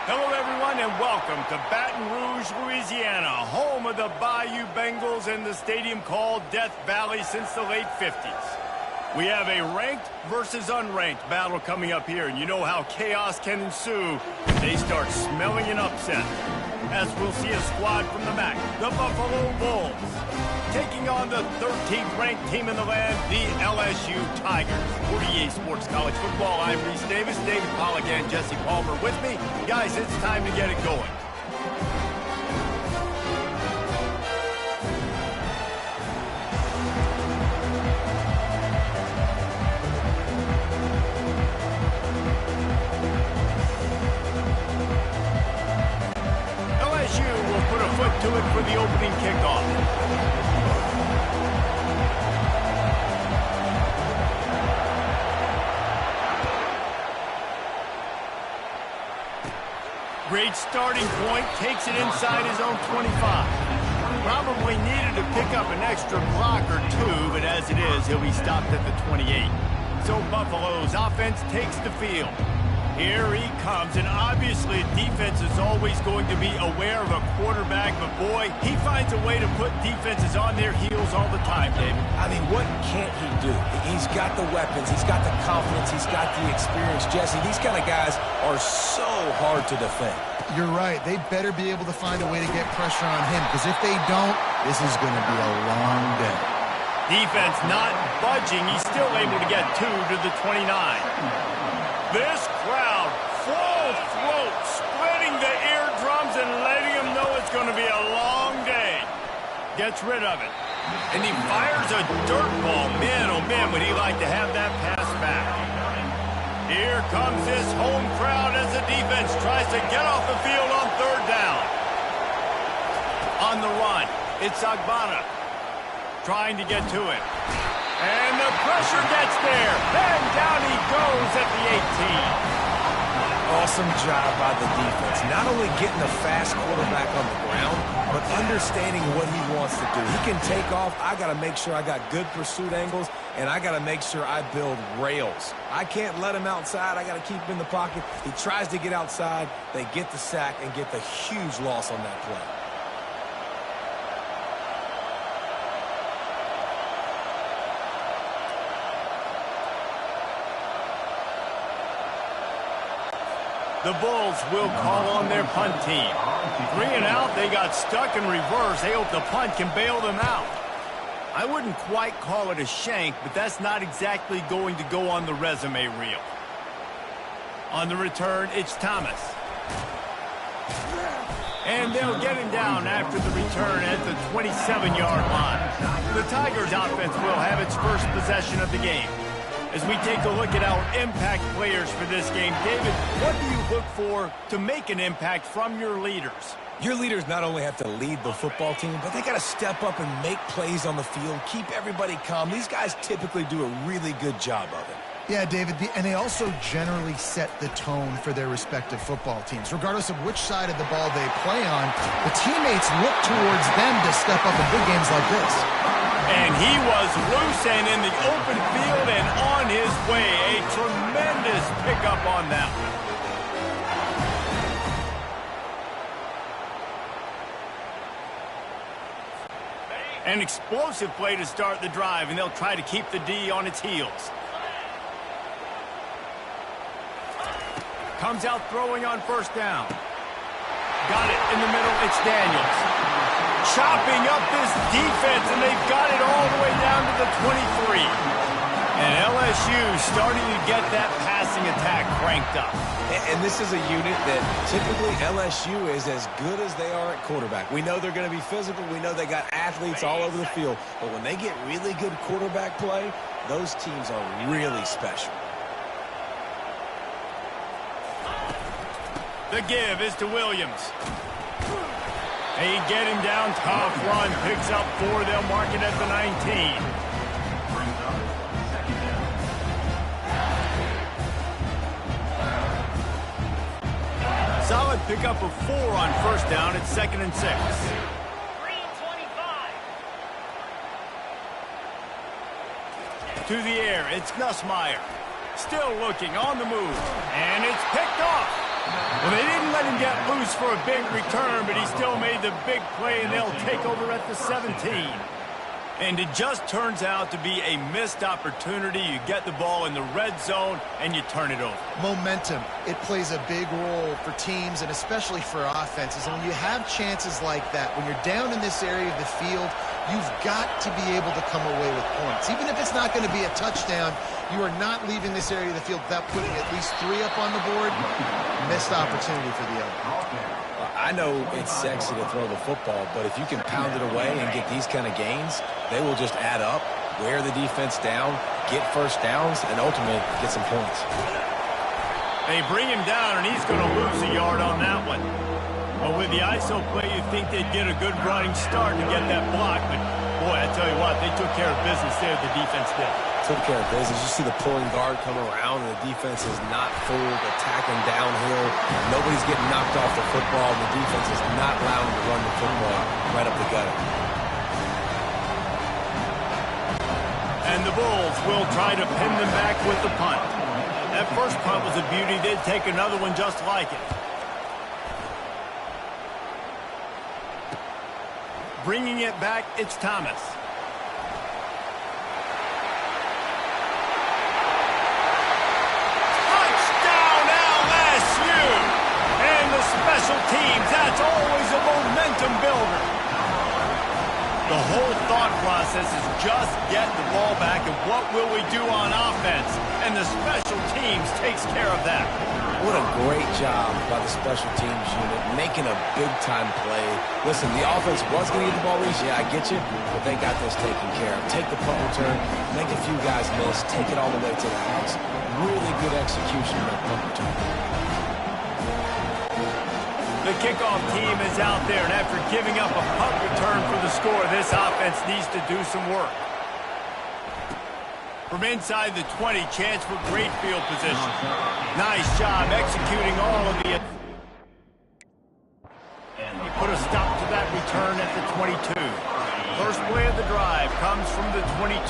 Hello, everyone, and welcome to Baton Rouge, Louisiana, home of the Bayou Bengals and the stadium called Death Valley since the late 50s. We have a ranked versus unranked battle coming up here, and you know how chaos can ensue when they start smelling an upset. As we'll see a squad from the MAC, the Buffalo Bulls, taking on the 13th ranked team in the land, the LSU Tigers. For EA Sports College Football, I'm Reese Davis, David Pollack, and Jesse Palmer with me. Guys, it's time to get it going. LSU will put a foot to it for the opening kickoff. Great starting point, takes it inside his own 25. Probably needed to pick up an extra block or two, but as it is, he'll be stopped at the 28. So Buffalo's offense takes the field. Here he comes, and obviously defense is always going to be aware of a quarterback, but boy, he finds a way to put defenses on their heels all the time, David. I mean, what can't he do? He's got the weapons, he's got the confidence, he's got the experience. Jesse, these kind of guys are so hard to defend. You're right. They better be able to find a way to get pressure on him, because if they don't, this is going to be a long day. Defense not budging. He's still able to get 2 to the 29. This crowd, full throat, splitting the eardrums and letting them know it's going to be a long day. Gets rid of it. And he fires a dirt ball. Man, oh man, would he like to have that pass back. Here comes this home crowd as the defense tries to get off the field on third down. On the run, it's Agbana trying to get to it. And the pressure gets there. And down he goes at the 18. Awesome job by the defense. Not only getting a fast quarterback on the ground, but understanding what he wants to do. He can take off. I got to make sure I got good pursuit angles, and I got to make sure I build rails. I can't let him outside. I got to keep him in the pocket. He tries to get outside. They get the sack and get the huge loss on that play. The Bulls will call on their punt team. 3 and out, they got stuck in reverse. They hope the punt can bail them out. I wouldn't quite call it a shank, but that's not exactly going to go on the resume reel. On the return, it's Thomas. And they'll get him down after the return at the 27-yard line. The Tigers offense will have its first possession of the game. As we take a look at our impact players for this game, David, what do you look for to make an impact from your leaders? Your leaders not only have to lead the football team, but they got to step up and make plays on the field, keep everybody calm. These guys typically do a really good job of it. Yeah, David, and they also generally set the tone for their respective football teams. Regardless of which side of the ball they play on, the teammates look towards them to step up in big games like this. And he was loose and in the open field and on his way. A tremendous pickup on that one. An explosive play to start the drive, and they'll try to keep the D on its heels. Comes out throwing on first down. Got it in the middle. It's Daniels. Chopping up this defense, and they've got it all the way down to the 23. And LSU starting to get that passing attack cranked up. And this is a unit that typically LSU is as good as they are at quarterback. We know they're going to be physical. We know they got athletes all over the field. But when they get really good quarterback play, those teams are really special. The give is to Williams. They get him down, tough run, picks up 4, they'll mark it at the 19. Solid pickup of 4 on first down, it's 2nd and 6. To the air, it's Nussmeier. Still looking on the move, and it's picked off. Well, they didn't let him get loose for a big return, but he still made the big play, and they'll take over at the 17. And it just turns out to be a missed opportunity. You get the ball in the red zone, and you turn it over. Momentum, it plays a big role for teams and especially for offenses. And when you have chances like that, when you're down in this area of the field, you've got to be able to come away with points. Even if it's not going to be a touchdown, you are not leaving this area of the field without putting at least 3 up on the board. Missed opportunity for the other. I know it's sexy to throw the football, but if you can pound it away and get these kind of gains, they will just add up, wear the defense down, get first downs, and ultimately get some points. They bring him down, and he's going to lose a yard on that one. But with the ISO play, you'd think they'd get a good running start to get that block. But, boy, I tell you what, they took care of business there, the defense did. Took care of business. You see the pulling guard come around, and the defense is not fooled, attacking downhill. Nobody's getting knocked off the football, and the defense is not allowing them to run the football right up the gutter. And the Bulls will try to pin them back with the punt. That first punt was a beauty. They'd take another one just like it. Bringing it back, it's Thomas. Touchdown, LSU! And the special teams, that's always a momentum builder. The whole thought process is just get the ball back, and what will we do on offense? And the special teams takes care of that. What a great job by the special teams unit, making a big-time play. Listen, the offense was going to get the ball loose. Yeah, I get you, but they got this taken care of. Take the punt return, make a few guys miss, take it all the way to the house. Really good execution on that punt return. The kickoff team is out there, and after giving up a punt return for the score, this offense needs to do some work. From inside the 20, chance for great field position. Nice job executing all of the... And he put a stop to that return at the 22. First play of the drive comes from the 22.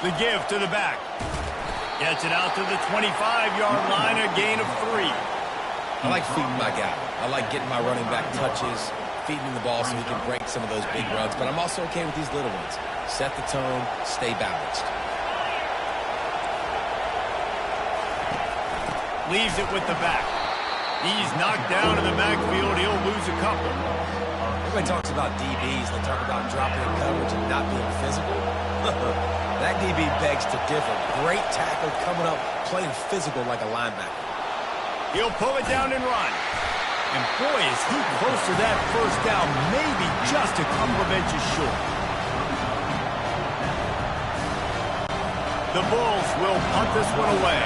The give to the back. Gets it out to the 25-yard line, a gain of 3. I like feeding my guy. I like getting my running back touches, feeding him the ball so he can break some of those big runs. But I'm also okay with these little ones. Set the tone, stay balanced. Leaves it with the back. He's knocked down in the backfield. He'll lose a couple. Everybody talks about DBs. They talk about dropping in coverage and not being physical. That DB begs to differ. Great tackle coming up, playing physical like a linebacker. He'll pull it down and run. And boy, is he close to that first down, maybe just a couple of inches short. The Bulls will punt this one away.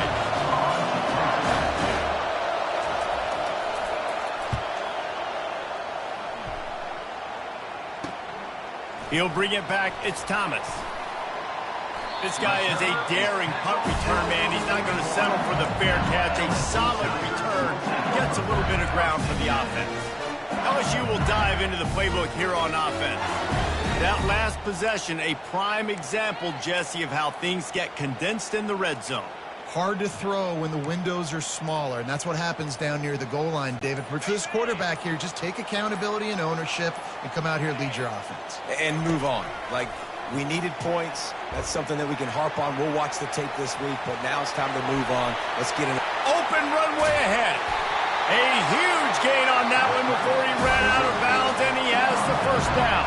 He'll bring it back. It's Thomas. This guy is a daring punt return man. He's not going to settle for the fair catch. A solid return. Gets a little bit of ground for the offense. LSU will dive into the playbook here on offense. That last possession, a prime example, Jesse, of how things get condensed in the red zone. Hard to throw when the windows are smaller, and that's what happens down near the goal line, David. But for this quarterback here, just take accountability and ownership and come out here and lead your offense. And move on. Like, we needed points. That's something that we can harp on. We'll watch the tape this week, but now it's time to move on. Let's get an open runway ahead. A huge gain on that one before he ran out of bounds, and he has the first down.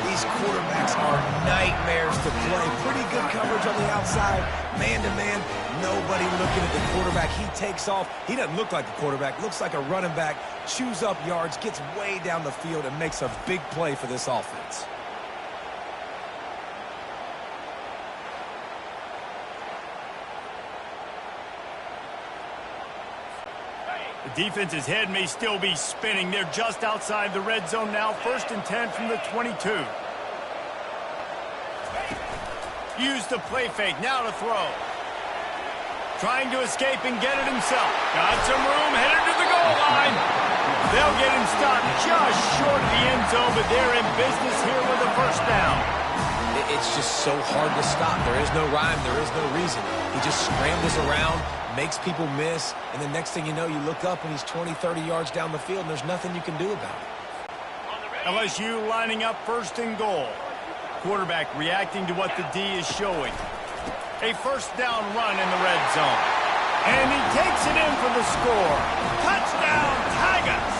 These quarterbacks are nightmares to play. Pretty good coverage on the outside. Man-to-man, nobody looking at the quarterback. He takes off. He doesn't look like a quarterback. Looks like a running back. Chews up yards, gets way down the field, and makes a big play for this offense. The defense's head may still be spinning. They're just outside the red zone now. 1st and 10 from the 22. Use the play fake. Now to throw. Trying to escape and get it himself. Got some room. Headed to the goal line. They'll get him stopped just short of the end zone, but they're in business here with a first down. It's just so hard to stop. There is no rhyme. There is no reason. He just scrambles around, makes people miss, and the next thing you know, you look up and he's 20, 30 yards down the field, and there's nothing you can do about it. LSU lining up first and goal. Quarterback reacting to what the D is showing. A first down run in the red zone. And he takes it in for the score. Touchdown, Tigers!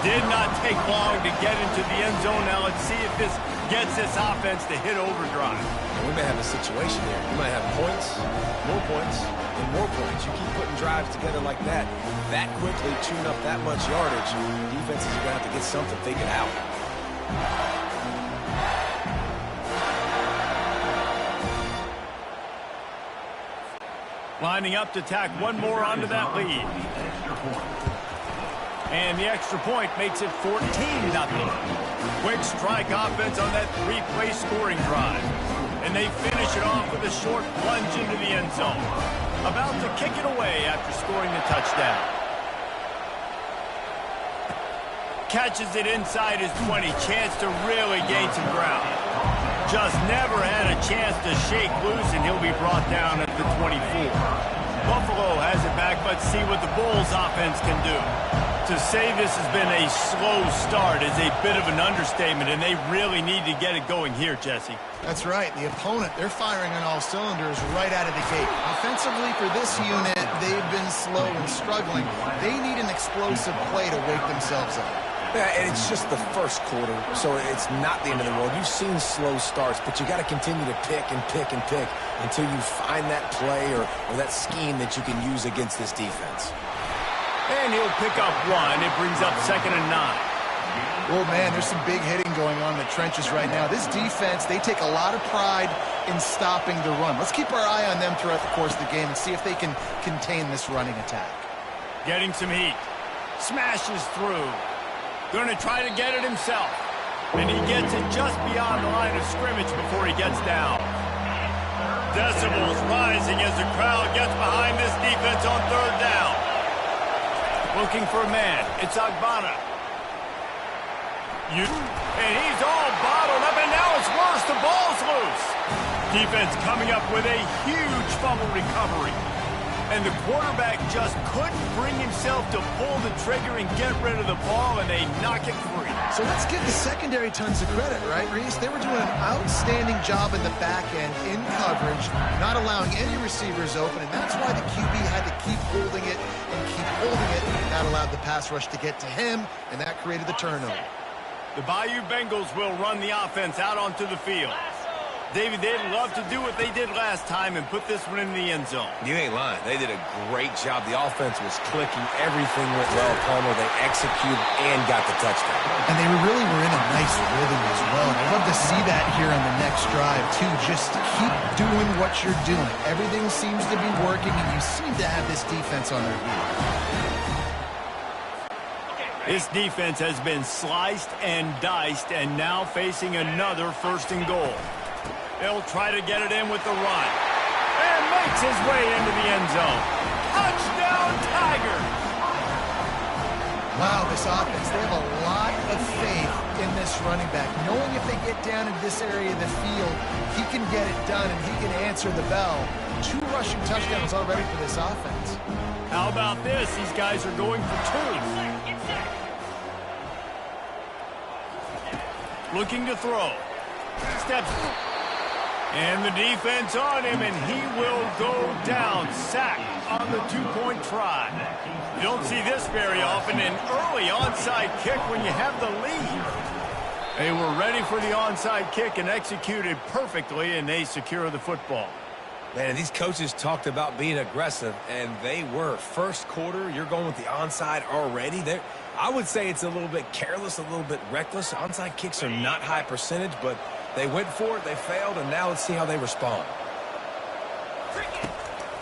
Did not take long to get into the end zone. Now let's see if this gets this offense to hit overdrive. And we may have a situation here. You might have points, and more points. You keep putting drives together like that quickly, chewing up that much yardage, defenses are going to have to get something figured out. Lining up to tack one more onto that lead. And the extra point makes it 14-0. Quick strike offense on that three-play scoring drive. And they finish it off with a short plunge into the end zone. About to kick it away after scoring the touchdown. Catches it inside his 20. Chance to really gain some ground. Just never had a chance to shake loose, and he'll be brought down at the 24. Buffalo has it back, but see what the Bulls offense can do. To say this has been a slow start is a bit of an understatement, and they really need to get it going here, Jesse. That's right. The opponent, they're firing on all cylinders right out of the gate. Offensively for this unit, they've been slow and struggling. They need an explosive play to wake themselves up. Yeah, and it's just the first quarter, so it's not the end of the world. You've seen slow starts, but you got to continue to pick and pick and pick until you find that play or that scheme that you can use against this defense. And he'll pick up one. It brings up 2nd and 9. Well, man, there's some big hitting going on in the trenches right now. This defense, they take a lot of pride in stopping the run. Let's keep our eye on them throughout the course of the game and see if they can contain this running attack. Getting some heat. Smashes through. Going to try to get it himself. And he gets it just beyond the line of scrimmage before he gets down. Decibels rising as the crowd gets behind this defense on 3rd down. Looking for a man. It's Agbana. And he's all bottled up, and now it's worse. The ball's loose. Defense coming up with a huge fumble recovery. And the quarterback just couldn't bring himself to pull the trigger and get rid of the ball, and they knock it free. So let's give the secondary tons of credit, right, Reese? They were doing an outstanding job in the back end, in coverage, not allowing any receivers open, and that's why the QB had to keep holding it and keep holding it. That allowed the pass rush to get to him, and that created the turnover. The Bayou Bengals will run the offense out onto the field. David, they'd love to do what they did last time and put this one in the end zone. You ain't lying. They did a great job. The offense was clicking. Everything went well, Palmer. They executed and got the touchdown. And they really were in a nice rhythm as well. I'd love to see that here on the next drive, too. Just keep doing what you're doing. Everything seems to be working, and you seem to have this defense on their feet. This defense has been sliced and diced, and now facing another 1st and goal. They'll try to get it in with the run. And makes his way into the end zone. Touchdown, Tigers! Wow, this offense, they have a lot of faith in this running back. Knowing if they get down in this area of the field, he can get it done and he can answer the bell. 2 rushing touchdowns already for this offense. How about this? These guys are going for 2. Looking to throw. Steps. And the defense on him, and he will go down. Sack on the 2-point try. You don't see this very often, an early onside kick when you have the lead. They were ready for the onside kick and executed perfectly, and they secure the football. Man, these coaches talked about being aggressive, and they were. First quarter, you're going with the onside already. I would say it's a little bit careless, a little bit reckless. Onside kicks are not high percentage, but they went for it, they failed, and now let's see how they respond.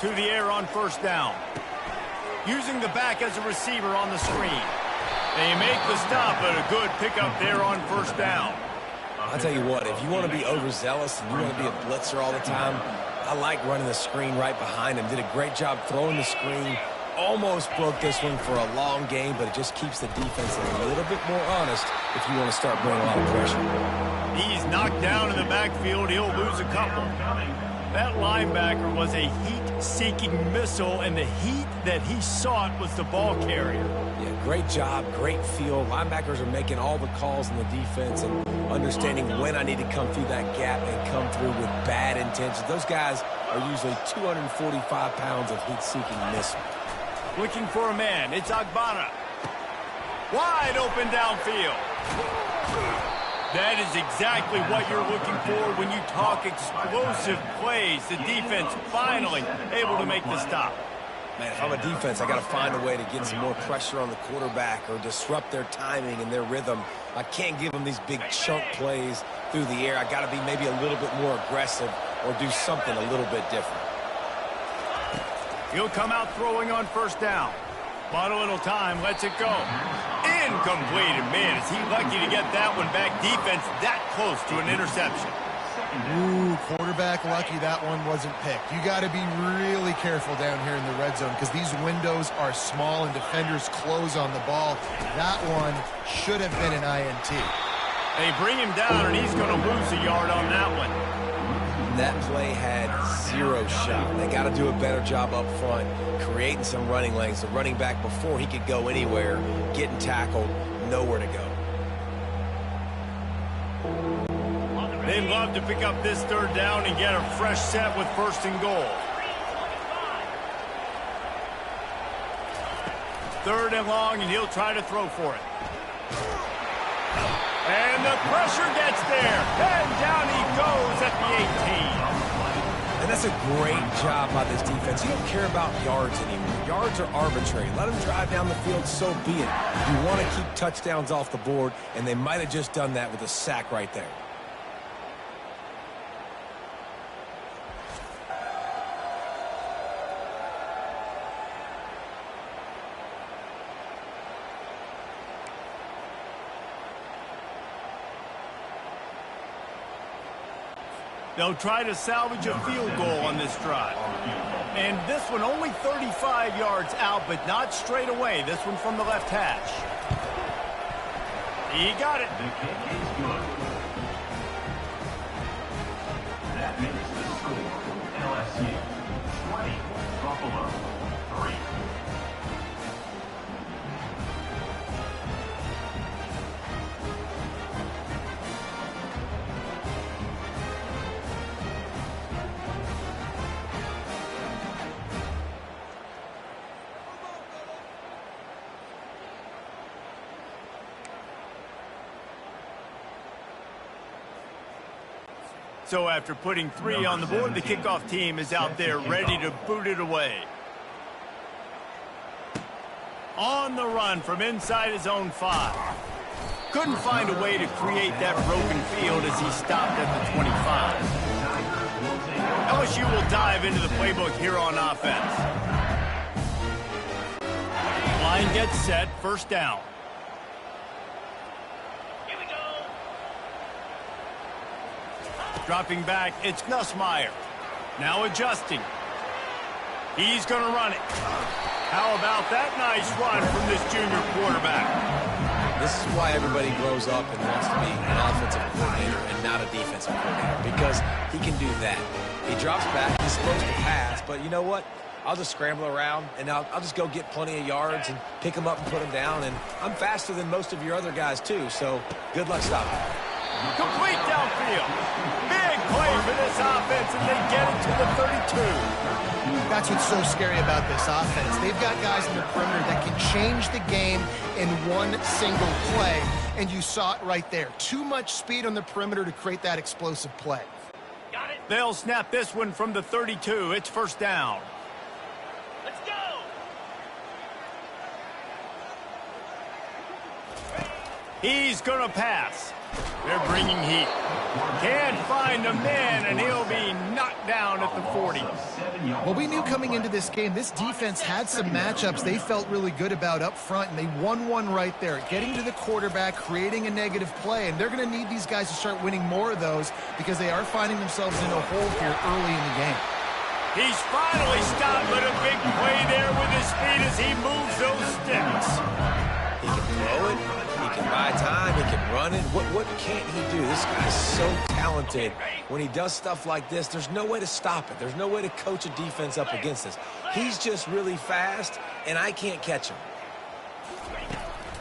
To the air on 1st down. Using the back as a receiver on the screen. They make the stop, but a good pickup there on 1st down. I'll tell you what, if you want to be overzealous and you want to be a blitzer all the time, I like running the screen right behind him. Did a great job throwing the screen, almost broke this one for a long game, but it just keeps the defense a little bit more honest if you want to start bringing a lot of pressure. He's knocked down in the backfield. He'll lose a couple. That linebacker was a heat-seeking missile, and the heat that he sought was the ball carrier. Yeah, great job, great feel. Linebackers are making all the calls in the defense and understanding when I need to come through that gap and come through with bad intentions. Those guys are usually 245 pounds of heat-seeking missile. Looking for a man. It's Agbana. Wide open downfield. That is exactly what you're looking for when you talk explosive plays. The defense finally able to make the stop. Man, if I'm a defense, I got to find a way to get some more pressure on the quarterback or disrupt their timing and their rhythm. I can't give them these big chunk plays through the air. I got to be maybe a little bit more aggressive or do something a little bit different. He'll come out throwing on first down. Bought a little time, lets it go. Incomplete, and man, is he lucky to get that one back. Defense that close to an interception. Ooh, quarterback lucky that one wasn't picked. You got to be really careful down here in the red zone because these windows are small and defenders close on the ball. That one should have been an INT. They bring him down, and he's going to lose a yard on that one. That play had zero shot. They got to do a better job up front, creating some running lanes. The running back, before he could go anywhere, getting tackled, nowhere to go. They'd love to pick up this third down and get a fresh set with first and goal. Third and long, and he'll try to throw for it. And the pressure gets there. And down he goes at the 18. And that's a great job by this defense. You don't care about yards anymore. Yards are arbitrary. Let them drive down the field, so be it. You want to keep touchdowns off the board, and they might have just done that with a sack right there. They'll try to salvage a field goal on this drive. And this one only 35 yards out, but not straight away. This one from the left hash. He got it. The kick is good. That makes the score LSU 20, Buffalo 3. So after putting 3 on the board, the kickoff team is out there ready to boot it away. On the run from inside his own 5. Couldn't find a way to create that broken field as he stopped at the 25. LSU will dive into the playbook here on offense. Line gets set, first down. Dropping back, it's Nussmeier. Now adjusting. He's going to run it. How about that nice run from this junior quarterback? This is why everybody grows up and wants to be an offensive coordinator and not a defensive coordinator, because he can do that. He drops back, he's supposed to pass, but you know what? I'll just scramble around, and I'll just go get plenty of yards and pick them up and put them down, and I'm faster than most of your other guys, too, so good luck stopping. Complete downfield. Big play for this offense, and they get it to the 32. That's what's so scary about this offense. They've got guys in the perimeter that can change the game in one single play, and you saw it right there. Too much speed on the perimeter to create that explosive play. Got it. They'll snap this one from the 32. It's first down. Let's go. He's going to pass. They're bringing heat. Can't find a man, and he'll be knocked down at the 40. Well, we knew coming into this game, this defense had some matchups they felt really good about up front, and they won one right there, getting to the quarterback, creating a negative play, and they're going to need these guys to start winning more of those because they are finding themselves in a hole here early in the game. He's finally stopped, but a big play there with his speed as he moves those sticks. He can throw it. He can buy time. He can run it. What can't he do? This guy's so talented. When he does stuff like this, there's no way to stop it. There's no way to coach a defense up against this. He's just really fast, and I can't catch him.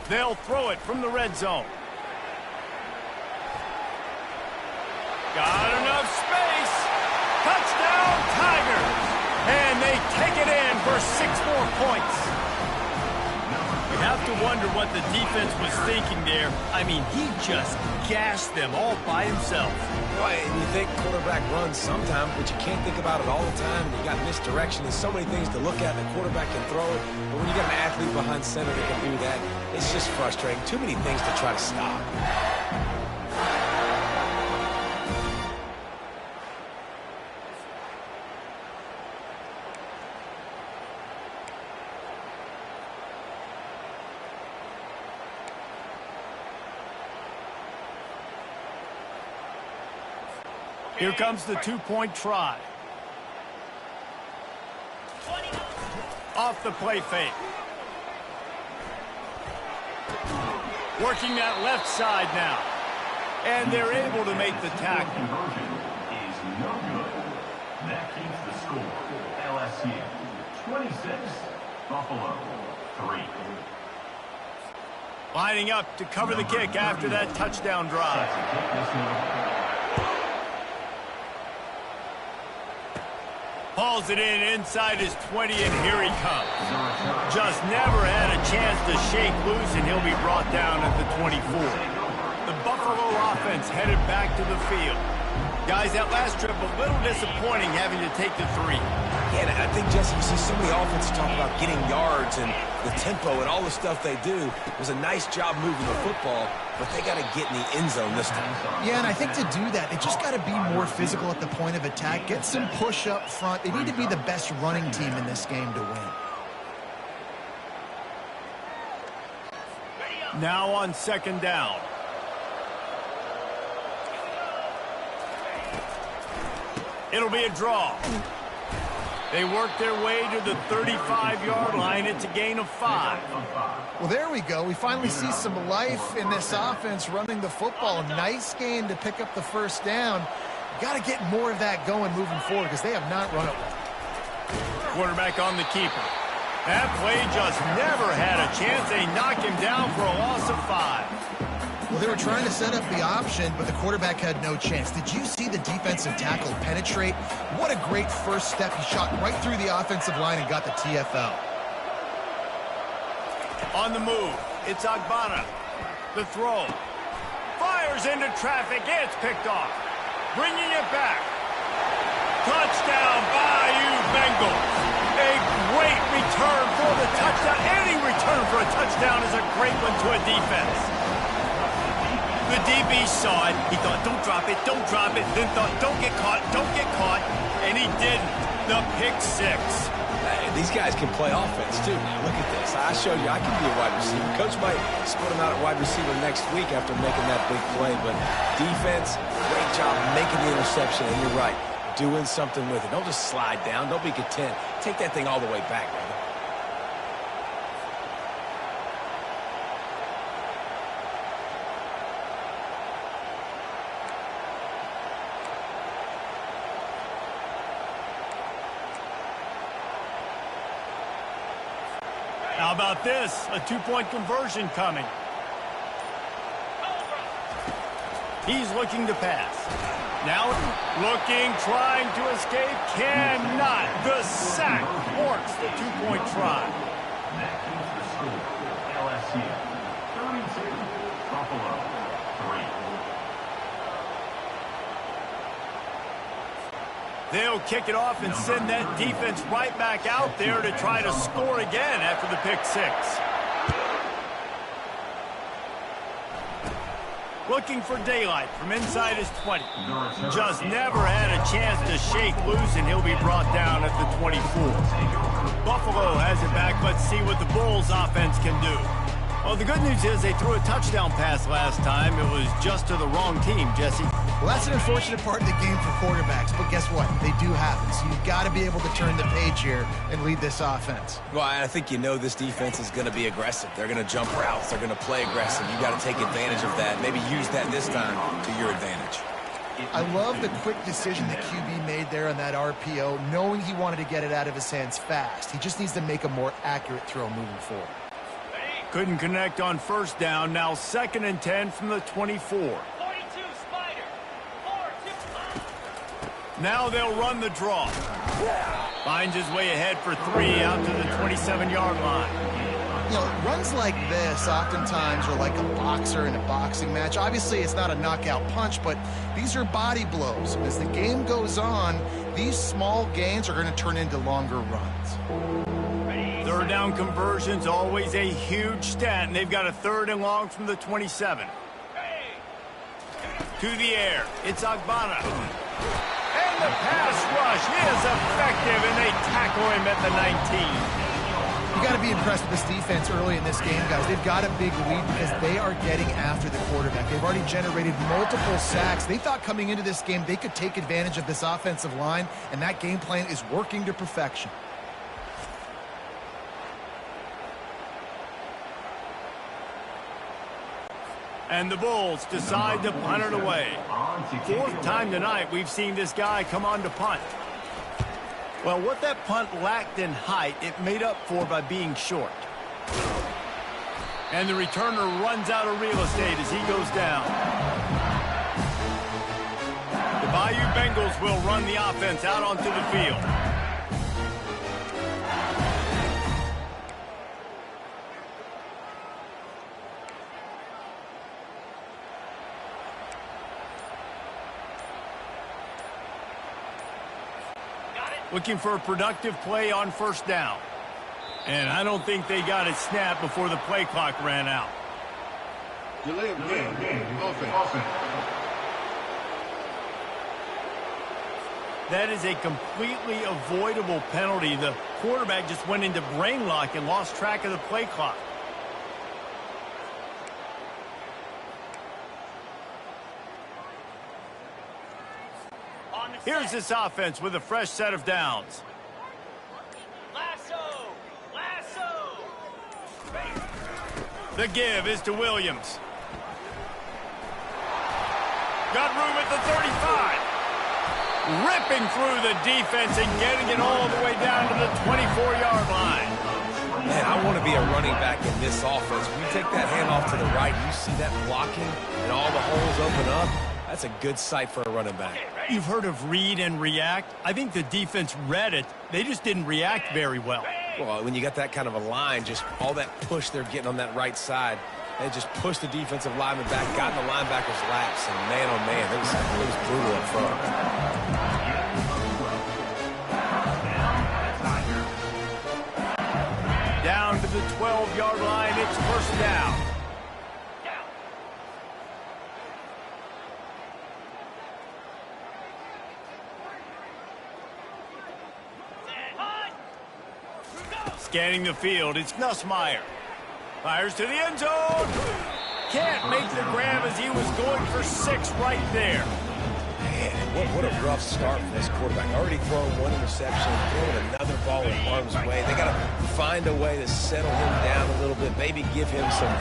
They'll throw it from the red zone. Got enough space. Touchdown, Tigers. And they take it in for 6 more points. You have to wonder what the defense was thinking there. I mean, he just gashed them all by himself. Right, and you think quarterback runs sometimes, but you can't think about it all the time. You got misdirection. There's so many things to look at. The quarterback can throw it, but when you got an athlete behind center that can do that, it's just frustrating. Too many things to try to stop. Here comes the 2-point try. Off the play fake. Working that left side now. And they're able to make the tackle. Conversion is no good. That keeps the score. LSU 26, Buffalo 3. Lining up to cover the kick after that touchdown drive. Hauls it in inside his 20, and here he comes. Just never had a chance to shake loose, and he'll be brought down at the 24. The Buffalo offense headed back to the field. Guys, that last trip, a little disappointing having to take the 3. Yeah, and I think, Jesse, you see so many offenses talk about getting yards and the tempo and all the stuff they do. It was a nice job moving the football, but they got to get in the end zone this time. Yeah, and I think to do that, they just got to be more physical at the point of attack, get some push up front. They need to be the best running team in this game to win. Now on 2nd down. It'll be a draw. They work their way to the 35-yard line. It's a gain of 5. Well, there we go. We finally see some life in this offense running the football. Nice game to pick up the 1st down. Got to get more of that going moving forward because they have not run it well. Quarterback on the keeper. That play just never had a chance. They knock him down for a loss of 5. Well, they were trying to set up the option, but the quarterback had no chance. Did you see the defensive tackle penetrate? What a great first step. He shot right through the offensive line and got the TFL. On the move, it's Agbana. The throw. Fires into traffic. It's picked off. Bringing it back. Touchdown, Bayou Bengals. A great return for the touchdown. Any return for a touchdown is a great one to a defense. The DB saw it. He thought, don't drop it, then thought, don't get caught, and he didn't. The pick 6. These guys can play offense, too. Now, look at this. I showed you I can be a wide receiver. Coach might split him out at wide receiver next week after making that big play, but defense, great job making the interception, and you're right, doing something with it. Don't just slide down. Don't be content. Take that thing all the way back, brother. How about this? A 2-point conversion coming. He's looking to pass. Now looking, trying to escape, cannot. The sack forks the 2-point try. That keeps the score. LSU 32, Buffalo 3. They'll kick it off and send that defense right back out there to try to score again after the pick 6. Looking for daylight from inside his 20. Just never had a chance to shake loose, and he'll be brought down at the 24. Buffalo has it back. Let's see what the Bulls offense can do. Well, the good news is they threw a touchdown pass last time. It was just to the wrong team, Jesse. Well, that's an unfortunate part of the game for quarterbacks, but guess what? They do happen. So you've got to be able to turn the page here and lead this offense. Well, I think this defense is going to be aggressive. They're going to jump routes. They're going to play aggressive. You got to take advantage of that. Maybe use that this time to your advantage. I love the quick decision the QB made there on that RPO, knowing he wanted to get it out of his hands fast. He just needs to make a more accurate throw moving forward. Couldn't connect on first down. Now 2nd and 10 from the 24. Now they'll run the draw. Finds his way ahead for 3 out to the 27-yard line. You know, runs like this oftentimes are like a boxer in a boxing match. Obviously, it's not a knockout punch, but these are body blows. As the game goes on, these small gains are going to turn into longer runs. 3rd down conversion's always a huge stat, and they've got a 3rd and long from the 27. To the air, it's Agbana. And the pass rush is effective, and they tackle him at the 19. You got to be impressed with this defense early in this game, guys. They've got a big lead because they are getting after the quarterback. They've already generated multiple sacks. They thought coming into this game they could take advantage of this offensive line, and that game plan is working to perfection. And the Bulls decide to punt it away. 4th time tonight we've seen this guy come on to punt. Well, what that punt lacked in height, it made up for by being short. And the returner runs out of real estate as he goes down. The Bayou Bengals will run the offense out onto the field. Looking for a productive play on first down. And I don't think they got it snapped before the play clock ran out. Delay of game. Offense. That is a completely avoidable penalty. The quarterback just went into brain lock and lost track of the play clock. Here's this offense with a fresh set of downs. Lasso! The give is to Williams. Got room at the 35. Ripping through the defense and getting it all the way down to the 24-yard line. Man, I want to be a running back in this offense. When you take that handoff to the right, you see that blocking and all the holes open up. That's a good sight for a running back. You've heard of read and react. I think the defense read it. They just didn't react very well. Well, when you got that kind of a line, just all that push they're getting on that right side, they just pushed the defensive lineman back, got in the linebacker's laps, and man, oh man, it was brutal up front. Down to the 12-yard line, it's first down. Scanning the field, it's Nussmeier. Fires to the end zone. Can't make the grab as he was going for 6 right there. Man, what a rough start for this quarterback. Already throwing 1 interception, throwing another ball in harm's way. They got to find a way to settle him down a little bit, maybe give him some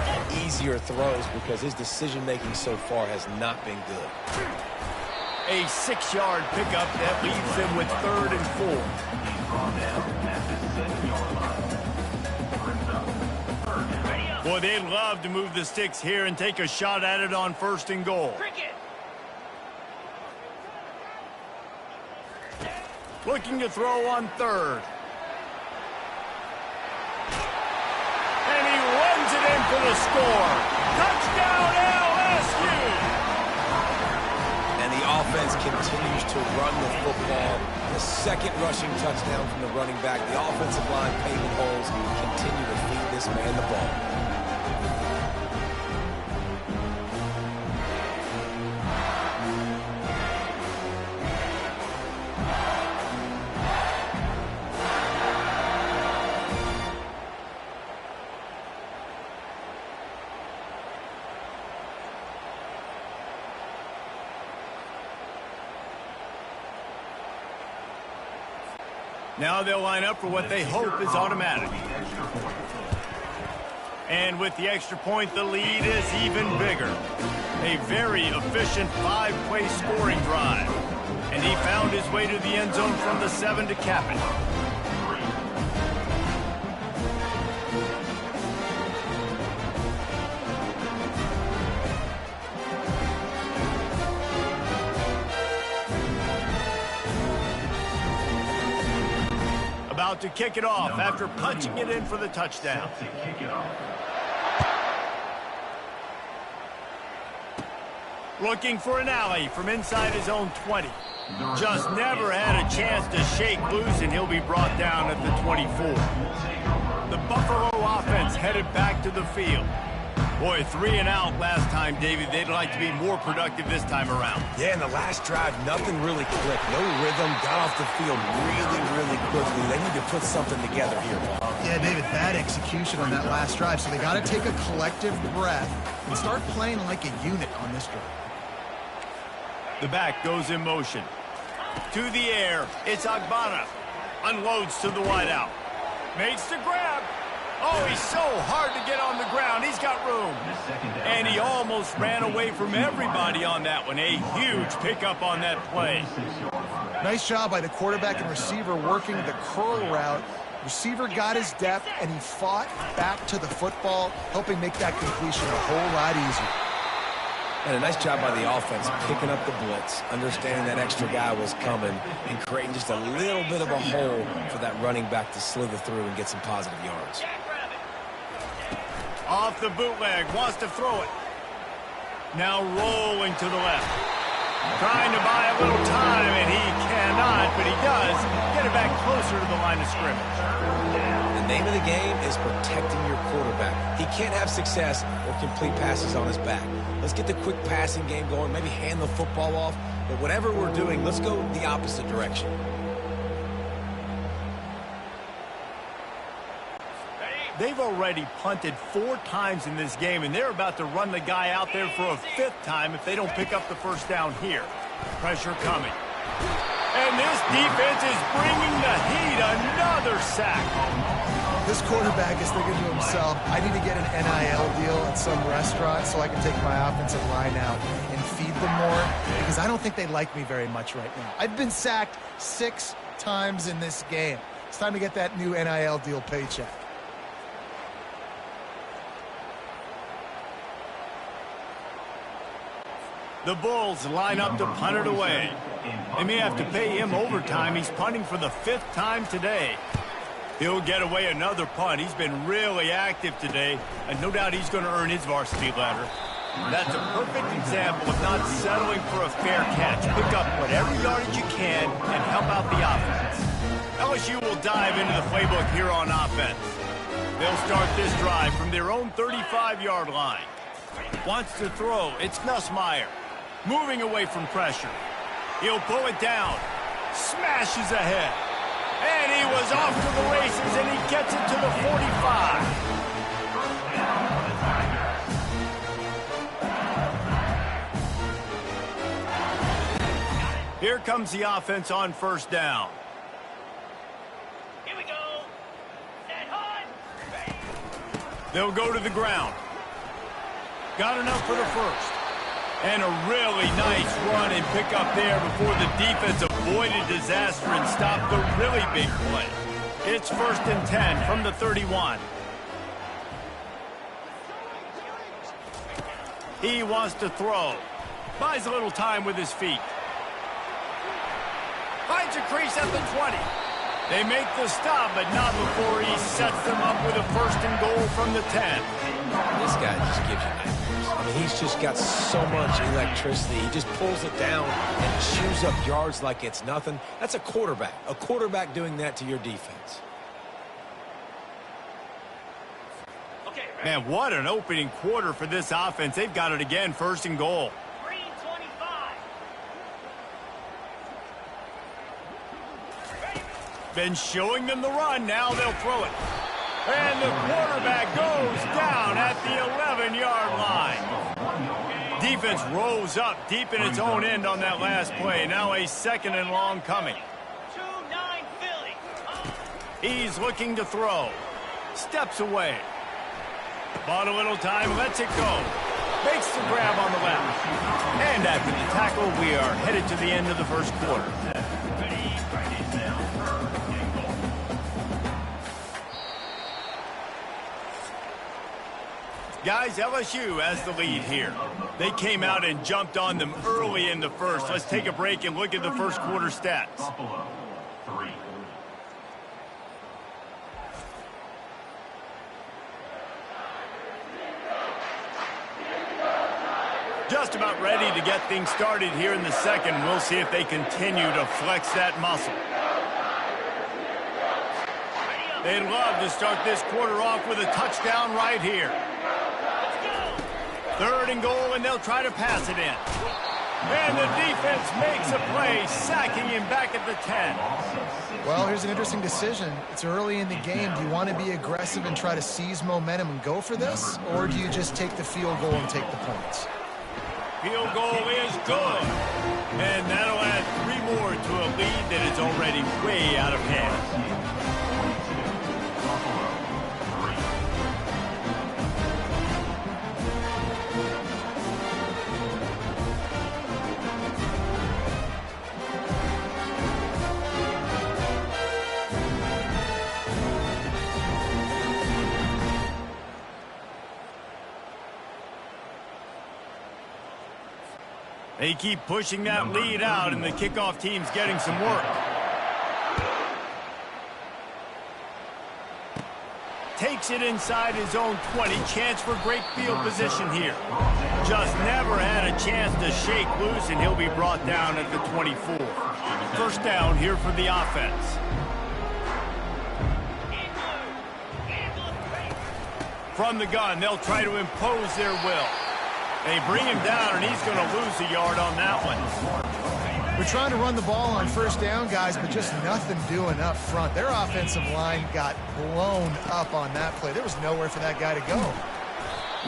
easier throws because his decision-making so far has not been good. A 6-yard pickup that leaves them with 3rd and 4. Boy, they'd love to move the sticks here and take a shot at it on 1st and goal. Looking to throw on 3rd. And he runs it in for the score. Touchdown, LSU! And the offense continues to run the football. The 2nd rushing touchdown from the running back. The offensive line paving holes continue to feed this man the ball. Now they'll line up for what they hope is automatic. And with the extra point, the lead is even bigger. A very efficient 5-play scoring drive. And he found his way to the end zone from the 7 to cap it. About to kick it off after punching it in for the touchdown. Looking for an alley from inside his own 20. Just never had a chance to shake loose, and he'll be brought down at the 24. The Buffalo offense headed back to the field. Boy, 3 and out last time, David. They'd like to be more productive this time around. Yeah, in the last drive, nothing really clicked. No rhythm, got off the field really quickly. They need to put something together here. Yeah, David, bad execution on that last drive, so they got to take a collective breath and start playing like a unit on this drive. The back goes in motion. To the air, it's Agbana. Unloads to the wideout. Makes the grab. Oh, he's so hard to get on the ground. He's got room. And he almost ran away from everybody on that one. A huge pickup on that play. Nice job by the quarterback and receiver working the curl route. Receiver got his depth, and he fought back to the football, helping make that completion a whole lot easier. And a nice job by the offense picking up the blitz, understanding that extra guy was coming, and creating just a little bit of a hole for that running back to slither through and get some positive yards. Off the bootleg, wants to throw it. Now rolling to the left. Trying to buy a little time, and he cannot, but he does get it back closer to the line of scrimmage. The name of the game is protecting your quarterback. He can't have success or complete passes on his back. Let's get the quick passing game going, maybe hand the football off, but whatever we're doing, let's go the opposite direction. They've already punted 4 times in this game, and they're about to run the guy out there for a 5th time if they don't pick up the first down here. Pressure coming. And this defense is bringing the heat. Another sack. This quarterback is thinking to himself, I need to get an NIL deal at some restaurant so I can take my offensive line out and feed them more, because I don't think they like me very much right now. I've been sacked 6 times in this game. It's time to get that new NIL deal paycheck. The Bulls line up to punt it away. They may have to pay him overtime. He's punting for the 5th time today. He'll get away another punt. He's been really active today, and no doubt he's going to earn his varsity ladder. That's a perfect example of not settling for a fair catch. Pick up whatever yardage you can and help out the offense. LSU will dive into the playbook here on offense. They'll start this drive from their own 35-yard line. Wants to throw. It's Nussmeier. Moving away from pressure. He'll pull it down. Smashes ahead. And he was off to the races, and he gets it to the 45. Here comes the offense on first down. Here we go. Set hot. They'll go to the ground. Got enough for the first. And a really nice run and pick up there before the defense avoided disaster and stopped the really big play. It's 1st and 10 from the 31. He wants to throw. Buys a little time with his feet. Finds a crease at the 20. They make the stop, but not before he sets them up with a 1st and goal from the 10. This guy just gives you nightmares. I mean, he's just got so much electricity. He just pulls it down and chews up yards like it's nothing. That's a quarterback. A quarterback doing that to your defense. Man, what an opening quarter for this offense. They've got it again, 1st and goal. Green 25. Been showing them the run. Now they'll throw it. And the quarterback goes down at the 11-yard line. Defense rose up deep in its own end on that last play. Now a 2nd and long coming. 2-9 Philly. He's looking to throw. Steps away. Bought a little time, lets it go. Makes the grab on the left. And after the tackle, we are headed to the end of the first quarter. Guys, LSU has the lead here. They came out and jumped on them early in the first. Let's take a break and look at the first quarter stats. Buffalo, 3. Just about ready to get things started here in the second. We'll see if they continue to flex that muscle. They'd love to start this quarter off with a touchdown right here. Third and goal, and they'll try to pass it in. And the defense makes a play, sacking him back at the 10. Well, here's an interesting decision. It's early in the game. Do you want to be aggressive and try to seize momentum and go for this? Or do you just take the field goal and take the points? Field goal is good. And that'll add 3 more to a lead that is already way out of hand. They keep pushing that lead out, and the kickoff team's getting some work. Takes it inside his own 20. Chance for great field position here. Just never had a chance to shake loose, and he'll be brought down at the 24. First down here for the offense. From the gun, they'll try to impose their will. They bring him down, and he's going to lose a yard on that one. We're trying to run the ball on first down, guys, but just nothing doing up front. Their offensive line got blown up on that play. There was nowhere for that guy to go.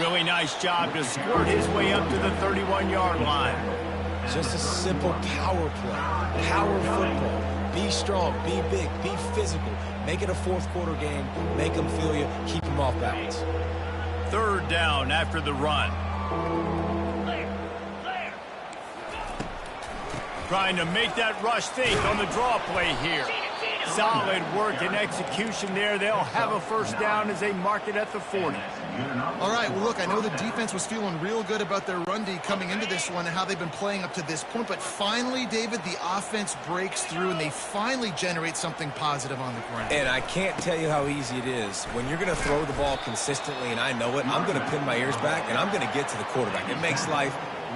Really nice job to squirt his way up to the 31-yard line. Just a simple power play. Power football. Be strong, be big, be physical. Make it a fourth quarter game. Make them feel you. Keep them off balance. Third down after the run. Trying to make that rush think on the draw play here. Solid work and execution there. They'll have a first down as they mark it at the 40. All right, well, look, I know the defense was feeling real good about their run D coming into this one and how they've been playing up to this point, but finally, David, the offense breaks through and they finally generate something positive on the ground. And I can't tell you how easy it is. When you're going to throw the ball consistently, and I know it, I'm going to pin my ears back, and I'm going to get to the quarterback. It makes life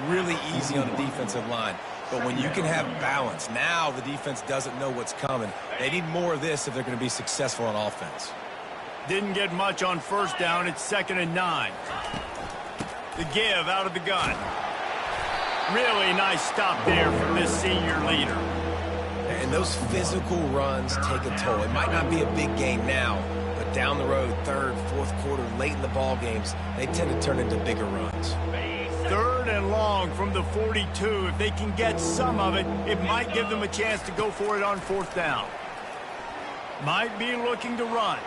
really easy on the defensive line. But when you can have balance, now the defense doesn't know what's coming. They need more of this if they're going to be successful on offense. Didn't get much on first down. It's 2nd and 9. The give out of the gun. Really nice stop there from this senior leader. And those physical runs take a toll. It might not be a big game now, but down the road, third, fourth quarter, late in the ball games, they tend to turn into bigger runs. Third and long from the 42. If they can get some of it, it might give them a chance to go for it on fourth down. Might be looking to run.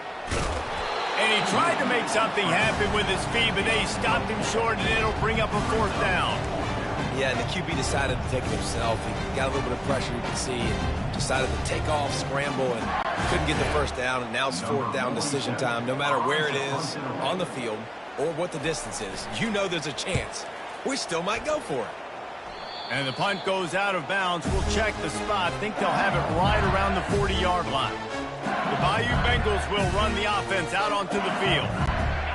And he tried to make something happen with his feet, but they stopped him short, and it'll bring up a fourth down. Yeah, and the QB decided to take it himself. He got a little bit of pressure, you can see, and decided to take off, scramble, and couldn't get the first down, and now it's fourth down decision time. No matter where it is on the field or what the distance is, you know there's a chance. We still might go for it. And the punt goes out of bounds. We'll check the spot. Think they'll have it right around the 40-yard line. The Bayou Bengals will run the offense out onto the field.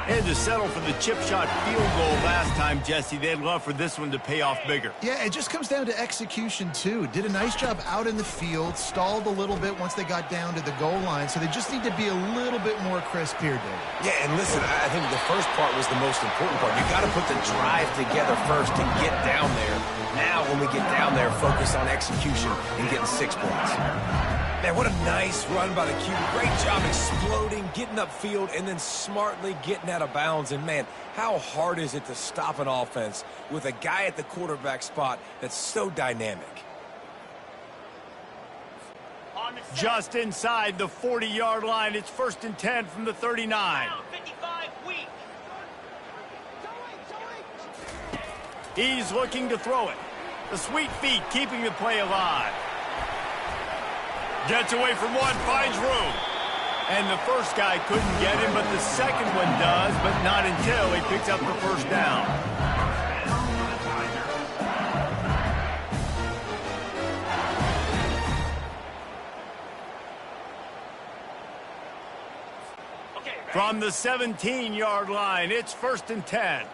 Had to settle for the chip shot field goal last time, Jesse. They'd love for this one to pay off bigger. Yeah, it just comes down to execution, too. Did a nice job out in the field, stalled a little bit once they got down to the goal line, so they just need to be a little bit more crisp here, Dave. Yeah, and listen, I think the first part was the most important part. You got to put the drive together first to get down there. Now, when we get down there, focus on execution and getting 6 points. Man, what a nice run by the QB. Great job exploding, getting upfield, and then smartly getting out of bounds. And, man, how hard is it to stop an offense with a guy at the quarterback spot that's so dynamic? On Just inside the 40-yard line. It's 1st and 10 from the 39. 55 weak. He's looking to throw it. The sweet feet keeping the play alive. Gets away from one, finds room. And the first guy couldn't get him, but the second one does, but not until he picks up the first down. From the 17-yard line, it's 1st and 10.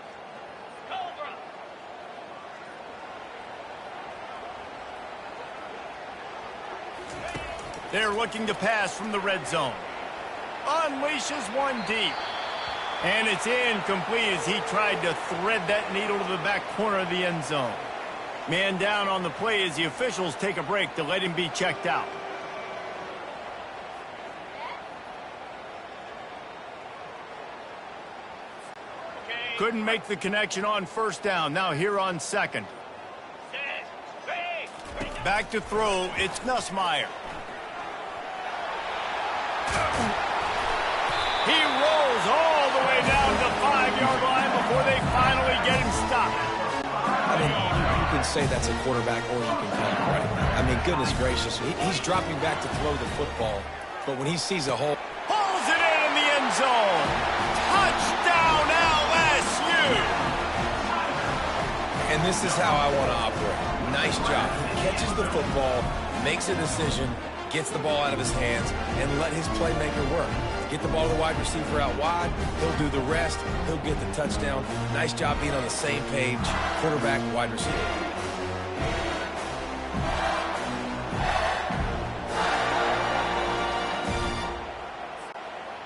They're looking to pass from the red zone. Unleashes one deep. And it's incomplete as he tried to thread that needle to the back corner of the end zone. Man down on the play as the officials take a break to let him be checked out. Couldn't make the connection on first down. Now here on second. Back to throw. It's Nussmeier. He rolls all the way down the 5-yard line before they finally get him stopped. I mean, you can say that's a quarterback or you can call him right. I mean, goodness gracious. He's dropping back to throw the football, but when he sees a hole. Pulls it in the end zone. Touchdown, LSU. And this is how I want to operate. Nice job. He catches the football, makes a decision, gets the ball out of his hands, and let his playmaker work. Get the ball to the wide receiver out wide. He'll do the rest. He'll get the touchdown. Nice job being on the same page, quarterback, wide receiver.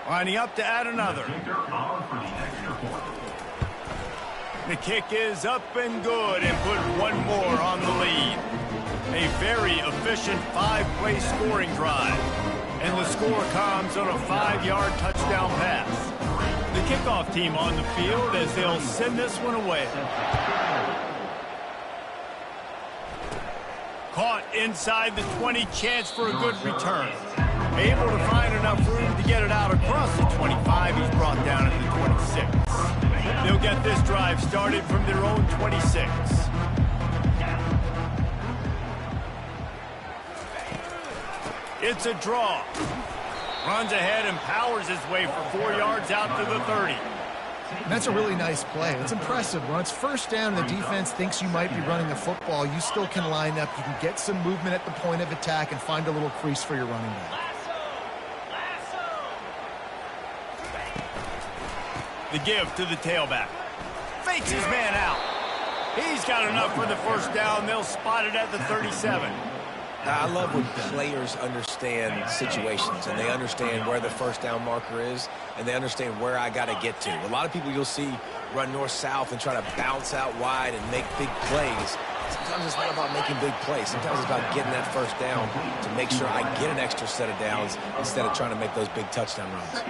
Lining up to add another. The kick is up and good and put one more on the lead. A very efficient 5-play scoring drive. And the score comes on a 5-yard touchdown pass. The kickoff team on the field as they'll send this one away. Caught inside the 20, chance for a good return. Able to find enough room to get it out across the 25. He's brought down at the 26. They'll get this drive started from their own 26. It's a draw. Runs ahead and powers his way for 4 yards out to the 30. And that's a really nice play. It's impressive. When it's first down and the defense thinks you might be running the football, you still can line up. You can get some movement at the point of attack and find a little crease for your running back. The give to the tailback. Fakes his man out. He's got enough for the first down. They'll spot it at the 37. I love when players understand situations and they understand where the first down marker is and they understand where I got to get to. A lot of people you'll see run north-south and try to bounce out wide and make big plays. Sometimes it's not about making big plays. Sometimes it's about getting that first down to make sure I get an extra set of downs instead of trying to make those big touchdown runs.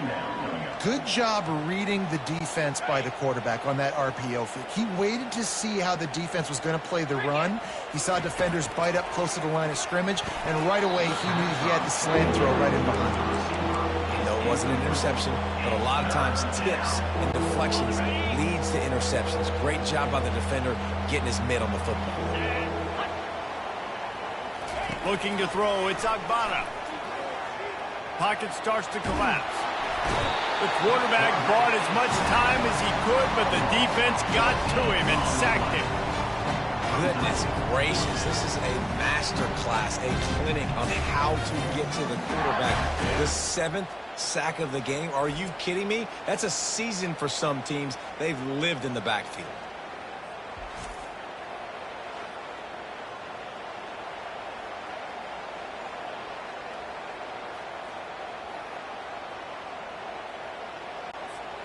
Good job reading the defense by the quarterback on that RPO flick. He waited to see how the defense was going to play the run. He saw defenders bite up close to the line of scrimmage, and right away he knew he had the slant throw right in behind him. No, it wasn't an interception, but a lot of times tips and deflections leads to interceptions. Great job by the defender getting his mitt on the football. Looking to throw, it's Agbana. Pocket starts to collapse. The quarterback bought as much time as he could, but the defense got to him and sacked him. Goodness gracious, this is a master class, a clinic on how to get to the quarterback. The 7th sack of the game. Are you kidding me? That's a season for some teams. They've lived in the backfield.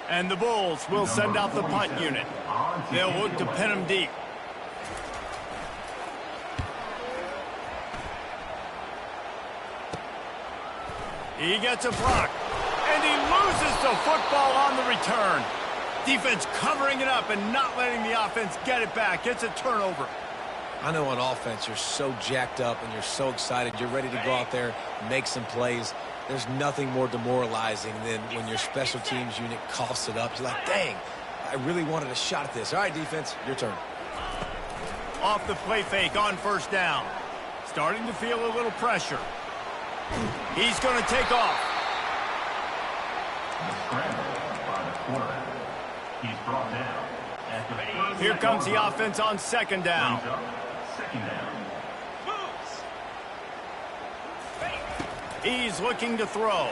And the Bulls will send out the punt unit. They'll look to pin him deep. He gets a block, and he loses the football on the return. Defense covering it up and not letting the offense get it back. It's a turnover. I know on offense you're so jacked up and you're so excited. You're ready to go out there and make some plays. There's nothing more demoralizing than when your special teams unit coughs it up. You're like, dang, I really wanted a shot at this. All right, defense, your turn. Off the play fake on first down. Starting to feel a little pressure. He's going to take off. The scramble by the quarterback. He's brought down. Here comes the offense on second down. Second down. He's looking to throw.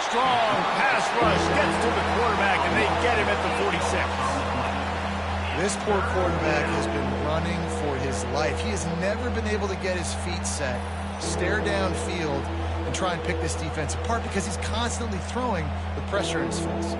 Strong pass rush gets to the quarterback, and they get him at the 46. This poor quarterback has been running for his life. He has never been able to get his feet set, stare downfield, and try and pick this defense apart because he's constantly throwing with pressure in his face.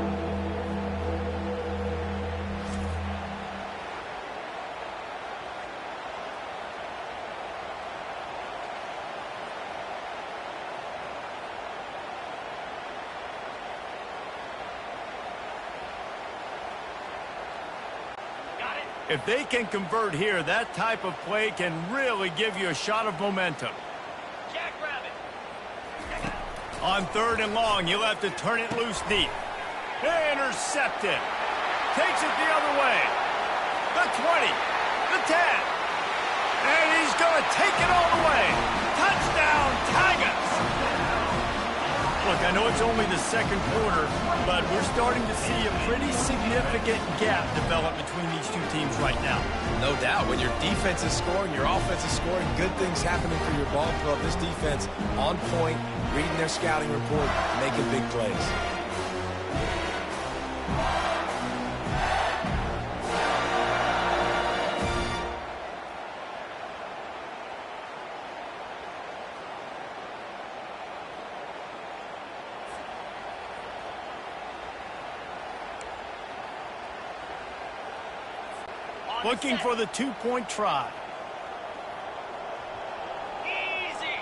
If they can convert here, that type of play can really give you a shot of momentum. Jackrabbit. On third and long, you'll have to turn it loose deep. Intercepted. Takes it the other way. The 20. The 10. And he's going to take it all the way. Touchdown, Tigers. Look, I know it's only the second quarter, but we're starting to see a pretty significant gap develop between these two teams right now. No doubt. When your defense is scoring, your offense is scoring, good things happening for your ball club. This defense on point, reading their scouting report, making big plays. Looking for the two-point try. Easy.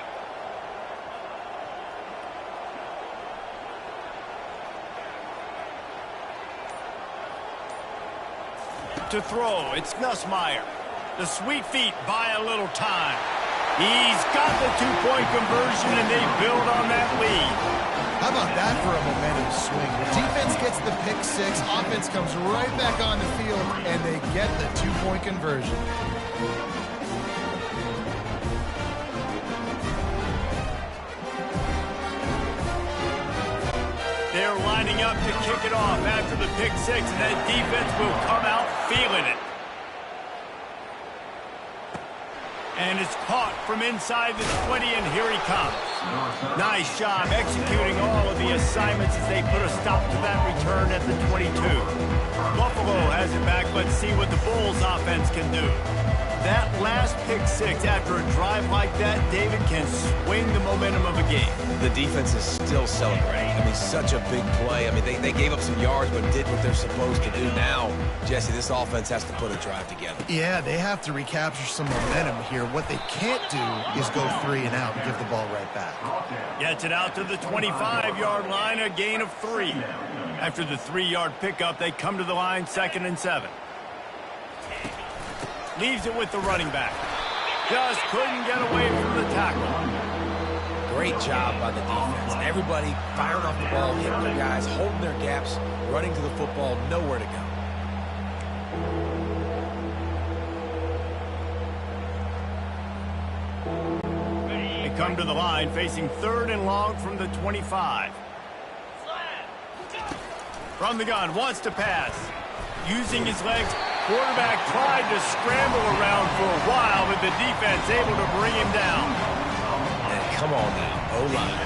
To throw, it's Nussmeier. The sweet feet buy a little time. He's got the two-point conversion, and they build on that lead. How about that for a momentum swing? The defense gets the pick six, offense comes right back on the field, and they get the two-point conversion. They're lining up to kick it off after the pick six, and that defense will come out feeling it. And it's caught from inside the 20, and here he comes. Nice job executing all of the assignments as they put a stop to that return at the 22. Buffalo has it back. Let's see what the Bulls offense can do. That last pick six after a drive like that, David, can swing the momentum of a game. The defense is still celebrating. I mean, such a big play. I mean, they gave up some yards but did what they're supposed to do. Now, Jesse, this offense has to put a drive together. Yeah, they have to recapture some momentum here. What they can't do is go 3 and out and give the ball right back. Gets it out to the 25-yard line, a gain of 3. After the 3-yard pickup, they come to the line 2nd and 7. Leaves it with the running back. Just couldn't get away from the tackle. Great job by the defense. Everybody firing off the ball, hitting their guys, holding their gaps, running to the football, nowhere to go. They come to the line facing 3rd and long from the 25. From the gun, wants to pass. Using his legs, quarterback tried to scramble around for a while, but the defense able to bring him down. And come on now, O-line.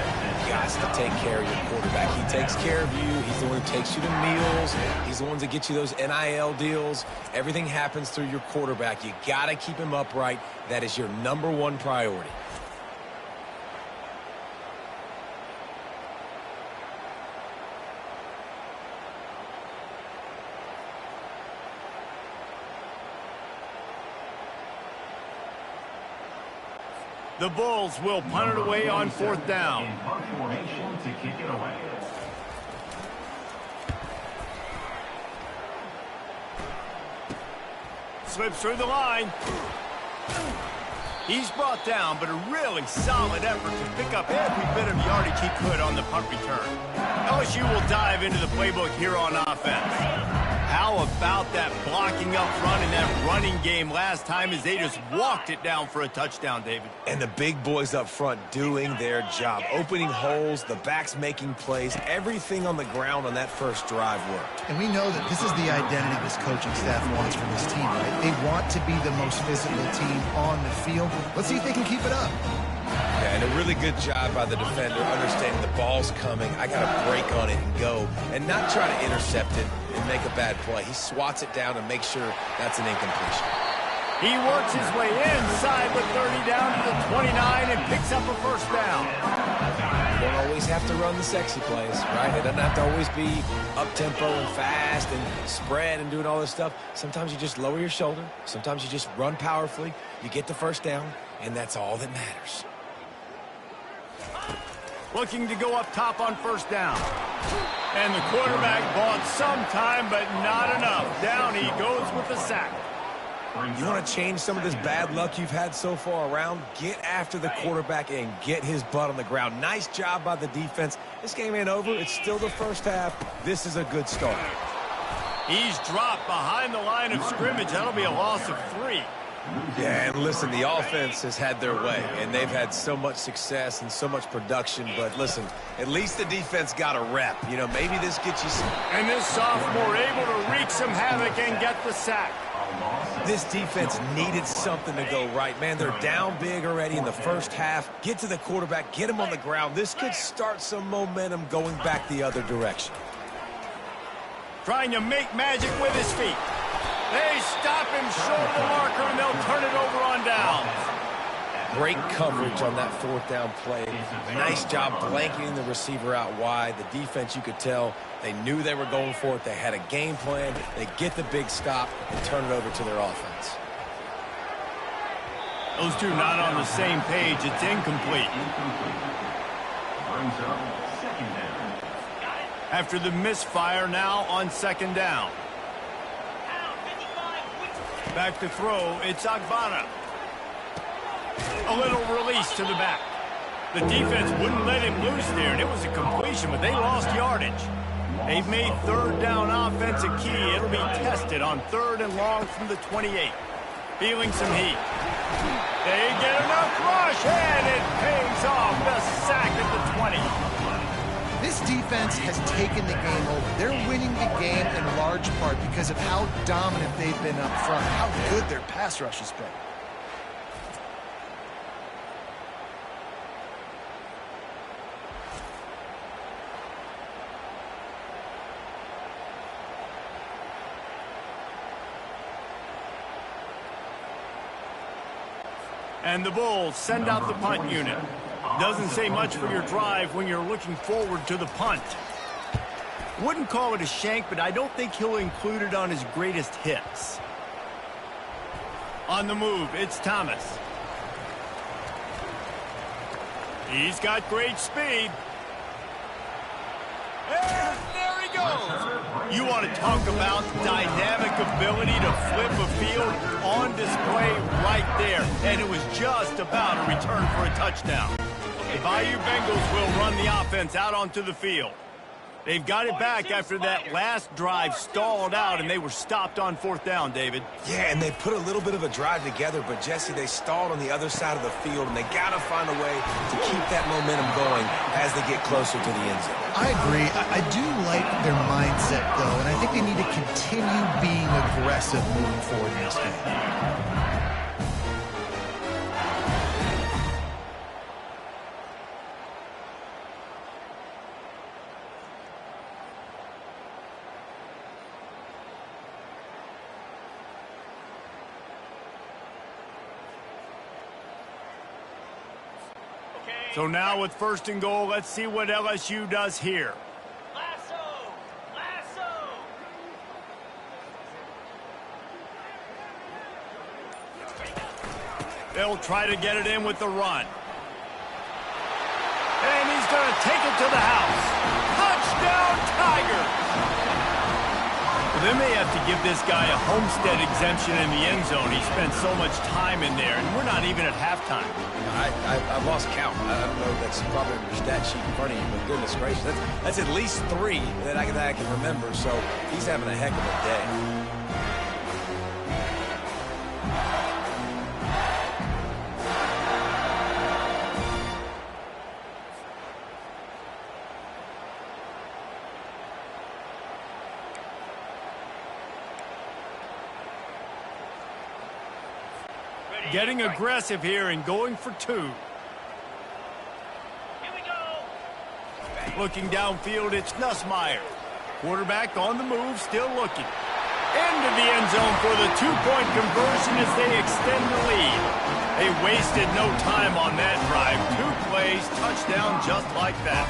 You guys to take care of your quarterback. He takes care of you. He's the one who takes you to meals. He's the one that gets you those NIL deals. Everything happens through your quarterback. You got to keep him upright. That is your #1 priority. The Bulls will punt it away on 4th down. In punt formation to kick it away. slips through the line. He's brought down, but a really solid effort to pick up every bit of yardage he could on the punt return. LSU will dive into the playbook here on offense. How about that blocking up front and that running game last time as they just walked it down for a touchdown, David? And the big boys up front doing their job. Opening holes, the backs making plays. Everything on the ground on that first drive worked. And we know that this is the identity this coaching staff wants from this team, right? They want to be the most physical team on the field. Let's see if they can keep it up. Yeah, and a really good job by the defender understanding the ball's coming. I got to break on it and go and not try to intercept it and make a bad play. He swats it down and makes sure that's an incompletion. He works his way inside with 30 down to the 29 and picks up a first down. You don't always have to run the sexy plays, right? It doesn't have to always be up-tempo and fast and spread and doing all this stuff. Sometimes you just lower your shoulder. Sometimes you just run powerfully. You get the first down, and that's all that matters. Looking to go up top on first down. And the quarterback bought some time, but not enough. Down he goes with the sack. You want to change some of this bad luck you've had so far around? Get after the quarterback and get his butt on the ground. Nice job by the defense. This game ain't over. It's still the first half. This is a good start. He's dropped behind the line of scrimmage. That'll be a loss of 3. Yeah, and listen, the offense has had their way, and they've had so much success and so much production. But listen, at least the defense got a rep. You know, maybe this gets you some. And this sophomore able to wreak some havoc and get the sack. This defense needed something to go right, man. They're down big already in the first half. Get to the quarterback, get him on the ground. This could start some momentum going back the other direction. Trying to make magic with his feet. They stop him short of the marker, and they'll turn it over on downs. Great coverage on that fourth down play. Nice job blanketing the receiver out wide. The defense, you could tell, they knew they were going for it. They had a game plan. They get the big stop and turn it over to their offense. Those two not on the same page. It's incomplete. Brings up second down. After the misfire, now on second down. Back to throw, it's Agbana. A little release to the back. The defense wouldn't let him loose there, and it was a completion, but they lost yardage. They've made third down offense a key. It'll be tested on 3rd and long from the 28. Feeling some heat. They get enough rush, and it pays off. The sack at the 20. This defense has taken the game over. They're winning the game in large part because of how dominant they've been up front, how good their pass rush has been. And the Bulls send out the punt unit. Doesn't say much for your drive when you're looking forward to the punt. Wouldn't call it a shank, but I don't think he'll include it on his greatest hits. On the move, it's Thomas. He's got great speed. And there he goes. You want to talk about dynamic ability to flip a field on display right there. And it was just about a return for a touchdown. The Bayou Bengals will run the offense out onto the field. They've got it back after that last drive stalled out, and they were stopped on 4th down, David. Yeah, and they put a little bit of a drive together, but, Jesse, they stalled on the other side of the field, and they got to find a way to keep that momentum going as they get closer to the end zone. I agree. I do like their mindset, though, and I think they need to continue being aggressive moving forward in this game. So now with 1st and goal, let's see what LSU does here. Lasso! Lasso! They'll try to get it in with the run. And he's going to take it to the house. Touchdown, Tigers! They may have to give this guy a homestead exemption in the end zone. He spent so much time in there, and we're not even at halftime. I lost count. I don't know. That's probably on your stat sheet in front of you, but goodness gracious. That's at least 3 that I can remember, so he's having a heck of a day. Getting aggressive here and going for 2. Here we go. Looking downfield, it's Nussmeier. Quarterback on the move, still looking. Into the end zone for the 2-point conversion as they extend the lead. They wasted no time on that drive. 2 plays, touchdown just like that.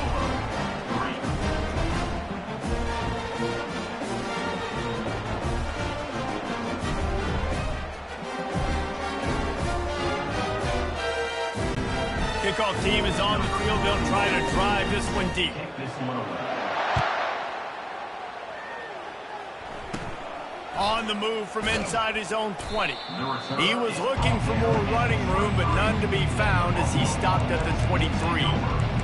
Kickoff team is on the field. They'll try to drive this one deep. On the move from inside his own 20. He was looking for more running room, but none to be found as he stopped at the 23.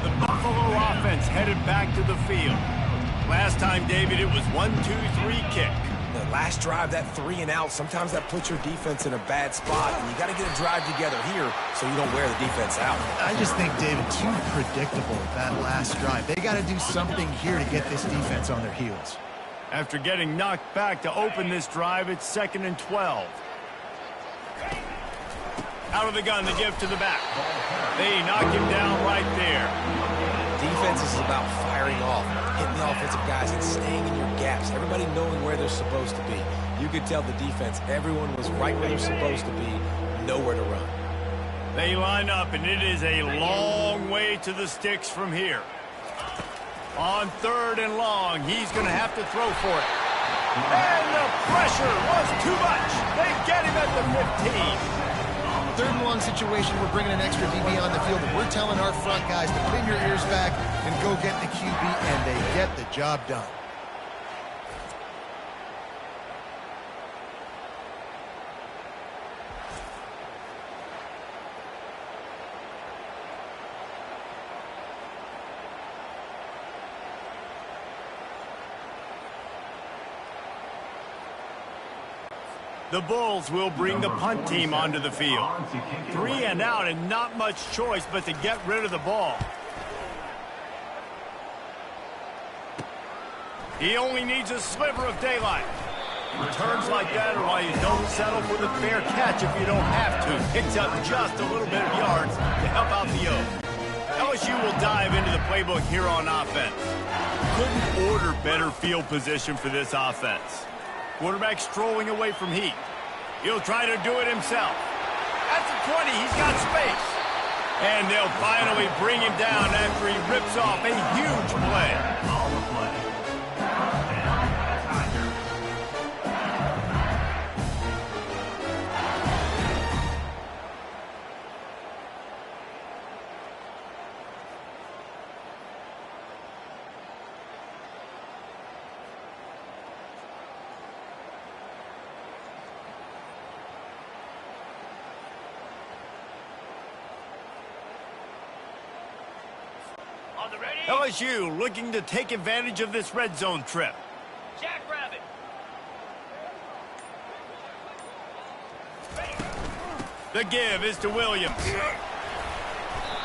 The Buffalo offense headed back to the field. Last time, David, it was 1-2-3 kick. The last drive, that 3 and out, sometimes that puts your defense in a bad spot, and you got to get a drive together here so you don't wear the defense out. I just think, David, too predictable that last drive. They got to do something here to get this defense on their heels. After getting knocked back to open this drive, it's 2nd and 12. Out of the gun, the give to the back. They knock him down right there. Defense is about firing off, hitting the offensive guys and staying in your gaps. Everybody knowing where they're supposed to be. You could tell the defense, everyone was right where they're supposed to be, nowhere to run. They line up, and it is a long way to the sticks from here. On 3rd and long, he's going to have to throw for it. And the pressure was too much. They get him at the 15. 3rd and long situation, we're bringing an extra DB on the field, and we're telling our front guys to pin your ears back and go get the QB, and they get the job done. The Bulls will bring the punt team onto the field. 3 and out and not much choice but to get rid of the ball. He only needs a sliver of daylight. Returns like that are why you don't settle for the fair catch if you don't have to. Picks up just a little bit of yards to help out the O. LSU will dive into the playbook here on offense. Couldn't order better field position for this offense. Quarterback strolling away from heat. He'll try to do it himself. At the 20, he's got space. And they'll finally bring him down after he rips off a huge play. LSU looking to take advantage of this red zone trip. Jackrabbit. The give is to Williams.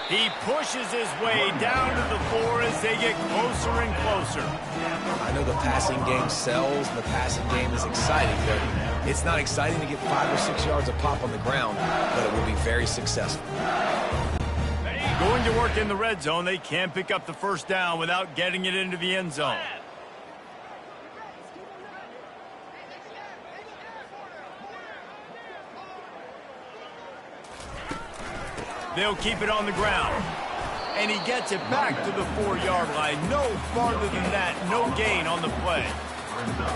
He pushes his way down to the floor as they get closer and closer. I know the passing game sells and the passing game is exciting, but it's not exciting to get 5 or 6 yards a pop on the ground, but it will be very successful. Going to work in the red zone, they can't pick up the first down without getting it into the end zone. They'll keep it on the ground. And he gets it back to the 4-yard line. No farther than that, no gain on the play.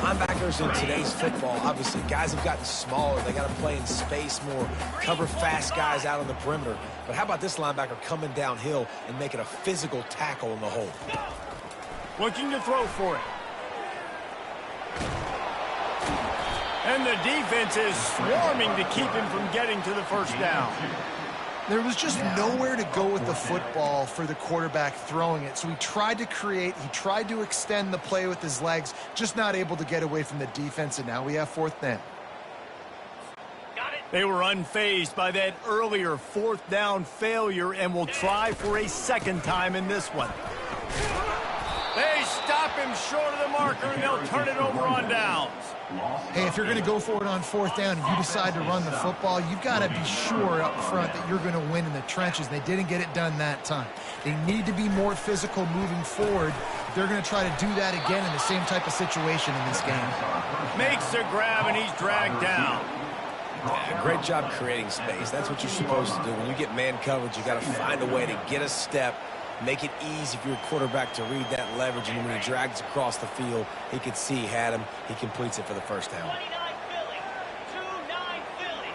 Linebackers in today's football, obviously, guys have gotten smaller. They got to play in space more, cover fast guys out on the perimeter. But how about this linebacker coming downhill and making a physical tackle in the hole? Looking to throw for it. And the defense is swarming to keep him from getting to the first down. There was just nowhere to go with the football for the quarterback throwing it. So he tried to create, he tried to extend the play with his legs, just not able to get away from the defense, and now we have fourth down. They were unfazed by that earlier fourth down failure and will try for a second time in this one. They stop him short of the marker, and they'll turn it over on downs. Hey, if you're going to go for it on fourth down and you decide to run the football, you've got to be sure up front that you're going to win in the trenches. They didn't get it done that time. They need to be more physical moving forward. They're going to try to do that again in the same type of situation in this game. Makes the grab, and he's dragged down. Yeah, great job creating space. That's what you're supposed to do. When you get man coverage, you got to find a way to get a step, make it easy for your quarterback to read that leverage, and when he drags across the field, he could see he had him. He completes it for the first down. 29 Philly. 2-9 Philly.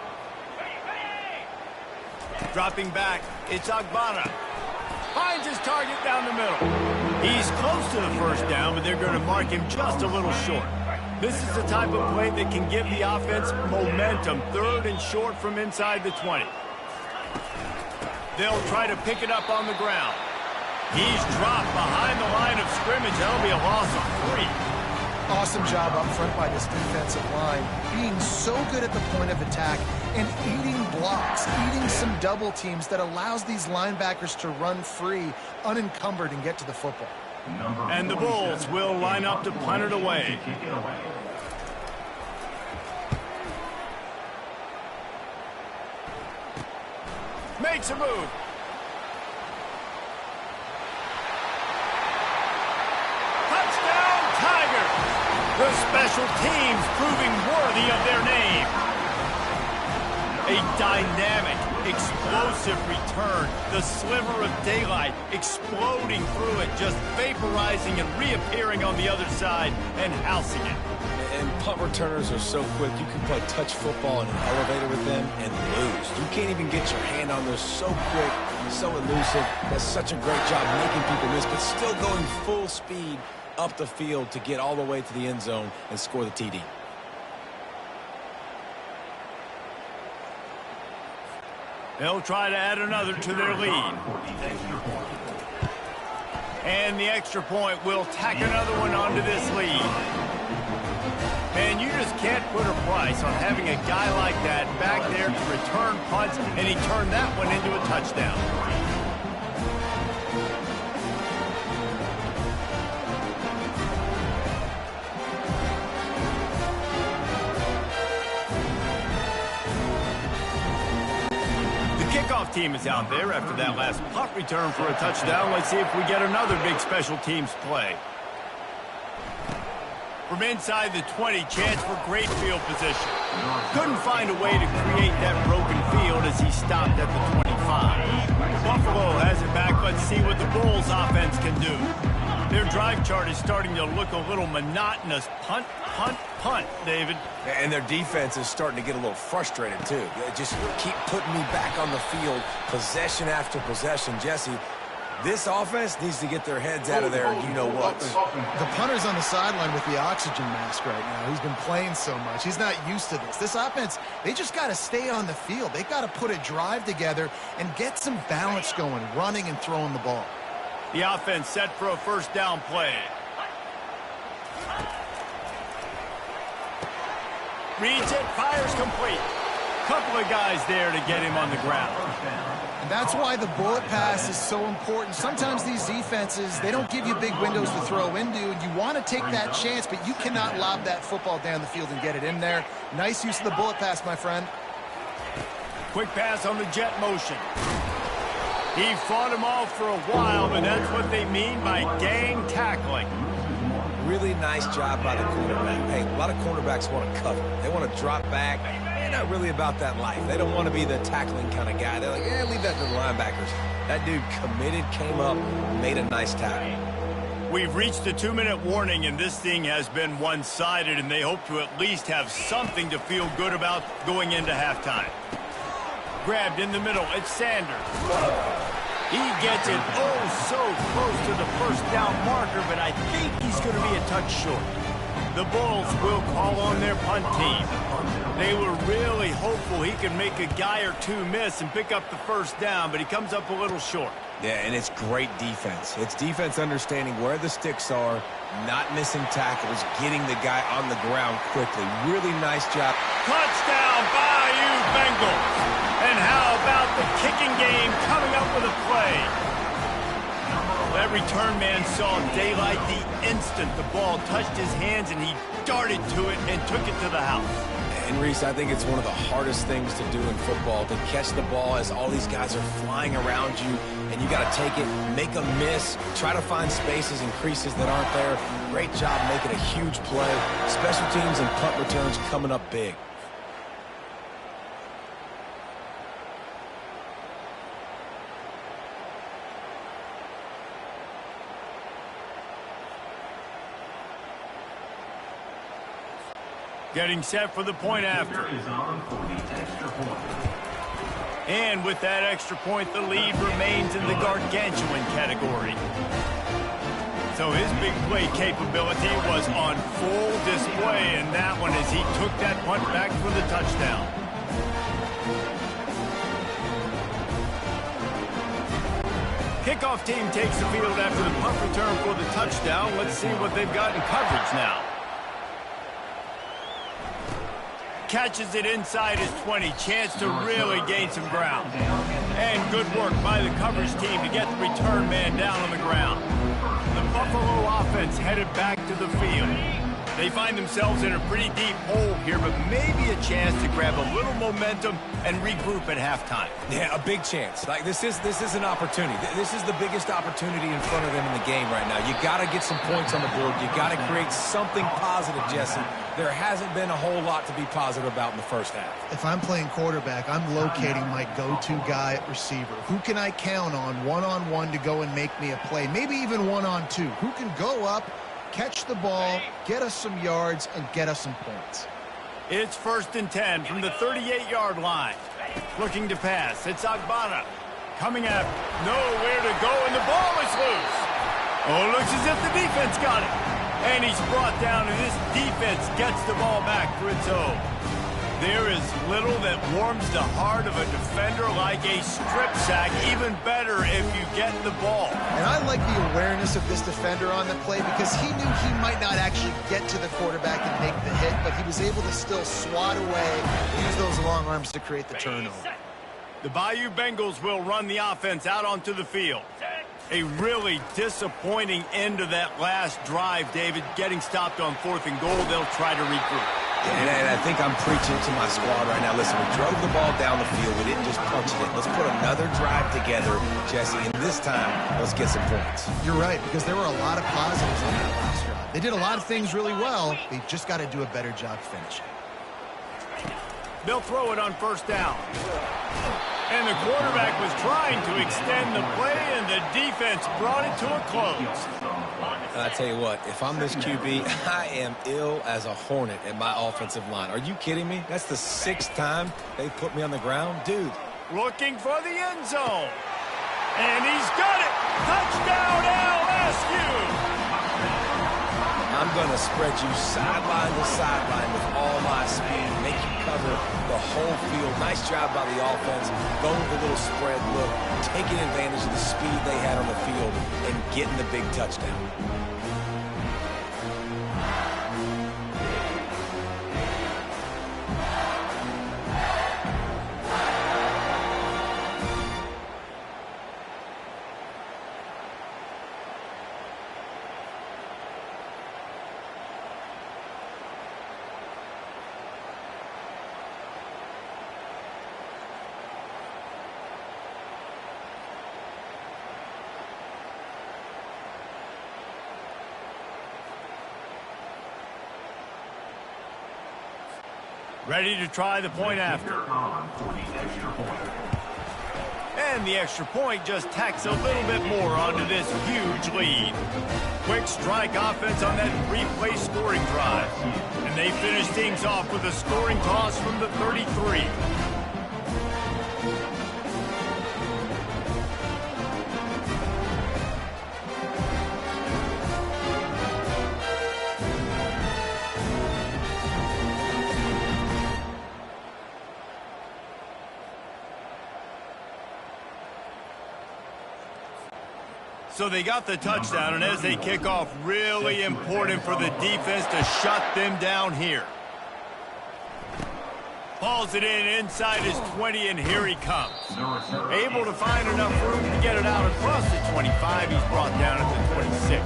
Ready. Dropping back, it's Agbana. Finds his target down the middle. He's close to the first down, but they're going to mark him just a little short. This is the type of play that can give the offense momentum. Third and short from inside the 20. They'll try to pick it up on the ground. He's dropped behind the line of scrimmage. That'll be a loss of 3. Awesome job up front by this defensive line, being so good at the point of attack and eating blocks, eating some double teams that allows these linebackers to run free, unencumbered, and get to the football. And the Bulls will line up to punt it away. Makes a move. Touchdown, Tigers! The special teams proving worthy of their name. A dynamic, explosive return. The sliver of daylight exploding through it, just vaporizing and reappearing on the other side and housing it. And punt returners are so quick. You can play touch football in an elevator with them and lose. You can't even get your hand on those. So quick, so elusive. That's such a great job making people miss, but still going full speed up the field to get all the way to the end zone and score the TD. They'll try to add another to their lead. And the extra point will tack another one onto this lead. And you just can't put a price on having a guy like that back there to return punts, and he turned that one into a touchdown. Kickoff team is out there after that last punt return for a touchdown. Let's see if we get another big special teams play. From inside the 20, chance for great field position. Couldn't find a way to create that broken field as he stopped at the 25. Buffalo has it back. Let's see what the Bulls offense can do. Their drive chart is starting to look a little monotonous. Punt, punt, punt, David. And their defense is starting to get a little frustrated, too. They just keep putting me back on the field, possession after possession. Jesse, this offense needs to get their heads out of there, you-know-what. The punter's on the sideline with the oxygen mask right now. He's been playing so much. He's not used to this. This offense, they just got to stay on the field. They got to put a drive together and get some balance going, running and throwing the ball. The offense set for a first down play. Reads it, fires complete. Couple of guys there to get him on the ground. And that's why the bullet pass is so important. Sometimes these defenses, they don't give you big windows to throw into, and you want to take that chance, but you cannot lob that football down the field and get it in there. Nice use of the bullet pass, my friend. Quick pass on the jet motion. He fought him off for a while, but that's what they mean by gang tackling. Really nice job by the quarterback. Hey, a lot of quarterbacks want to cover. They want to drop back. They're not really about that life. They don't want to be the tackling kind of guy. They're like, yeah, leave that to the linebackers. That dude committed, came up, made a nice tackle. We've reached the 2-minute warning, and this thing has been one-sided, and they hope to at least have something to feel good about going into halftime. Grabbed in the middle, it's Sanders. He gets it so close to the first down marker, but I think he's going to be a touch short. The Bulls will call on their punt team. They were really hopeful he could make a guy or two miss and pick up the first down, but he comes up a little short. Yeah, and it's great defense. It's defense understanding where the sticks are, not missing tackles, getting the guy on the ground quickly. Really nice job. Touchdown, Bayou Bengals. And how about the kicking game coming up with a play? That return man saw daylight the instant the ball touched his hands, and he darted to it and took it to the house. And Reese, I think it's one of the hardest things to do in football, to catch the ball as all these guys are flying around you, and you got to take it, make a miss, try to find spaces and creases that aren't there. Great job making a huge play. Special teams and punt returns coming up big. Getting set for the point after. Is on for the extra point. And with that extra point, the lead remains in the gargantuan category. So his big play capability was on full display in that one as he took that punt back for the touchdown. Kickoff team takes the field after the punt return for the touchdown. Let's see what they've got in coverage now. Catches it inside his 20. Chance to really gain some ground. And good work by the coverage team to get the return man down on the ground. The Buffalo offense headed back to the field. They find themselves in a pretty deep hole here, but maybe a chance to grab a little momentum and regroup at halftime. Yeah, a big chance. Like this is an opportunity. This is the biggest opportunity in front of them in the game right now. You got to get some points on the board. You got to create something positive, Jesse. There hasn't been a whole lot to be positive about in the first half. If I'm playing quarterback, I'm locating my go-to guy at receiver. Who can I count on one-on-one to go and make me a play? Maybe even one-on-two. Who can go up, catch the ball, get us some yards, and get us some points? It's 1st and 10 from the 38-yard line. Looking to pass. It's Agbana. Coming up. Nowhere to go, and the ball is loose. Oh, looks as if the defense got it. And he's brought down, and this defense gets the ball back for its own. There is little that warms the heart of a defender like a strip sack. Even better if you get the ball. And I like the awareness of this defender on the play because he knew he might not actually get to the quarterback and make the hit, but he was able to still swat away, use those long arms to create the turnover. The Bayou Bengals will run the offense out onto the field. A really disappointing end of that last drive, David. Getting stopped on 4th and goal, they'll try to regroup. And I think I'm preaching to my squad right now. Listen, we drove the ball down the field. We didn't just punch it in. Let's put another drive together, Jesse, and this time, let's get some points. You're right, because there were a lot of positives on that last drive. They did a lot of things really well. They just got to do a better job finishing. They'll throw it on 1st down. And the quarterback was trying to extend the play, and the defense brought it to a close. And I tell you what, if I'm this QB, I am ill as a hornet at my offensive line. Are you kidding me? That's the 6th time they put me on the ground. Dude. Looking for the end zone. And he's got it. Touchdown, LSU. I'm going to spread you sideline to sideline with all my speed, make you cover the whole field. Nice job by the offense, going with a little spread look, taking advantage of the speed they had on the field and getting the big touchdown. Ready to try the point after. And the extra point just tacks a little bit more onto this huge lead. Quick strike offense on that 3-play scoring drive. And they finish things off with a scoring toss from the 33. So they got the touchdown, and as they kick off, really important for the defense to shut them down here. Hauls it in inside his 20, and here he comes. Able to find enough room to get it out across the 25. He's brought down at the 26.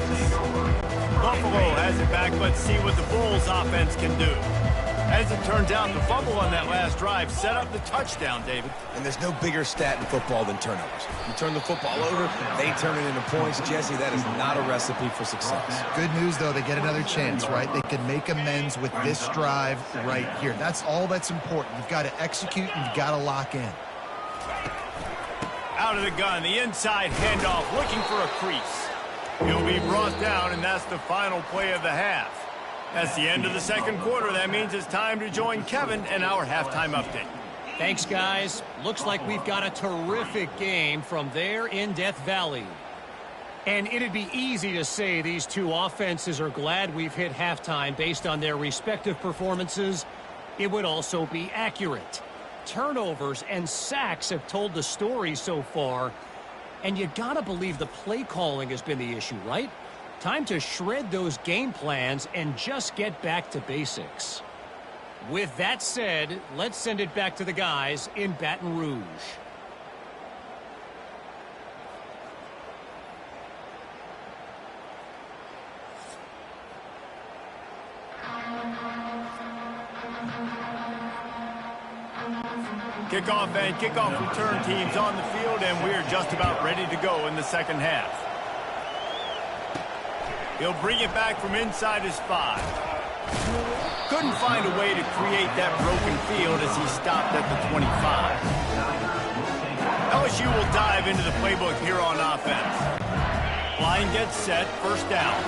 Buffalo has it back. Let's see what the Bulls offense can do. As it turns out, the fumble on that last drive set up the touchdown, David. And there's no bigger stat in football than turnovers. You turn the football over, they turn it into points. Jesse, that is not a recipe for success. Good news, though, they get another chance, right? They can make amends with this drive right here. That's all that's important. You've got to execute and you've got to lock in. Out of the gun, the inside handoff, looking for a crease. He'll be brought down, and that's the final play of the half. That's the end of the second quarter. That means it's time to join Kevin and our halftime update. Thanks, guys. Looks like we've got a terrific game from there in Death Valley. And it'd be easy to say these two offenses are glad we've hit halftime based on their respective performances. It would also be accurate. Turnovers and sacks have told the story so far. And you gotta believe the play calling has been the issue, right? Time to shred those game plans and just get back to basics. With that said, let's send it back to the guys in Baton Rouge. Kickoff and kickoff return teams on the field, and we're just about ready to go in the second half. He'll bring it back from inside his 5. Couldn't find a way to create that broken field as he stopped at the 25. LSU will dive into the playbook here on offense. Line gets set, first down.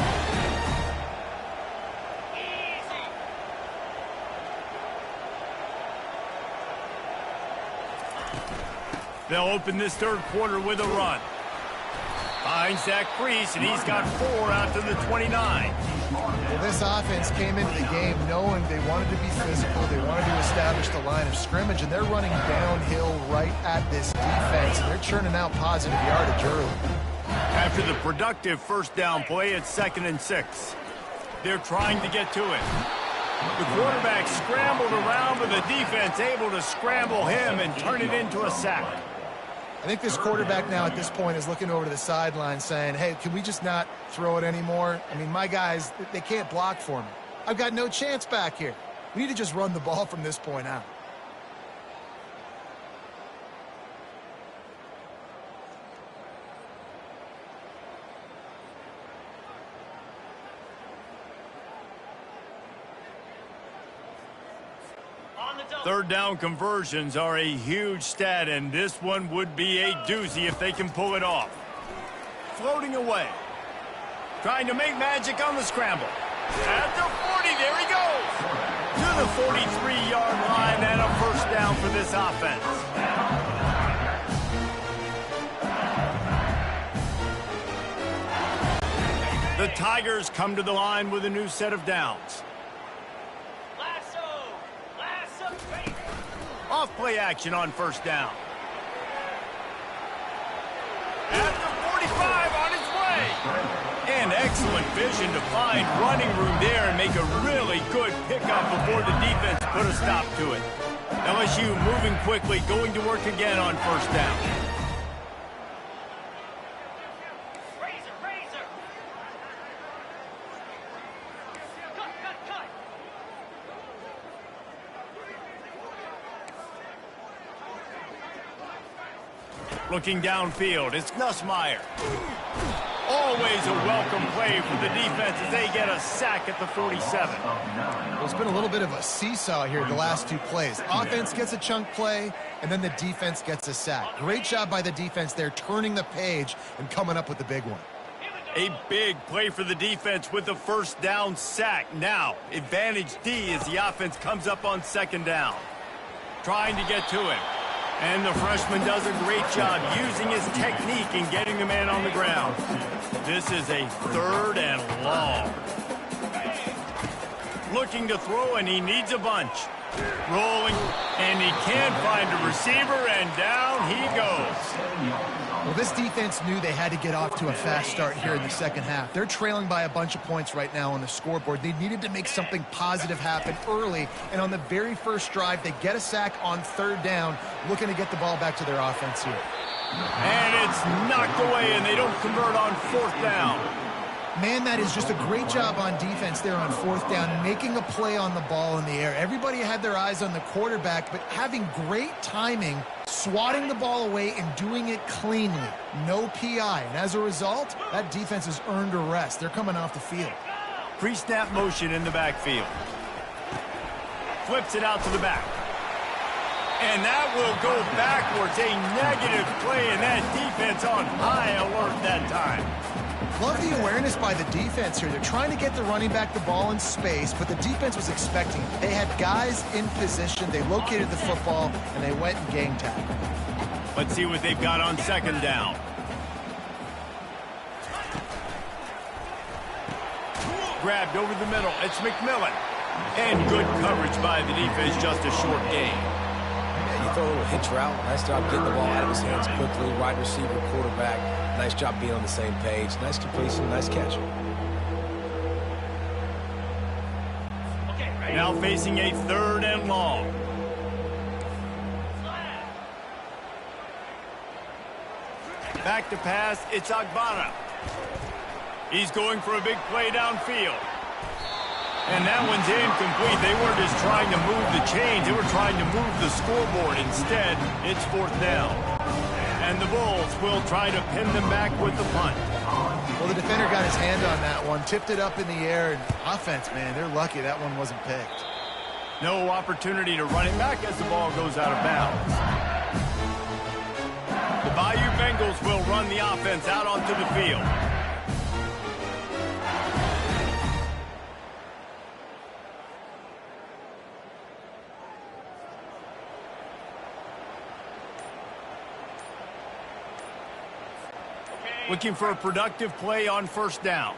They'll open this third quarter with a run. Finds that crease, and he's got 4 out to the 29. Well, this offense came into the game knowing they wanted to be physical. They wanted to establish the line of scrimmage, and they're running downhill right at this defense, and they're churning out positive yardage early. After the productive first down play, it's 2nd and 6. They're trying to get to it. The quarterback scrambled around, but the defense able to scramble him and turn it into a sack. I think this quarterback now at this point is looking over to the sideline saying, hey, can we just not throw it anymore? I mean, my guys, they can't block for me. I've got no chance back here. We need to just run the ball from this point out. Third down conversions are a huge stat, and this one would be a doozy if they can pull it off. Floating away. Trying to make magic on the scramble. At the 40, there he goes. To the 43-yard line, and a first down for this offense. The Tigers come to the line with a new set of downs. Off play action on first down. At the 45, on his way. And excellent vision to find running room there and make a really good pickup before the defense put a stop to it. LSU moving quickly, going to work again on first down. Looking downfield, it's Nussmeier. Always a welcome play for the defense as they get a sack at the 47. Well, it's been a little bit of a seesaw here the last 2 plays. Offense gets a chunk play, and then the defense gets a sack. Great job by the defense there, turning the page and coming up with the big one. A big play for the defense with the first down sack. Now, advantage D as the offense comes up on second down. Trying to get to him. And the freshman does a great job using his technique and getting the man on the ground. This is a 3rd and long. Looking to throw, and he needs a bunch. Rolling, and he can't find a receiver, and down he goes. Well, this defense knew they had to get off to a fast start here in the second half. They're trailing by a bunch of points right now on the scoreboard. They needed to make something positive happen early, and on the very first drive, they get a sack on third down, looking to get the ball back to their offense here. And it's knocked away, and they don't convert on fourth down. Man, that is just a great job on defense there on fourth down, making a play on the ball in the air. Everybody had their eyes on the quarterback, but having great timing, swatting the ball away and doing it cleanly. No PI. And as a result, that defense has earned a rest. They're coming off the field. Pre-snap motion in the backfield. Flips it out to the back. And that will go backwards. A negative play, and that defense on high alert that time. Love the awareness by the defense here. They're trying to get the running back the ball in space, but the defense was expecting it. They had guys in position. They located the football, and they went and gang tackled. Let's see what they've got on second down. Grabbed over the middle. It's McMillan. And good coverage by the defense, just a short gain. Yeah, you throw a little hitch route. Nice job getting the ball out of his hands quickly. Wide receiver, quarterback. Nice job being on the same page. Nice completion, nice catch. Now facing a third and long. Back to pass, it's Agbana. He's going for a big play downfield. And that one's incomplete. They weren't just trying to move the chains, they were trying to move the scoreboard. Instead, it's fourth down. And the Bulls will try to pin them back with the punt. Well, the defender got his hand on that one, tipped it up in the air, and offense, man, they're lucky that one wasn't picked. No opportunity to run it back as the ball goes out of bounds. The Bayou Bengals will run the offense out onto the field. Looking for a productive play on first down.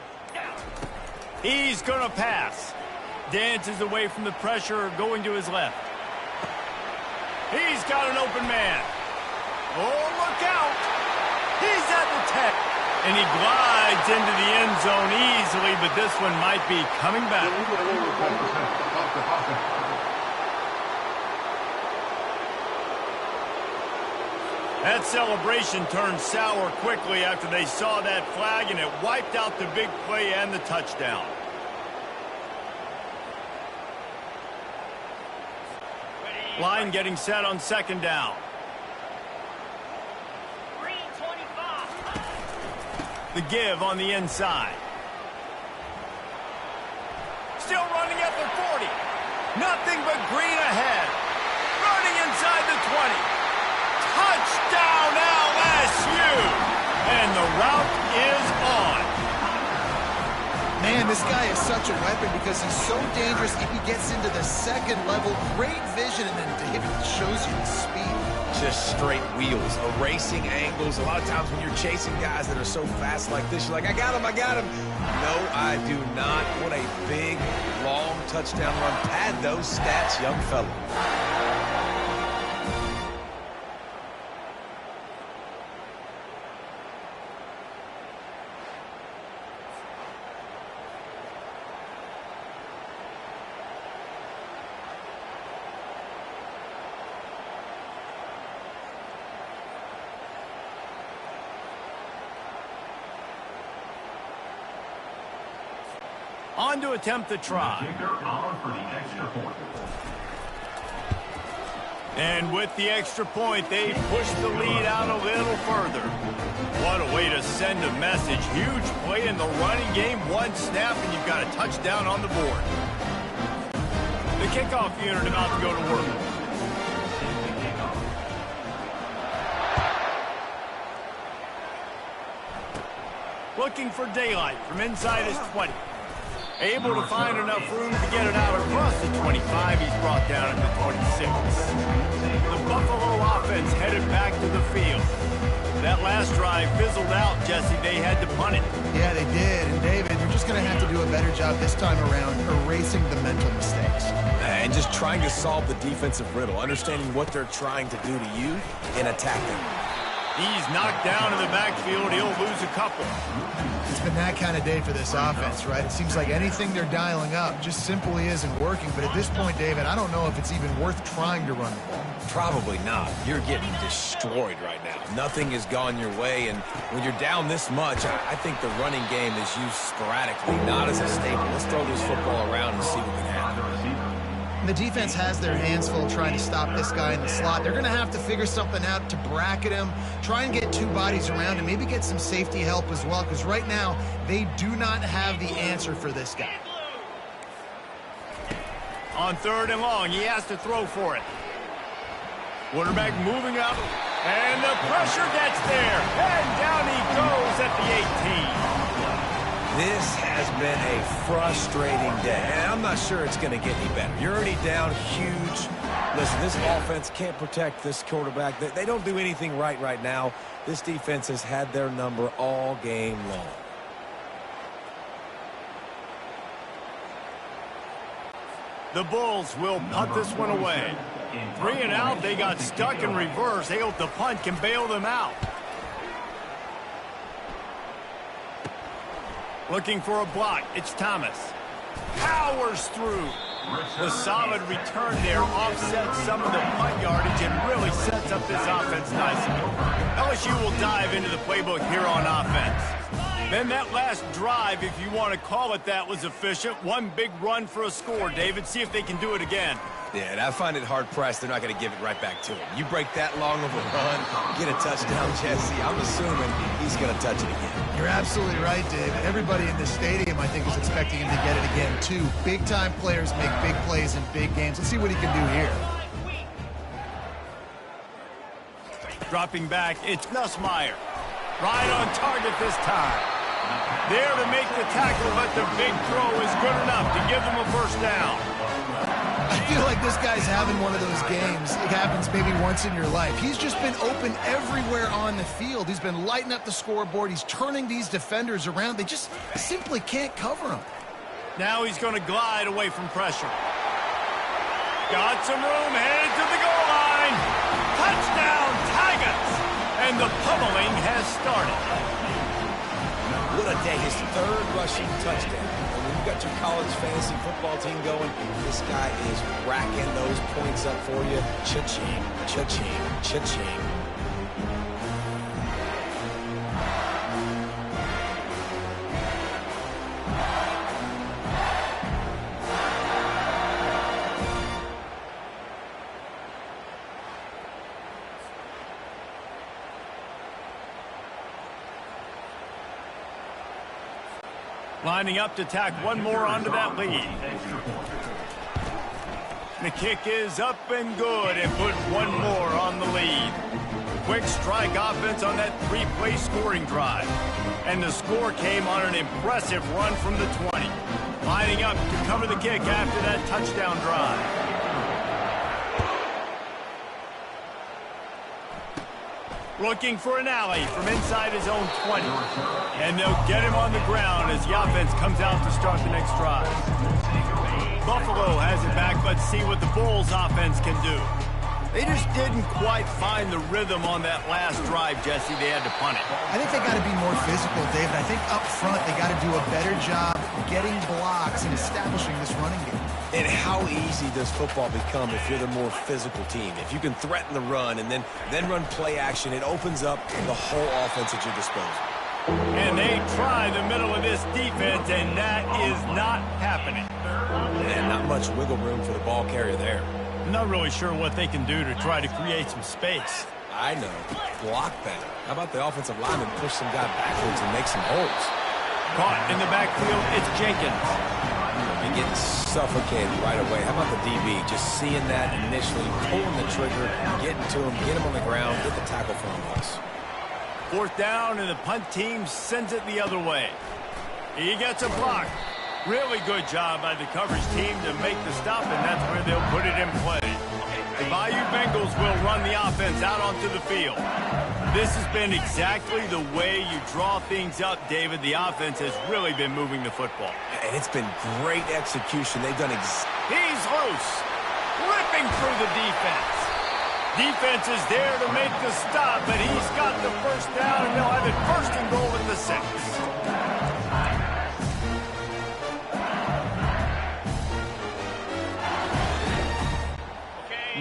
He's going to pass. Dances away from the pressure, going to his left. He's got an open man. Oh, look out. He's at the 10. And he glides into the end zone easily, but this one might be coming back. That celebration turned sour quickly after they saw that flag, and it wiped out the big play and the touchdown. Line getting set on second down. The give on the inside. Still running at the 40. Nothing but green ahead. Running inside the 20. Touchdown LSU! And the route is on. Man, this guy is such a weapon because he's so dangerous if he gets into the second level. Great vision, and then it shows you the speed. Just straight wheels, erasing angles. A lot of times when you're chasing guys that are so fast like this, you're like, I got him, I got him. No, I do not. What a big, long touchdown run. Pad those stats, young fella. On to attempt the try. And with the extra point, they push the lead out a little further. What a way to send a message. Huge play in the running game. One snap, and you've got a touchdown on the board. The kickoff unit about to go to work. Looking for daylight from inside his 20. Able to find enough room to get it out across the 25. He's brought down at the 26. The Buffalo offense headed back to the field. That last drive fizzled out, Jesse. They had to punt it. Yeah, they did. And, David, they're just going to have to do a better job this time around erasing the mental mistakes. And just trying to solve the defensive riddle, understanding what they're trying to do to you and attacking. He's knocked down in the backfield. He'll lose a couple. It's been that kind of day for this offense, right? It seems like anything they're dialing up just simply isn't working. But at this point, David, I don't know if it's even worth trying to run the ball. Probably not. You're getting destroyed right now. Nothing has gone your way, and when you're down this much, I think the running game is used sporadically, not as a staple. Let's throw this football around and see what can happen. The defense has their hands full trying to stop this guy in the slot. They're going to have to figure something out to bracket him, try and get two bodies around him, maybe get some safety help as well, because right now they do not have the answer for this guy. On 3rd and long, he has to throw for it. Quarterback moving up, and the pressure gets there, and down he goes at the 18. This has been a frustrating day, and I'm not sure it's going to get any better. You're already down huge. Listen, this offense can't protect this quarterback. They don't do anything right now. This defense has had their number all game long. The Bulls will punt this one away. 3 and out, they got stuck in reverse. They hope the punt can bail them out. Looking for a block. It's Thomas. Powers through. The solid return there offsets some of the punt yardage and really sets up this offense nicely. LSU will dive into the playbook here on offense. Then that last drive, if you want to call it that, was efficient. One big run for a score, David. See if they can do it again. Yeah, and I find it hard-pressed they're not going to give it right back to him. You break that long of a run, get a touchdown, Jesse, I'm assuming he's going to touch it again. You're absolutely right, Dave. Everybody in this stadium, I think, is expecting him to get it again, too. Big-time players make big plays in big games. Let's see what he can do here. Dropping back, it's Nussmeier. Right on target this time. There to make the tackle, but the big throw is good enough to give them a first down. I feel like this guy's having one of those games. It happens maybe once in your life. He's just been open everywhere on the field. He's been lighting up the scoreboard. He's turning these defenders around. They just simply can't cover him. Now he's going to glide away from pressure. Got some room, headed to the goal line. Touchdown, Tigers! And the pummeling has started. What a day. His 3rd rushing touchdown. And when you got your college fantasy football team going, this guy is racking those points up for you. Cha-ching, cha-ching, cha-ching. Lining up to tack one more onto that lead. The kick is up and good and put one more on the lead. Quick strike offense on that 3-play scoring drive. And the score came on an impressive run from the 20. Lining up to cover the kick after that touchdown drive. Looking for an alley from inside his own 20. And they'll get him on the ground as the offense comes out to start the next drive. Buffalo has it back. Let's see what the Bulls offense can do. They just didn't quite find the rhythm on that last drive, Jesse. They had to punt it. I think they got to be more physical, David. I think up front they got to do a better job getting blocks and establishing this running game. And how easy does football become if you're the more physical team? If you can threaten the run and then run play action, it opens up the whole offense at your disposal. And they try the middle of this defense, and that is not happening. And not much wiggle room for the ball carrier there. I'm not really sure what they can do to try to create some space. I know. Block better. How about the offensive lineman push some guy backwards and make some holes? Caught in the backfield, it's Jenkins. You're getting suffocated right away. How about the DB? Just seeing that initially, pulling the trigger, getting to him, get him on the ground, get the tackle for a loss. 4th down, and the punt team sends it the other way. He gets a block. Really good job by the coverage team to make the stop, and that's where they'll put it in play. The Bayou Bengals will run the offense out onto the field. This has been exactly the way you draw things up, David. The offense has really been moving the football. And it's been great execution. They've done He's loose, ripping through the defense. Defense is there to make the stop, but he's got the first down, and they'll have it first and goal at the 6.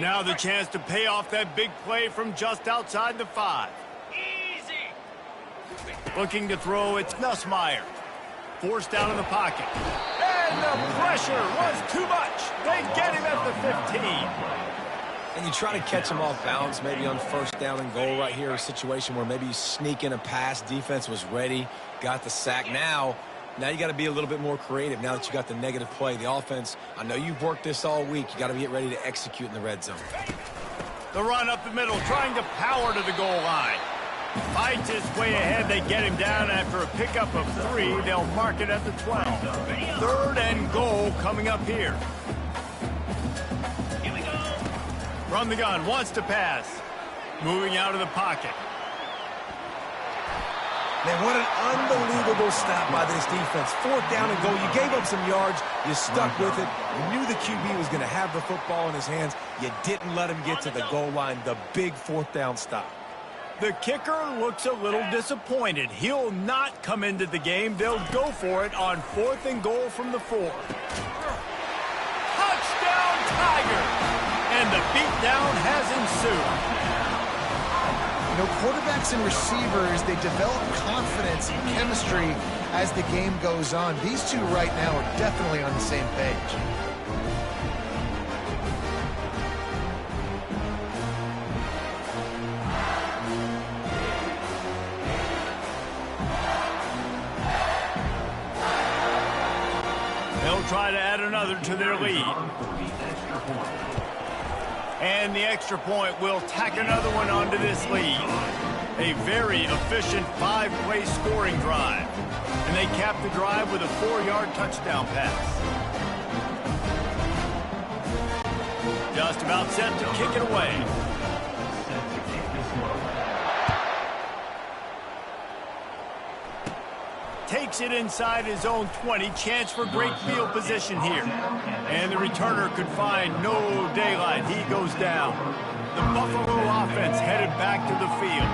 Now the chance to pay off that big play from just outside the 5. Easy. Looking to throw, it's Nussmeier. Forced down in the pocket. And the pressure was too much. They get him at the 15. And you try to catch him off balance, maybe on first down and goal right here, a situation where maybe you sneak in a pass, defense was ready, got the sack. Now you got to be a little bit more creative now that you got the negative play. The offense, I know you've worked this all week. You got to get ready to execute in the red zone. The run up the middle, trying to power to the goal line. Fights his way ahead. They get him down after a pickup of 3. They'll mark it at the 12. 3rd and goal coming up here. Here we go. From the gun, wants to pass. Moving out of the pocket. Man, what an unbelievable stop by this defense. 4th down and goal. You gave up some yards. You stuck with it. You knew the QB was going to have the football in his hands. You didn't let him get to the goal line. The big 4th down stop. The kicker looks a little disappointed. He'll not come into the game. They'll go for it on 4th and goal from the 4. Touchdown, Tiger! And the beatdown has ensued. You know, quarterbacks and receivers, they develop confidence and chemistry as the game goes on. These two right now are definitely on the same page. They'll try to add another to their lead. And the extra point will tack another one onto this lead. A very efficient 5-play scoring drive. And they cap the drive with a 4-yard touchdown pass. Just about set to kick it away. Takes it inside his own 20. Chance for great field position here. And the returner could find no daylight. He goes down. The Buffalo offense headed back to the field.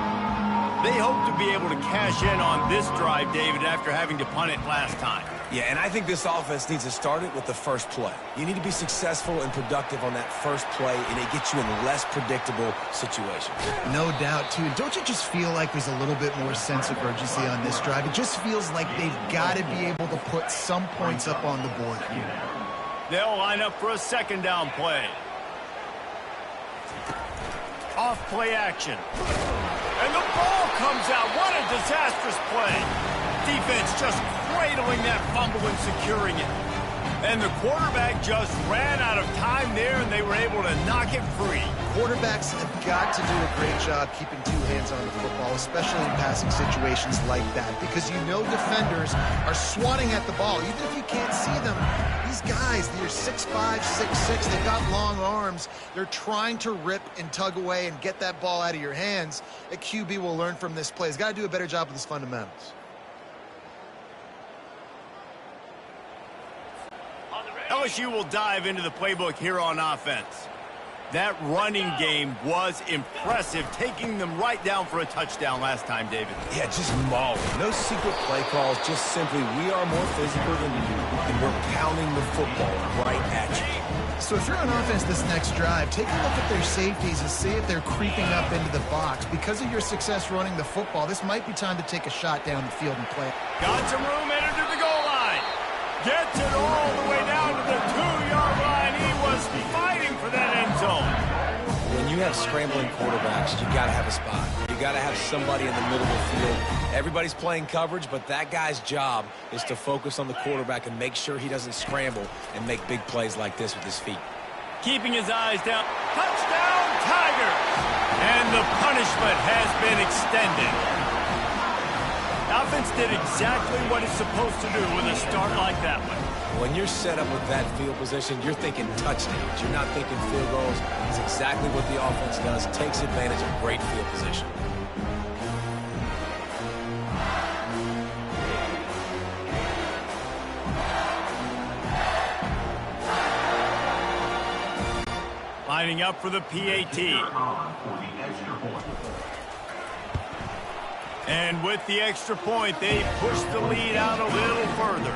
They hope to be able to cash in on this drive, David, after having to punt it last time. Yeah, and I think this offense needs to start it with the first play. You need to be successful and productive on that first play, and it gets you in less predictable situations. No doubt, too. Don't you just feel like there's a little bit more sense of urgency on this drive? It just feels like they've got to be able to put some points up on the board. They'll line up for a 2nd down play. Off play action. And the ball comes out. What a disastrous play. Defense just cradling that fumble and securing it. And the quarterback just ran out of time there, and they were able to knock it free. Quarterbacks have got to do a great job keeping 2 hands on the football, especially in passing situations like that, because you know defenders are swatting at the ball. Even if you can't see them, these guys, they're 6'5", 6'6", they've got long arms. They're trying to rip and tug away and get that ball out of your hands. A QB will learn from this play. He's got to do a better job with his fundamentals. LSU will dive into the playbook here on offense. That running game was impressive, taking them right down for a touchdown last time, David. Yeah, just mauling. No secret play calls, just simply we are more physical than you, and we're pounding the football right at you. So if you're on offense this next drive, take a look at their safeties and see if they're creeping up into the box. Because of your success running the football, this might be time to take a shot down the field and play. Got some room, entered to the goal line. Gets it all the way down to the 2-yard line. He was fighting for that end zone. When you have scrambling quarterbacks, you got to have a spot. You got to have somebody in the middle of the field. Everybody's playing coverage, but that guy's job is to focus on the quarterback and make sure he doesn't scramble and make big plays like this with his feet. Keeping his eyes down. Touchdown, Tigers! And the punishment has been extended. Offense did exactly what it's supposed to do with a start like that one. When you're set up with that field position, you're thinking touchdowns. You're not thinking field goals. It's exactly what the offense does. Takes advantage of great field position. Lining lining up for the PAT. And with the extra point, they push the lead out a little further.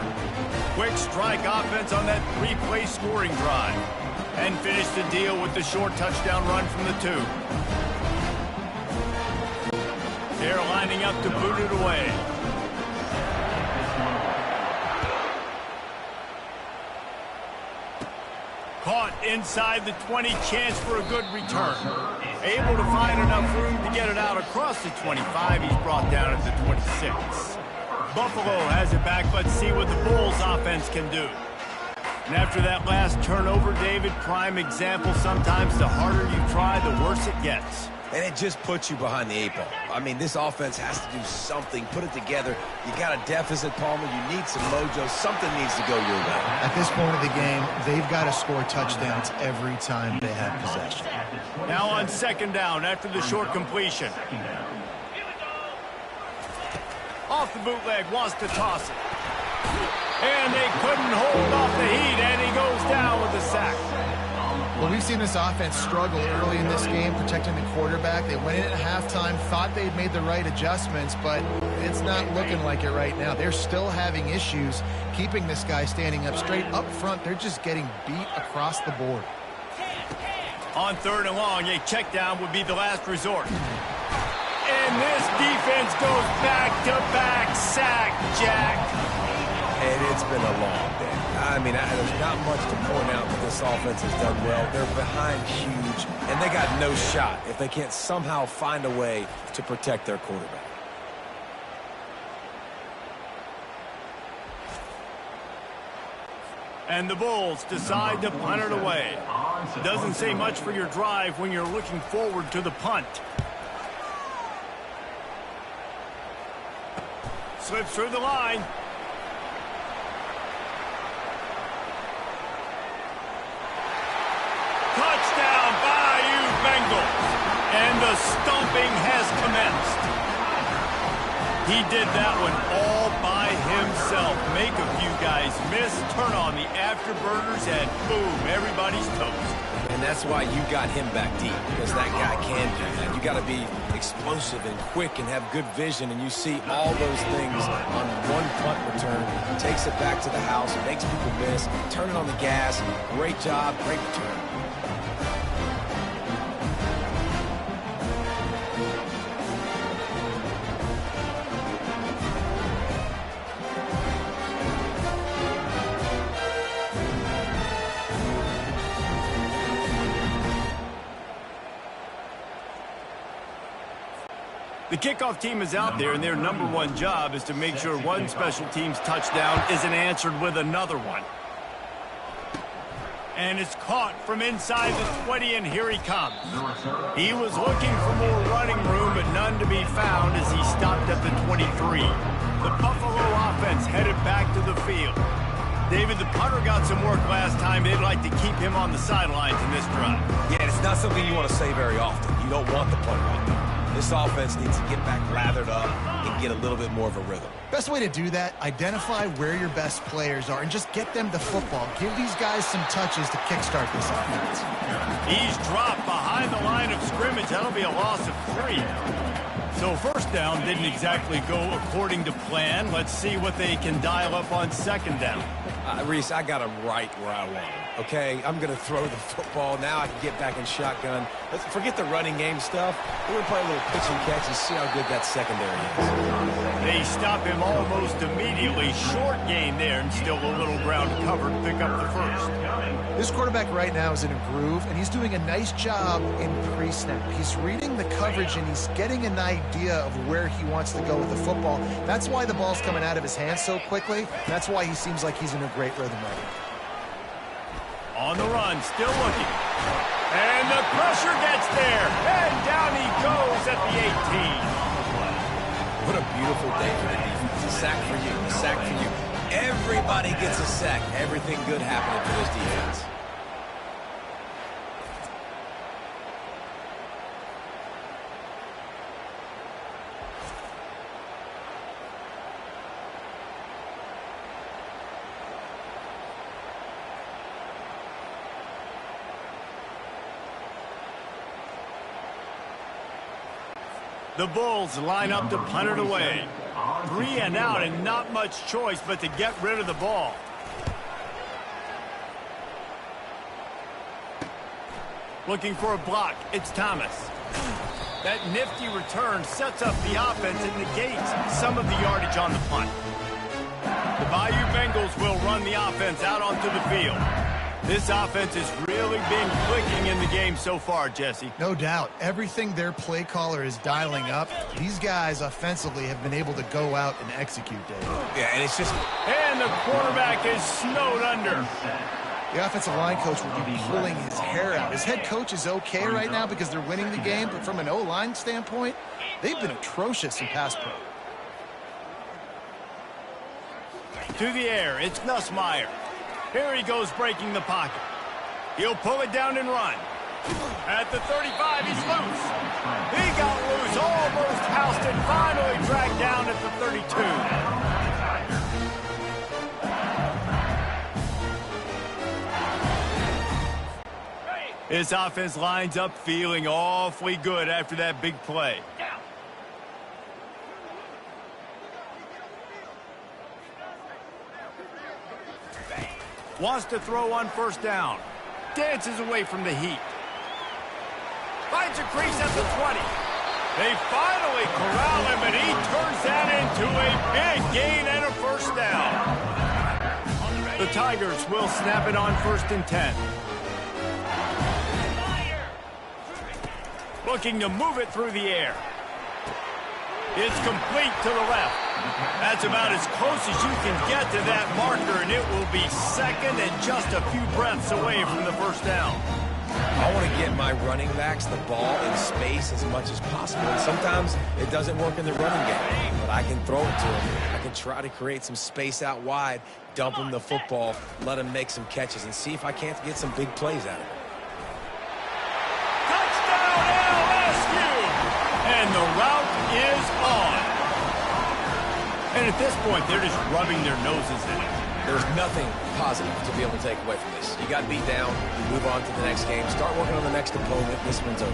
Quick strike offense on that three-play scoring drive. And finish the deal with the short touchdown run from the 2. They're lining up to boot it away. Caught inside the 20, chance for a good return. Able to find enough room to get it out across the 25. He's brought down at the 26. Buffalo has it back. Let's see what the Bulls offense can do. And after that last turnover, David, prime example, sometimes the harder you try, the worse it gets. And it just puts you behind the 8 ball. I mean, this offense has to do something, put it together. You got a deficit, Palmer. You need some mojo. Something needs to go your way. At this point of the game, they've got to score touchdowns every time they have possession. Now on second down after the short completion. Off the bootleg, wants to toss it. And they couldn't hold off the heat, and he goes down with a sack. Well, we've seen this offense struggle early in this game protecting the quarterback. They went in at halftime, thought they'd made the right adjustments, but it's not looking like it right now. They're still having issues keeping this guy standing up straight. Up front, they're just getting beat across the board. On third and long, a check down would be the last resort. And this defense goes back-to-back sack, Jack. And it's been a long day. I mean, there's not much to point out that this offense has done well. They're behind huge, and they got no shot if they can't somehow find a way to protect their quarterback. And the Bulls decide to punt it away. Doesn't say much for your drive when you're looking forward to the punt. Slips through the line. Touchdown, Bayou Bengals. And the stomping has commenced. He did that one all by himself. Make a few guys miss, turn on the afterburners, and boom, everybody's toast. And that's why you got him back deep, because that guy can do that. You got to be explosive and quick and have good vision, and you see all those things on one punt return. Takes it back to the house, makes people miss, turn it on the gas. Great job, great return. The kickoff team is out there, and their number one job is to make sure one special team's touchdown isn't answered with another one. And it's caught from inside the 20, and here he comes. He was looking for more running room, but none to be found as he stopped at the 23. The Buffalo offense headed back to the field. David, the punter got some work last time. They'd like to keep him on the sidelines in this drive. Yeah, it's not something you want to say very often. You don't want the punter out there. This offense needs to get back lathered up and get a little bit more of a rhythm. Best way to do that, identify where your best players are and just get them the football. Give these guys some touches to kickstart this offense. He's dropped behind the line of scrimmage. That'll be a loss of 3. So first down didn't exactly go according to plan. Let's see what they can dial up on second down. Reese, I got him right where I want him. Okay, I'm going to throw the football. Now I can get back in shotgun. Let's forget the running game stuff. We're going to play a little pitch and catch and see how good that secondary is. They stop him almost immediately. Short gain there, and still a little ground covered. Pick up the first. This quarterback right now is in a groove, and he's doing a nice job in pre-snap. He's reading the coverage, and he's getting an idea of where he wants to go with the football. That's why the ball's coming out of his hands so quickly. That's why he seems like he's in a great rhythm right now. On the run, still looking. And the pressure gets there. And down he goes at the 18. What a beautiful day for the defense. A sack for you, a sack for you. Everybody gets a sack. Everything good happening for this defense. The Bulls line up to punt it away. 3 and out and not much choice but to get rid of the ball. Looking for a block. It's Thomas. That nifty return sets up the offense and negates some of the yardage on the punt. The Bayou Bengals will run the offense out onto the field. This offense has really been clicking in the game so far, Jesse. No doubt. Everything their play caller is dialing up, these guys offensively have been able to go out and execute, Dave. Yeah, and it's just... And the quarterback is snowed under. The offensive line coach will be pulling his hair out. His head coach is okay right now because they're winning the game, but from an O-line standpoint, they've been atrocious in pass pro. To the air, it's Nussmeier. Here he goes breaking the pocket. He'll pull it down and run. At the 35, he's loose. He got loose, almost housed and finally dragged down at the 32. His offense lines up feeling awfully good after that big play. Wants to throw on first down. Dances away from the heat. Finds a crease at the 20. They finally corral him, and he turns that into a big gain and a first down. The Tigers will snap it on 1st and 10. Looking to move it through the air. It's complete to the left. That's about as close as you can get to that marker, and it will be second and just a few breaths away from the first down. I want to get my running backs the ball in space as much as possible. And sometimes it doesn't work in the running game, but I can throw it to them. I can try to create some space out wide, dump them the football, let them make some catches, and see if I can't get some big plays out of it. Touchdown, LSU! And the route is on. And at this point, they're just rubbing their noses in it. There's nothing positive to be able to take away from this. You got beat down, you move on to the next game, start working on the next opponent. This one's over.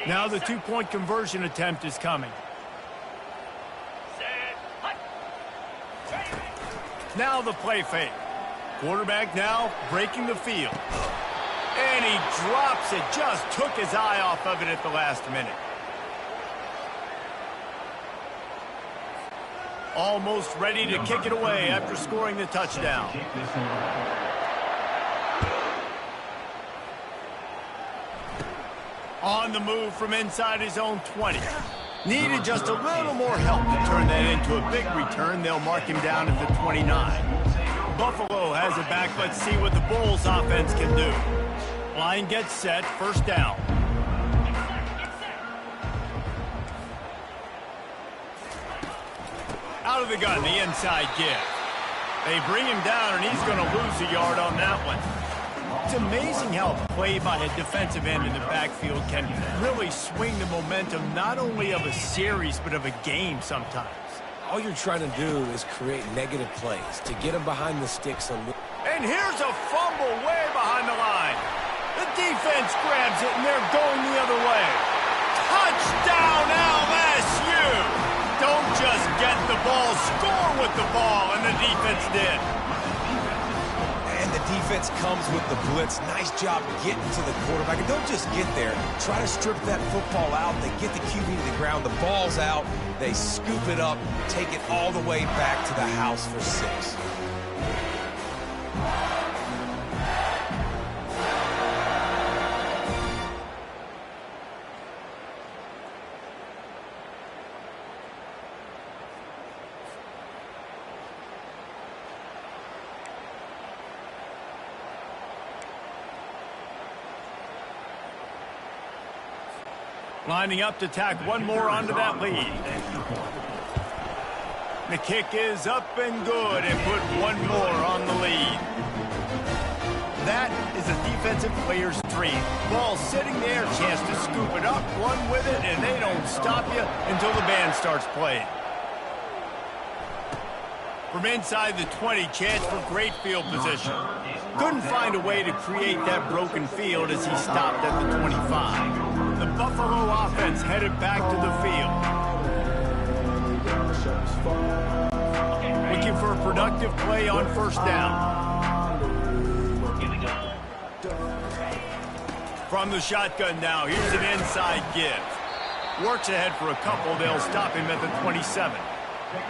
Now the two-point conversion attempt is coming. Now the play fake. Quarterback now breaking the field. And he drops it. Just took his eye off of it at the last minute. Almost ready to kick it away after scoring the touchdown. On the move from inside his own 20. Needed just a little more help to turn that into a big return. They'll mark him down at the 29. Buffalo has it back. Let's see what the Bulls offense can do. Line gets set. First down. Out of the gun, the inside give. They bring him down, and he's going to lose a yard on that one. It's amazing how a play by a defensive end in the backfield can really swing the momentum not only of a series but of a game sometimes. All you're trying to do is create negative plays to get them behind the sticks. And here's a fumble way behind the line. The defense grabs it, and they're going the other way. Touchdown, LSU! Don't just get the ball, score with the ball, and the defense did. And the defense comes with the blitz. Nice job getting to the quarterback. And don't just get there. Try to strip that football out. They get the QB to the ground. The ball's out. They scoop it up, take it all the way back to the house for 6. Lining up to tack one more onto that lead. The kick is up and good and put one more on the lead. That is a defensive player's dream. Ball sitting there, chance to scoop it up, run with it, and they don't stop you until the band starts playing. From inside the 20, chance for great field position. Couldn't find a way to create that broken field as he stopped at the 25. The Buffalo offense headed back to the field. Looking for a productive play on first down. From the shotgun now, here's an inside give. Works ahead for a couple. They'll stop him at the 27.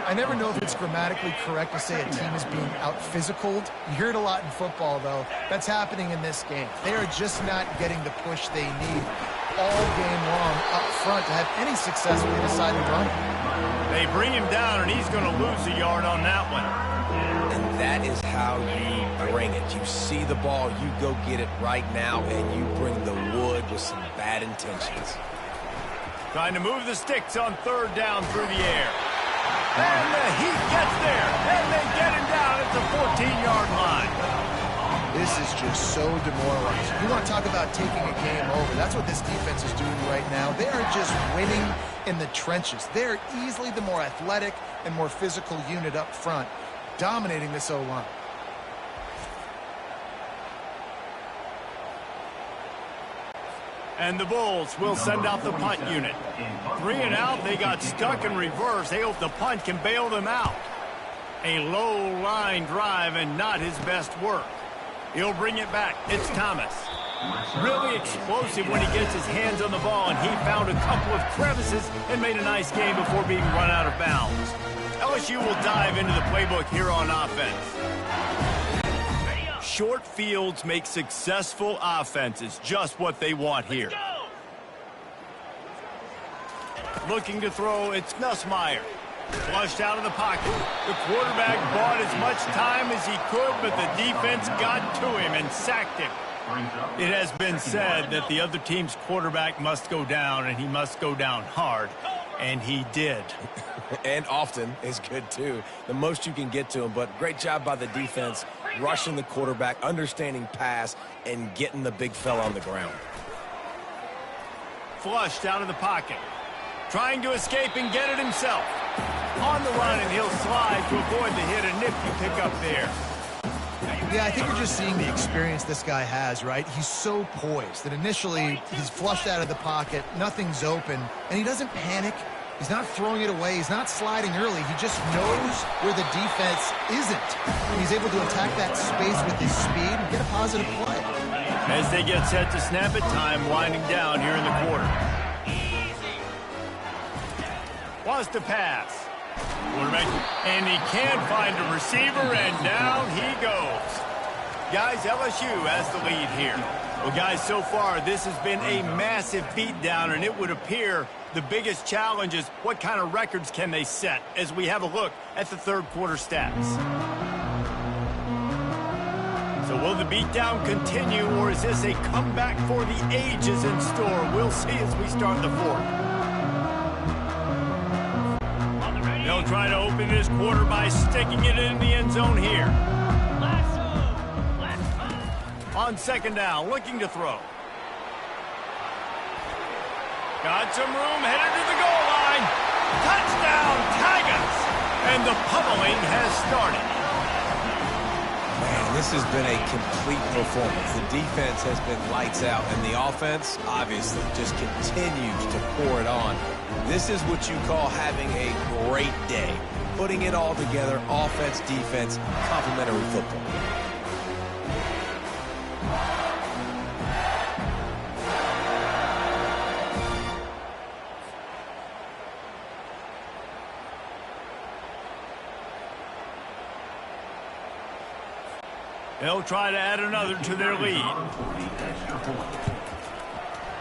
I never know if it's grammatically correct to say a team is being out-physicaled. You hear it a lot in football, though. That's happening in this game. They are just not getting the push they need all game long up front to have any success with the decided run. They bring him down, and he's going to lose a yard on that one. And that is how you bring it. You see the ball, you go get it right now, and you bring the wood with some bad intentions. Trying to move the sticks on third down through the air. And the Heat gets there, and they get him down at the 14-yard line. This is just so demoralizing. You want to talk about taking a game over. That's what this defense is doing right now. They are just winning in the trenches. They're easily the more athletic and more physical unit up front, dominating this O-line. And the Bulls will send out the punt unit. 3 and out, they got stuck in reverse. They hope the punt can bail them out. A low line drive and not his best work. He'll bring it back. It's Thomas. Really explosive when he gets his hands on the ball, and he found a couple of crevices and made a nice game before being run out of bounds. LSU will dive into the playbook here on offense. Short fields make successful offenses just what they want here. Looking to throw, it's Nussmeier. Flushed out of the pocket. The quarterback bought as much time as he could, but the defense got to him and sacked him. It has been said that the other team's quarterback must go down, and he must go down hard, and he did. And often is good, too. The most you can get to him, but great job by the defense, rushing the quarterback, understanding pass, and getting the big fella on the ground. Flushed out of the pocket. Trying to escape and get it himself. On the run, and he'll slide to avoid the hit, a nifty pickup there. Yeah, I think you're just seeing the experience this guy has, right? He's so poised that initially he's flushed out of the pocket, nothing's open, and he doesn't panic. He's not throwing it away. He's not sliding early. He just knows where the defense isn't. And he's able to attack that space with his speed and get a positive play. As they get set to snap it, time winding down here in the quarter. Wants to pass. Quarterback, and he can't find a receiver, and down he goes. Guys, LSU has the lead here. Well, guys, so far this has been a massive beatdown, and it would appear the biggest challenge is what kind of records can they set as we have a look at the third quarter stats. So will the beatdown continue, or is this a comeback for the ages in store? We'll see as we start the fourth. They'll try to open this quarter by sticking it in the end zone here. On second down, looking to throw. Got some room, headed to the goal line. Touchdown, Tigers! And the pummeling has started. Man, this has been a complete performance. The defense has been lights out, and the offense, obviously, just continues to pour it on. This is what you call having a great day. Putting it all together, offense, defense, complementary football. They'll try to add another to their lead.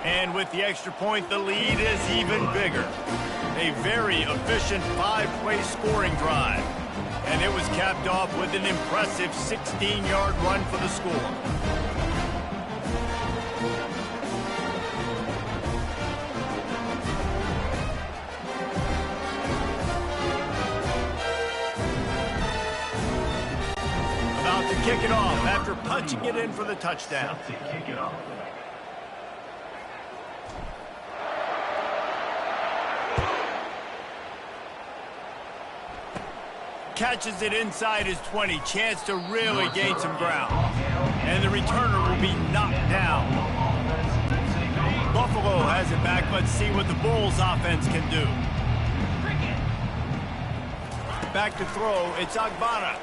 And with the extra point, the lead is even bigger. A very efficient 5-play scoring drive. And it was capped off with an impressive 16-yard run for the score. About to kick it off after punching it in for the touchdown. Set to kick it off. Catches it inside his 20. Chance to really gain some ground. And the returner will be knocked down. Buffalo has it back. Let's see what the Bulls offense can do. Back to throw. It's Agbana.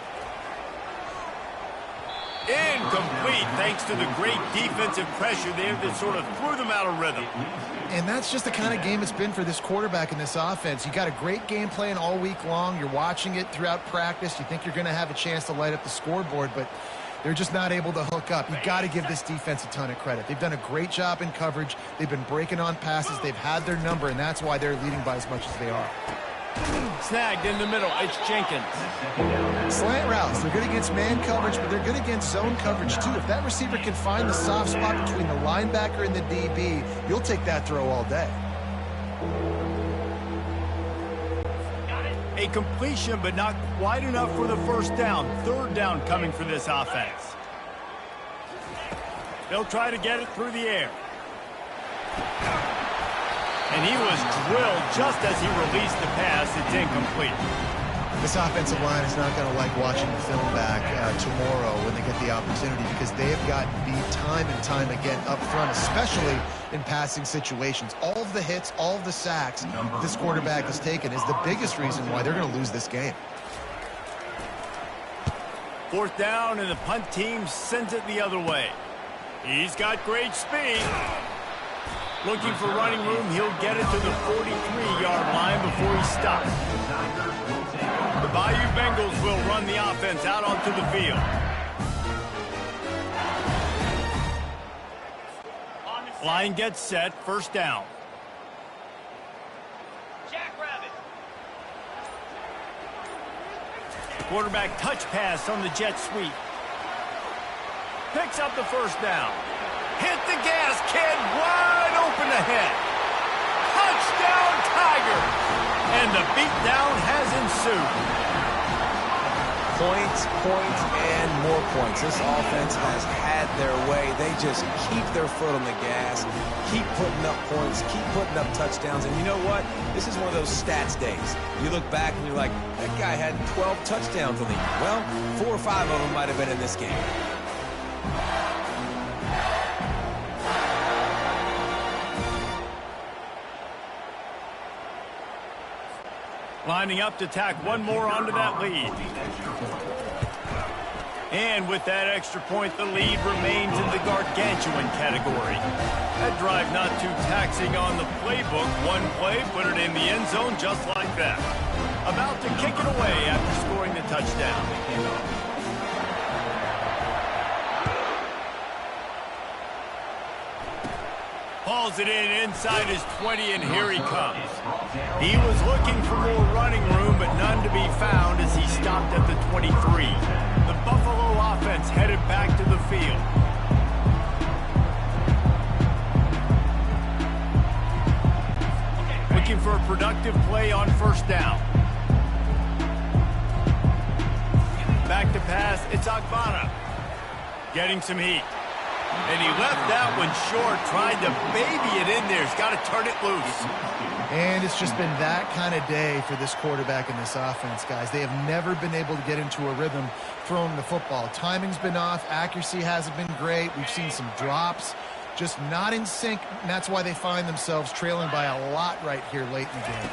Incomplete thanks to the great defensive pressure there that sort of threw them out of rhythm. And that's just the kind of game it's been for this quarterback in this offense. You got a great game plan all week long. You're watching it throughout practice. You think you're going to have a chance to light up the scoreboard, but they're just not able to hook up. You got to give this defense a ton of credit. They've done a great job in coverage. They've been breaking on passes. They've had their number, and that's why they're leading by as much as they are. Snagged in the middle. It's Jenkins. Slant routes. They're good against man coverage, but they're good against zone coverage, too. If that receiver can find the soft spot between the linebacker and the DB, you'll take that throw all day. A completion, but not quite enough for the first down. Third down coming for this offense. They'll try to get it through the air. And he was drilled just as he released the pass. It's incomplete. This offensive line is not going to like watching the film back tomorrow when they get the opportunity, because they have gotten beat time and time again up front, especially in passing situations. All of the hits, all of the sacks this quarterback has taken is the biggest reason why they're going to lose this game. Fourth down, and the punt team sends it the other way. He's got great speed. Looking for running room, he'll get it to the 43-yard line before he stops. The Bayou Bengals will run the offense out onto the field. Line gets set, first down. Jackrabbit. Quarterback touch pass on the jet sweep. Picks up the first down. Hit the gas, kid, wide open ahead. Touchdown, Tigers! And the beatdown has ensued. Points, points, and more points. This offense has had their way. They just keep their foot on the gas, keep putting up points, keep putting up touchdowns. And you know what? This is one of those stats days. You look back and you're like, that guy had 12 touchdowns on the year. Well, 4 or 5 of them might have been in this game. Lining up to tack one more onto that lead. And with that extra point, the lead remains in the gargantuan category. That drive not too taxing on the playbook. One play, put it in the end zone just like that. About to kick it away after scoring the touchdown. Hauls it in inside his 20, and here he comes. He was looking for more running room, but none to be found as he stopped at the 23. The Buffalo offense headed back to the field. Looking for a productive play on first down. Back to pass, it's Agbana. Getting some heat. And he left that one short, tried to baby it in there. He's got to turn it loose. And it's just been that kind of day for this quarterback and this offense, guys. They have never been able to get into a rhythm throwing the football. Timing's been off. Accuracy hasn't been great. We've seen some drops, just not in sync, and that's why they find themselves trailing by a lot right here late in the game.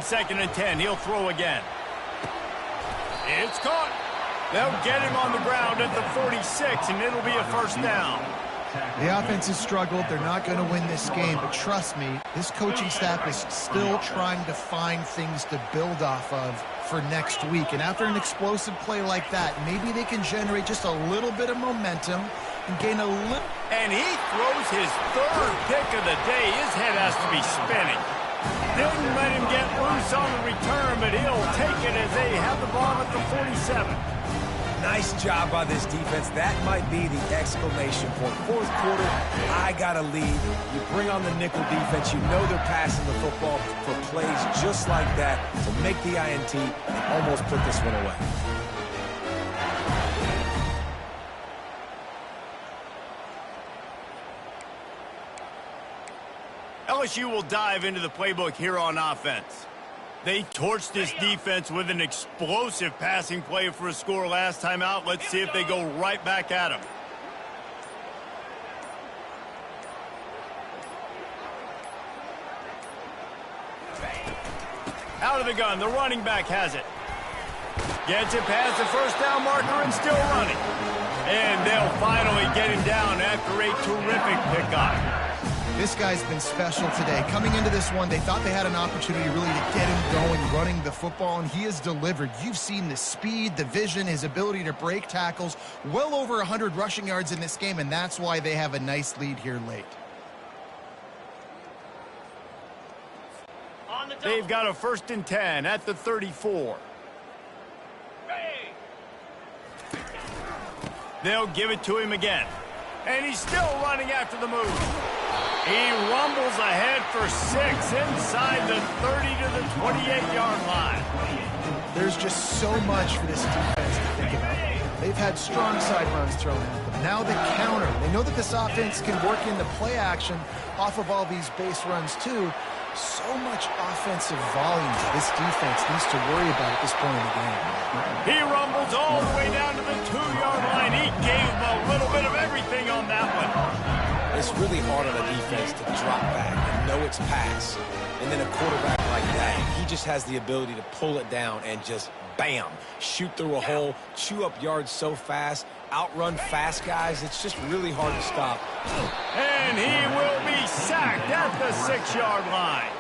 2nd and 10, he'll throw again. It's caught. They'll get him on the ground at the 46, and it'll be a first down. The offense has struggled. They're not going to win this game, but trust me, this coaching staff is still trying to find things to build off of for next week. And after an explosive play like that, maybe they can generate just a little bit of momentum and gain a little. And he throws his 3rd pick of the day. His head has to be spinning. Didn't let him get loose on the return, but he'll take it as they have the ball at the 47. Nice job by this defense. That might be the exclamation point. 4th quarter, I got a lead. You bring on the nickel defense. You know they're passing the football for plays just like that to make the INT and almost put this one away. LSU will dive into the playbook here on offense. They torched this defense with an explosive passing play for a score last time out. Let's see if they go right back at him. Out of the gun, the running back has it. Gets it past the first down marker and still running. And they'll finally get him down after a terrific pickup. This guy's been special today. Coming into this one, they thought they had an opportunity really to get him going, running the football, and he has delivered. You've seen the speed, the vision, his ability to break tackles. Well over 100 rushing yards in this game, and that's why they have a nice lead here late. They've got a 1st and 10 at the 34. They'll give it to him again. And he's still running after the move. He rumbles ahead for 6 inside the 30 to the 28-yard line. There's just so much for this defense to think about. They've had strong side runs thrown at them. Now the counter. They know that this offense can work in the play action off of all these base runs too. So much offensive volume that this defense needs to worry about at this point in the game. He rumbles all the way down to the 2-yard line. He gave him a little bit of everything on that one. It's really hard on a defense to drop back and know it's pass. And then a quarterback like that, he just has the ability to pull it down and just, bam, shoot through a hole, chew up yards so fast, outrun fast guys. It's just really hard to stop. And he will be sacked at the 6-yard line.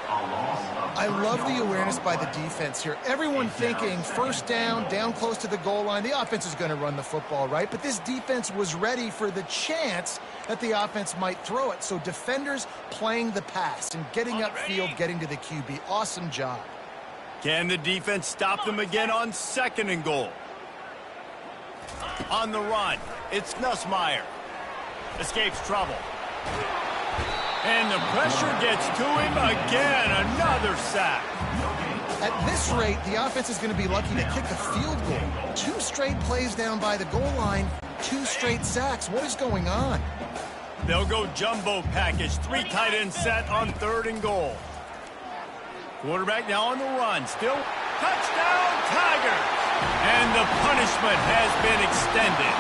I love the awareness by the defense here. Everyone thinking first down, down close to the goal line. The offense is going to run the football, right? But this defense was ready for the chance that the offense might throw it. So defenders playing the pass and getting upfield, getting to the QB. Awesome job. Can the defense stop them again on 2nd and goal? On the run, it's Nussmeier. Escapes trouble. And the pressure gets to him again. Another sack. At this rate, the offense is going to be lucky to kick a field goal. 2 straight plays down by the goal line, 2 straight sacks. What is going on? They'll go jumbo package. 3 tight ends set on 3rd and goal. Quarterback now on the run. Still touchdown Tigers. And the punishment has been extended.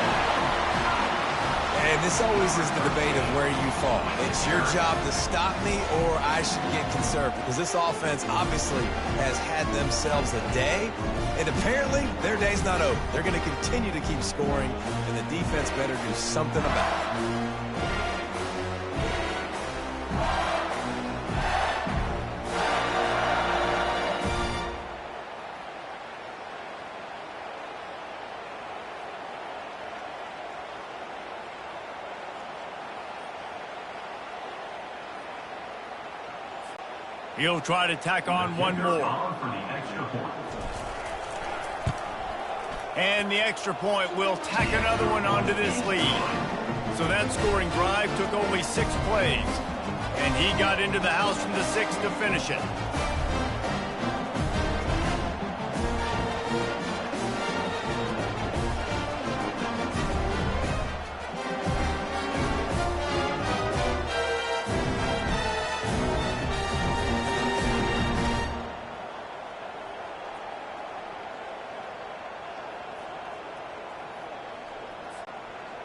And this always is the debate of where you fall. It's your job to stop me or I should get conservative. Because this offense obviously has had themselves a day. And apparently their day's not over. They're going to continue to keep scoring. And the defense better do something about it. He'll try to tack on one more. And the extra point will tack another one onto this lead. So that scoring drive took only 6 plays. And he got into the house from the 6 to finish it.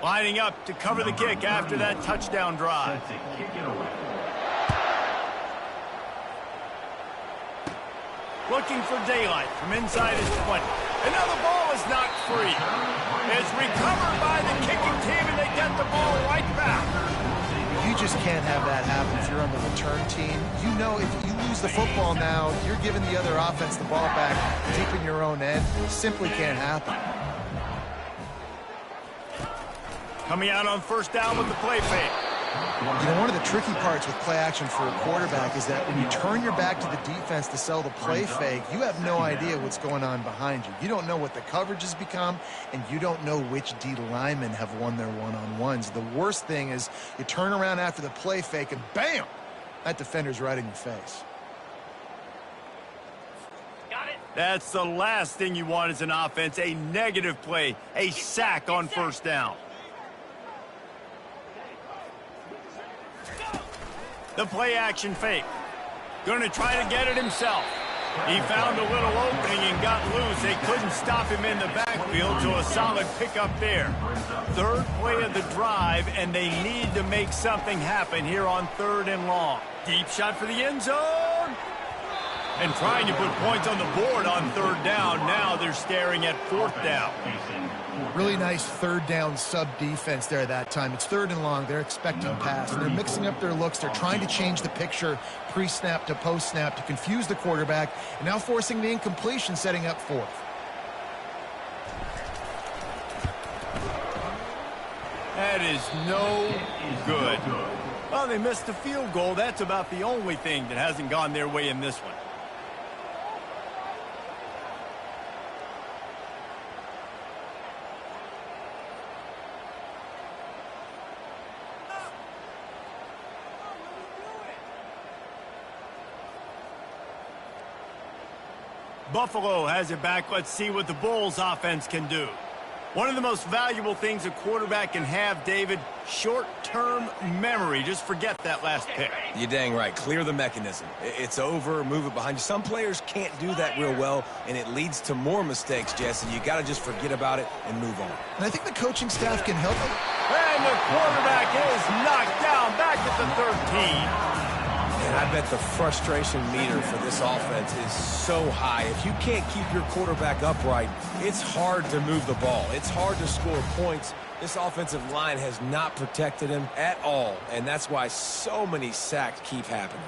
Lining up to cover the kick after that touchdown drive. Looking for daylight from inside his 20. And now the ball is knocked free. It's recovered by the kicking team, and they get the ball right back. You just can't have that happen if you're on the return team. You know if you lose the football now, you're giving the other offense the ball back deep in your own end. Simply can't happen. Coming out on 1st down with the play fake. You know, one of the tricky parts with play action for a quarterback is that when you turn your back to the defense to sell the play fake, you have no idea what's going on behind you. You don't know what the coverage has become, and you don't know which D linemen have won their one-on-ones. The worst thing is you turn around after the play fake, and bam! That defender's right in your face. That's the last thing you want as an offense, a negative play, a sack on 1st down. The play action fake. Going to try to get it himself. He found a little opening and got loose. They couldn't stop him in the backfield, so a solid pickup there. Third play of the drive, and they need to make something happen here on 3rd and long. Deep shot for the end zone. And trying to put points on the board on 3rd down. Now they're staring at 4th down. Really nice 3rd down sub-defense there that time. It's 3rd and long. They're expecting pass, and they're mixing up their looks. They're trying to change the picture pre-snap to post-snap to confuse the quarterback, and now forcing the incompletion, setting up 4th. That is no good. Well, they missed the field goal. That's about the only thing that hasn't gone their way in this one. Buffalo has it back. Let's see what the Bulls offense can do. One of the most valuable things a quarterback can have, David, short-term memory. Just forget that last pick. You're dang right. Clear the mechanism. It's over. Move it behind you. Some players can't do that real well, and it leads to more mistakes, Jesse. You got to just forget about it and move on. And I think the coaching staff can help them. And the quarterback is knocked down back at the 13. And I bet the frustration meter for this offense is so high. If you can't keep your quarterback upright, it's hard to move the ball. It's hard to score points. This offensive line has not protected him at all, and that's why so many sacks keep happening.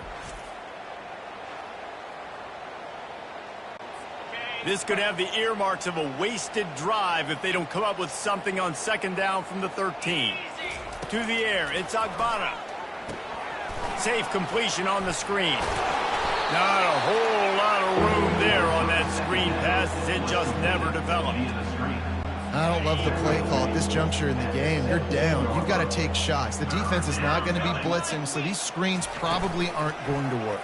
This could have the earmarks of a wasted drive if they don't come up with something on 2nd down from the 13. To the air, it's Agbada. Safe completion on the screen. Not a whole lot of room there on that screen pass as it just never developed. I don't love the play call at this juncture in the game. You're down. You've got to take shots. The defense is not going to be blitzing, so these screens probably aren't going to work.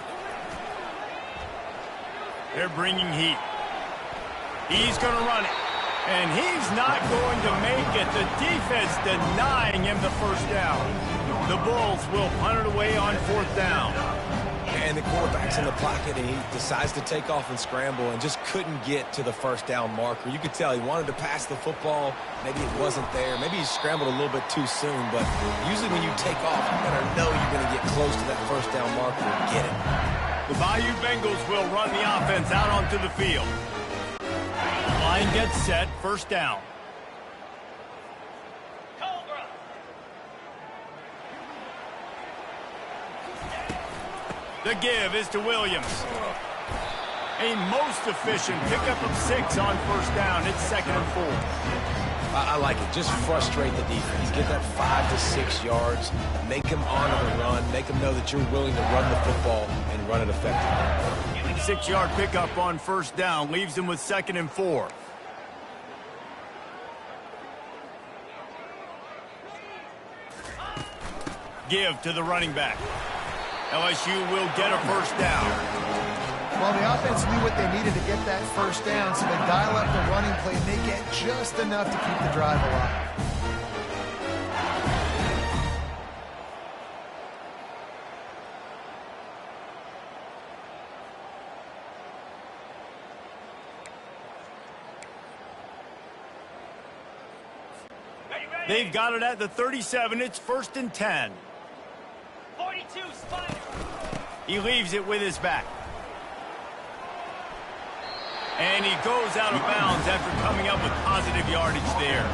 They're bringing heat. He's going to run it. And he's not going to make it. The defense denying him the 1st down. The Bulls will punt it away on 4th down. And the quarterback's in the pocket, and he decides to take off and scramble and just couldn't get to the 1st down marker. You could tell he wanted to pass the football. Maybe it wasn't there. Maybe he scrambled a little bit too soon. But usually when you take off, you better know you're going to get close to that 1st down marker and get it. The Bayou Bengals will run the offense out onto the field. Line gets set, 1st down. The give is to Williams. A most efficient pickup of 6 on 1st down. It's 2nd and 4. I like it. Just frustrate the defense. Get that 5 to 6 yards. Make them honor the run. Make them know that you're willing to run the football and run it effectively. 6-yard pickup on 1st down. Leaves them with 2nd and 4. Give to the running back. LSU will get a 1st down. Well, the offense knew what they needed to get that 1st down, so they dial up the running play, and they get just enough to keep the drive alive. They've got it at the 37. It's 1st and 10. 42, Spider. He leaves it with his back. And he goes out of bounds after coming up with positive yardage there.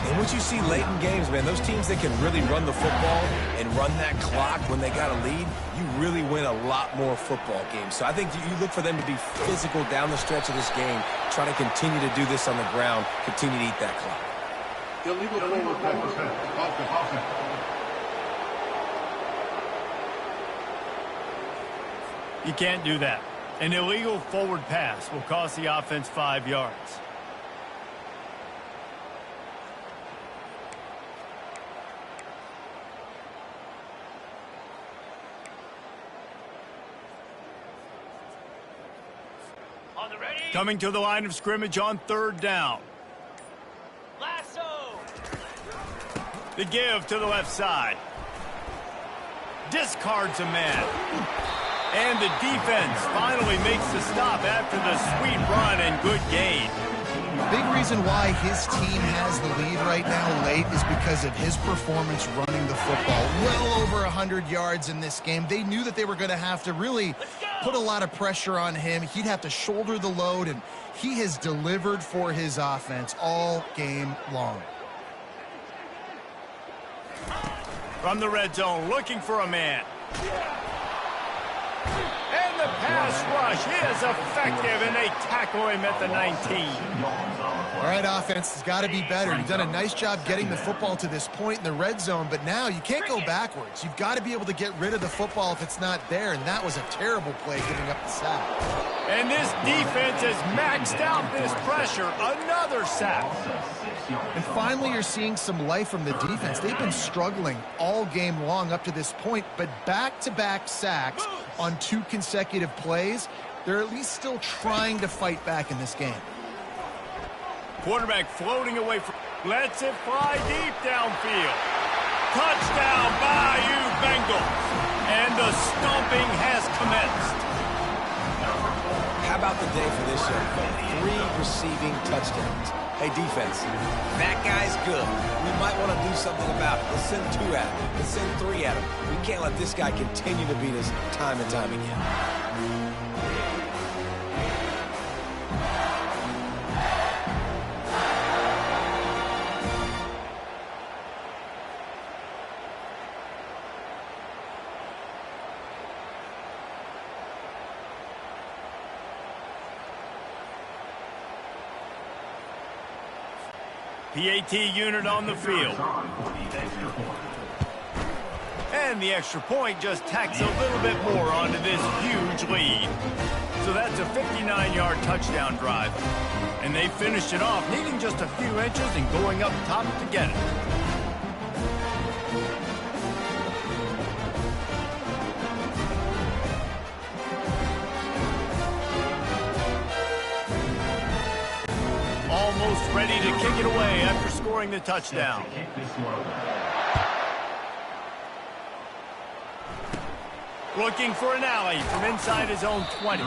And what you see late in games, man, those teams that can really run the football and run that clock when they got a lead, you really win a lot more football games. So I think you look for them to be physical down the stretch of this game, try to continue to do this on the ground, continue to eat that clock. Illegal forward pass. You can't do that. An illegal forward pass will cost the offense 5 yards. On the ready. Coming to the line of scrimmage on 3rd down. Lasso. The give to the left side. discards a man. And the defense finally makes the stop after the sweet run and good gain. Big reason why his team has the lead right now late is because of his performance running the football. Well over 100 yards in this game. They knew that they were going to have to really put a lot of pressure on him. He'd have to shoulder the load, and he has delivered for his offense all game long. From the red zone, looking for a man. And the pass rush is effective, and they tackle him at the 19. All right, offense has got to be better. You've done a nice job getting the football to this point in the red zone, but now you can't go backwards. You've got to be able to get rid of the football if it's not there, and that was a terrible play giving up the sack. And this defense has maxed out this pressure. Another sack. And finally, you're seeing some life from the defense. They've been struggling all game long up to this point, but back-to-back sacks on 2 consecutive plays, they're at least still trying to fight back in this game. Quarterback floating away from, lets it fly deep downfield. Touchdown, Bayou Bengals. And the stomping has commenced. How about the day for this young fella? 3 receiving touchdowns. Hey, defense, that guy's good. We might want to do something about it. Let's send 2 at him. Let's send 3 at him. We can't let this guy continue to beat us time and time again. PAT unit on the field. And the extra point just tacks a little bit more onto this huge lead. So that's a 59-yard touchdown drive. And they finished it off, needing just a few inches and going up top to get it. Almost ready to kick it away after scoring the touchdown. Looking for an alley from inside his own 20.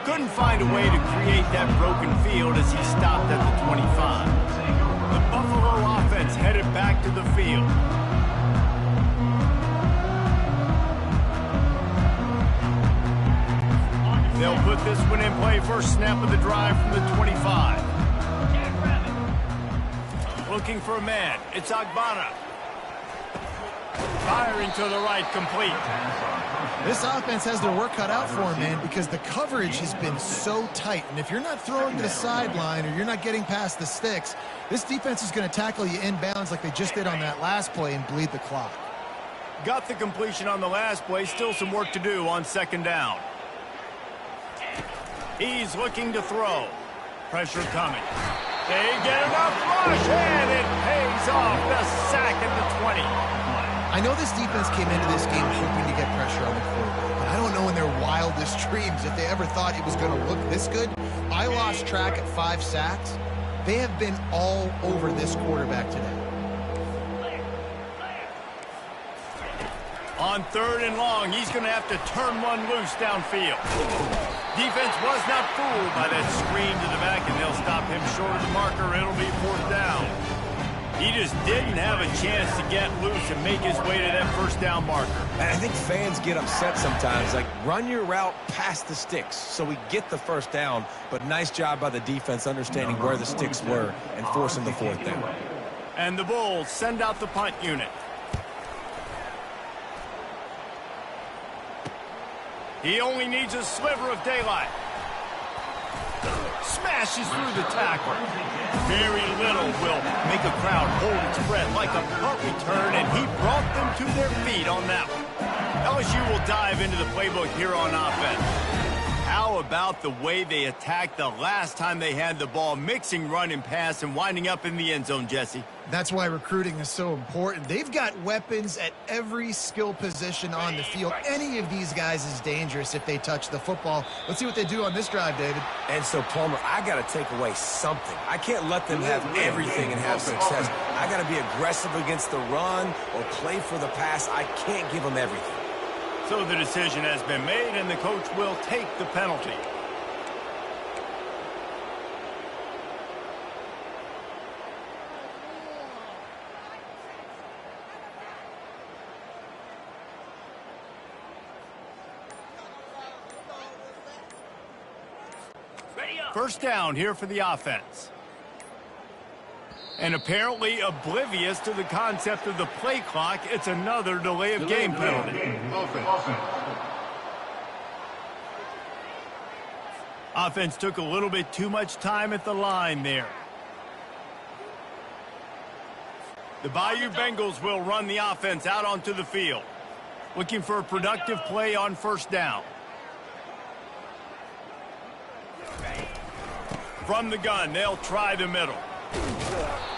Couldn't find a way to create that broken field as he stopped at the 25. The Buffalo offense headed back to the field. They'll put this one in play first snap of the drive from the 25. Looking for a man. It's Agbana. Firing to the right, complete. This offense has their work cut out for them, man, because the coverage has been so tight. And if you're not throwing to the sideline or you're not getting past the sticks, this defense is going to tackle you inbounds like they just did on that last play and bleed the clock. Got the completion on the last play. Still some work to do on second down. He's looking to throw. Pressure coming. They get enough rush, and it pays off. The sack at the 20. I know this defense came into this game hoping to get pressure on the quarterback, but I don't know in their wildest dreams if they ever thought it was going to look this good. I lost track at 5 sacks. They have been all over this quarterback today. On 3rd and long, he's going to have to turn one loose downfield. Defense was not fooled by that screen to the back, and they'll stop him short of the marker. It'll be 4th down. He just didn't have a chance to get loose and make his way to that first down marker. And I think fans get upset sometimes, like run your route past the sticks so we get the first down, but nice job by the defense understanding where the sticks were and forcing the 4th down. And the Bulls send out the punt unit. He only needs a sliver of daylight. Smashes through the tackle. Very little will make a crowd hold its breath like a punt return, and he brought them to their feet on that one. LSU will dive into the playbook here on offense. How about the way they attacked the last time they had the ball, mixing run and pass and winding up in the end zone, Jesse? That's why recruiting is so important. They've got weapons at every skill position on the field. Any of these guys is dangerous if they touch the football. Let's see what they do on this drive, David. And so, Palmer, I got to take away something. I can't let them have everything and have success. I got to be aggressive against the run or play for the pass. I can't give them everything. So the decision has been made, and the coach will take the penalty. First down here for the offense. And apparently oblivious to the concept of the play clock, it's another delay of game penalty. Offense took a little bit too much time at the line there. The Bayou Bengals will run the offense out onto the field, looking for a productive play on first down. From the gun, they'll try the middle.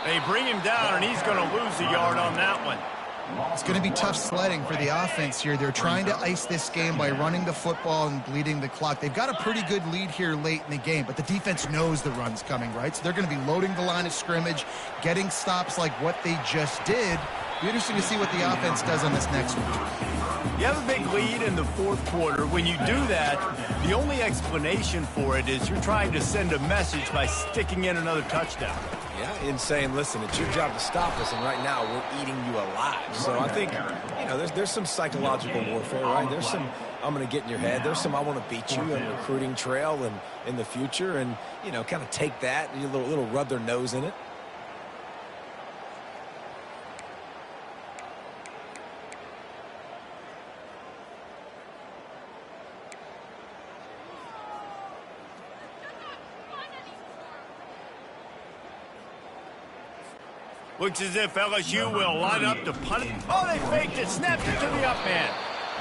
They bring him down, and he's going to lose a yard on that one. It's going to be tough sledding for the offense here. They're trying to ice this game by running the football and bleeding the clock. They've got a pretty good lead here late in the game, but the defense knows the run's coming, right? So they're going to be loading the line of scrimmage, getting stops like what they just did. It'll be interesting to see what the offense does on this next one. You have a big lead in the fourth quarter. When you do that, the only explanation for it is you're trying to send a message by sticking in another touchdown. Yeah, and saying, listen, it's your job to stop us, and right now we're eating you alive. So I think, you know, there's some psychological warfare, right? There's some, I'm going to get in your head. There's some, I want to beat you on the recruiting trail and in the future, and, you know, kind of take that and a little rub their nose in it. Looks as if LSU will line up to punt it. Oh, they faked it, snapped it to the up man.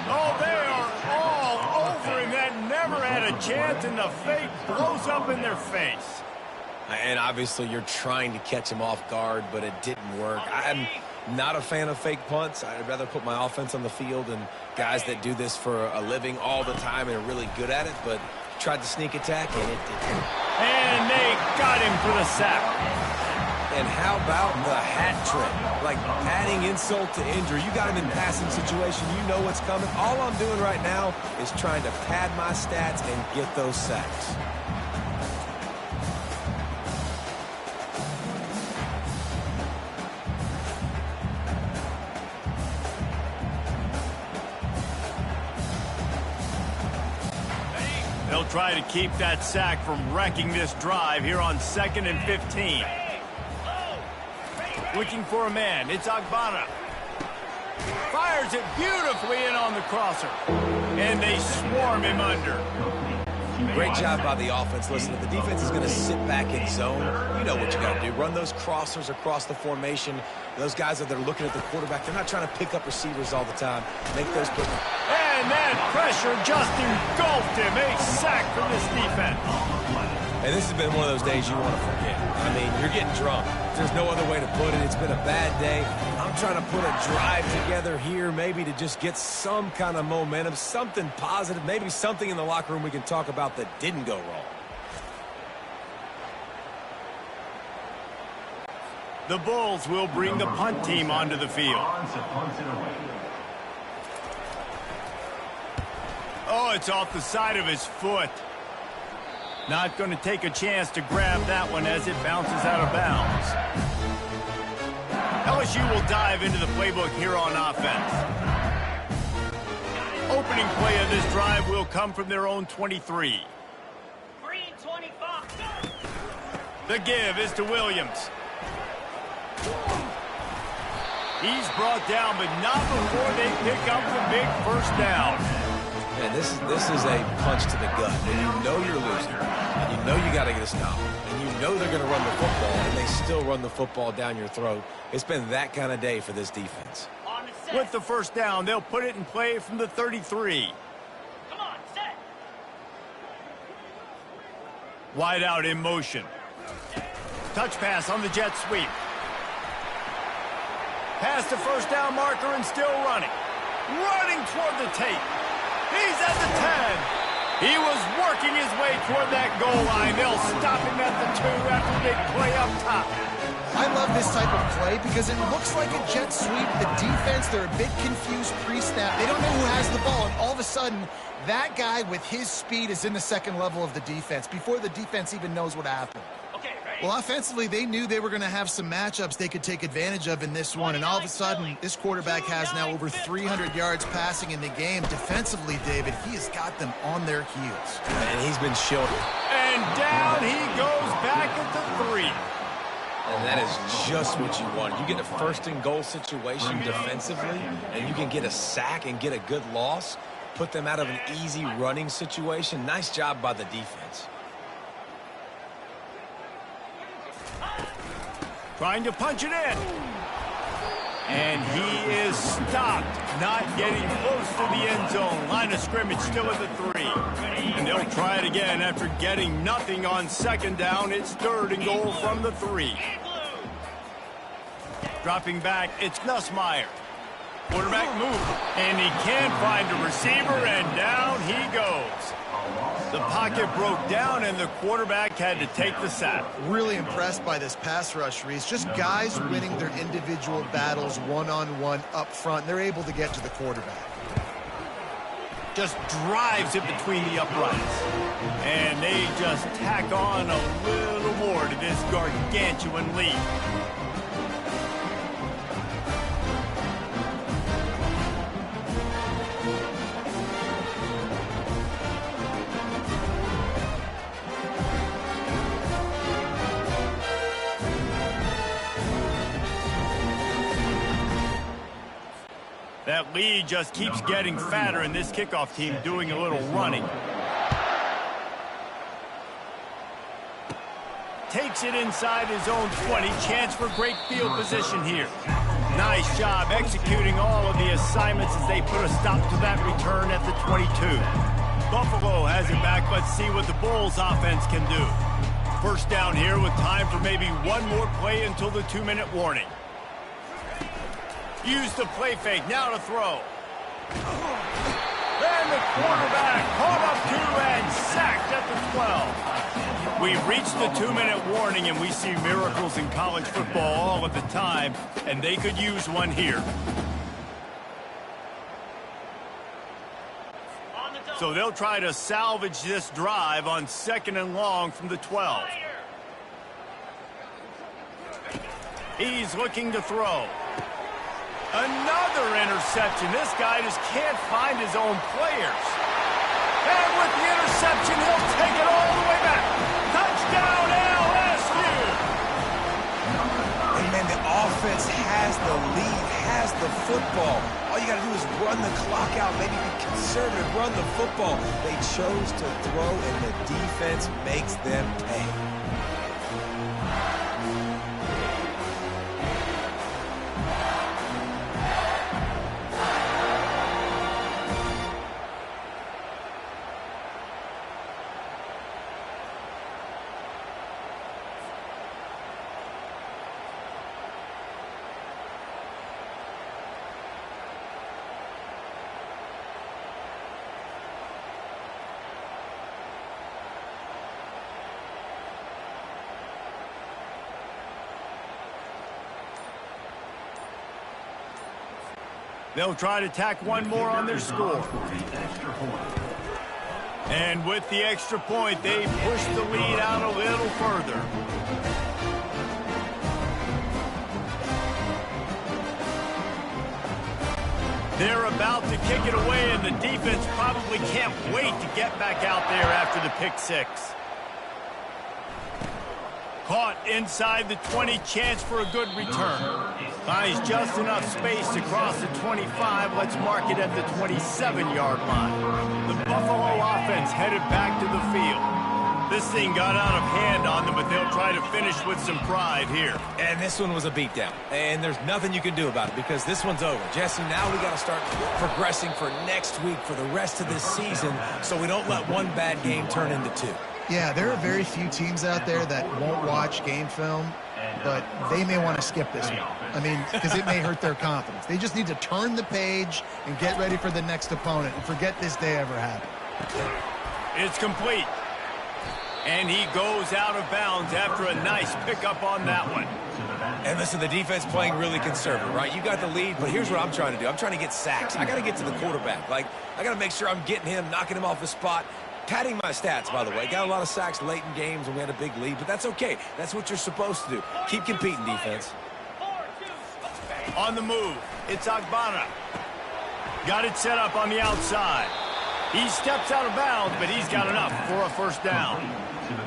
Oh, they are all over him. That never had a chance, and the fake blows up in their face. And obviously you're trying to catch him off guard, but it didn't work. I'm not a fan of fake punts. I'd rather put my offense on the field and guys that do this for a living all the time and are really good at it, but tried to sneak attack, and it didn't. And they got him for the sack. And how about the hat trick? Like adding insult to injury. You got him in passing situation. You know what's coming. All I'm doing right now is trying to pad my stats and get those sacks. They'll try to keep that sack from wrecking this drive here on 2nd and 15. Looking for a man. It's Agbana. Fires it beautifully in on the crosser. And they swarm him under. Great job by the offense. Listen, if the defense is going to sit back in zone, you know what you got to do. Run those crossers across the formation. Those guys that are looking at the quarterback, they're not trying to pick up receivers all the time. Make those quick. And that pressure just engulfed him. A sack from this defense. And this has been one of those days you want to forget. I mean, you're getting drunk. There's no other way to put it. It's been a bad day. I'm trying to put a drive together here, maybe to just get some kind of momentum, something positive, maybe something in the locker room we can talk about that didn't go wrong. The Bulls will bring the punt team onto the field. Oh, it's off the side of his foot. Not going to take a chance to grab that one as it bounces out of bounds. LSU will dive into the playbook here on offense. Opening play of this drive will come from their own 23. 3-25. The give is to Williams. He's brought down, but not before they pick up the big first down. Man, this is a punch to the gut. When you know you're losing, and you know you got to get a stop, and you know they're going to run the football, and they still run the football down your throat. It's been that kind of day for this defense. With the first down, they'll put it in play from the 33. Come on, set. Wide out in motion. Touch pass on the jet sweep. Past the first down marker and still running. Running toward the tape. He's at the 10. He was working his way toward that goal line. They'll stop him at the 2 after a big play up top. I love this type of play because it looks like a jet sweep. The defense, they're a bit confused pre-snap. They don't know who has the ball, and all of a sudden, that guy with his speed is in the second level of the defense before the defense even knows what happened. Well, offensively, they knew they were going to have some matchups they could take advantage of in this one, and all of a sudden, this quarterback has now over 300 yards passing in the game. Defensively, David, he has got them on their heels. And he's been shielded. And down he goes back at the 3. And that is just what you want. You get a first and goal situation defensively, and you can get a sack and get a good loss, put them out of an easy running situation. Nice job by the defense. Trying to punch it in. And he is stopped, not getting close to the end zone. Line of scrimmage still at the 3. And they'll try it again after getting nothing on second down. It's 3rd and goal from the 3. Dropping back, it's Nussmeier. Quarterback move. And he can't find a receiver, and down he goes. The pocket broke down, and the quarterback had to take the sack. Really impressed by this pass rush, Reese. Just guys winning their individual battles one-on-one up front. They're able to get to the quarterback. Just drives it between the uprights. And they just tack on a little more to this gargantuan lead. That lead just keeps getting fatter, and this kickoff team doing a little running. Takes it inside his own 20. Chance for great field position here. Nice job executing all of the assignments as they put a stop to that return at the 22. Buffalo has it back. Let's see what the Bulls offense can do. First down here with time for maybe one more play until the 2-minute warning. Use the play fake, now to throw. And the quarterback caught up to and sacked at the 12. We've reached the 2-minute warning, and we see miracles in college football all of the time, and they could use one here. So they'll try to salvage this drive on 2nd and long from the 12. He's looking to throw. Another interception. This guy just can't find his own players. And with the interception, he'll take it all the way back. Touchdown, LSU! And man, the offense has the lead, has the football. All you got to do is run the clock out, maybe be conservative, run the football. They chose to throw, and the defense makes them pay. They'll try to tack one more on their score. And with the extra point, they push the lead out a little further. They're about to kick it away, and the defense probably can't wait to get back out there after the pick six. Caught inside the 20, chance for a good return. Finds just enough space to cross the 25. Let's mark it at the 27-yard line. The Buffalo offense headed back to the field. This thing got out of hand on them, but they'll try to finish with some pride here. And this one was a beatdown. And there's nothing you can do about it because this one's over. Jesse, now we got to start progressing for next week for the rest of this season so we don't let one bad game turn into two. Yeah, there are very few teams out there that won't watch game film, but they may want to skip this one. I mean, because it may hurt their confidence. They just need to turn the page and get ready for the next opponent and forget this day ever happened. It's complete. And he goes out of bounds after a nice pickup on that one. And listen, the defense playing really conservative, right? You got the lead, but here's what I'm trying to do. I'm trying to get sacks. I got to get to the quarterback. Like, I got to make sure I'm getting him, knocking him off the spot. Padding my stats, by the way. Got a lot of sacks late in games when we had a big lead, but that's okay. That's what you're supposed to do. Keep competing, defense. On the move, it's Agbana. Got it set up on the outside. He steps out of bounds, but he's got enough for a first down.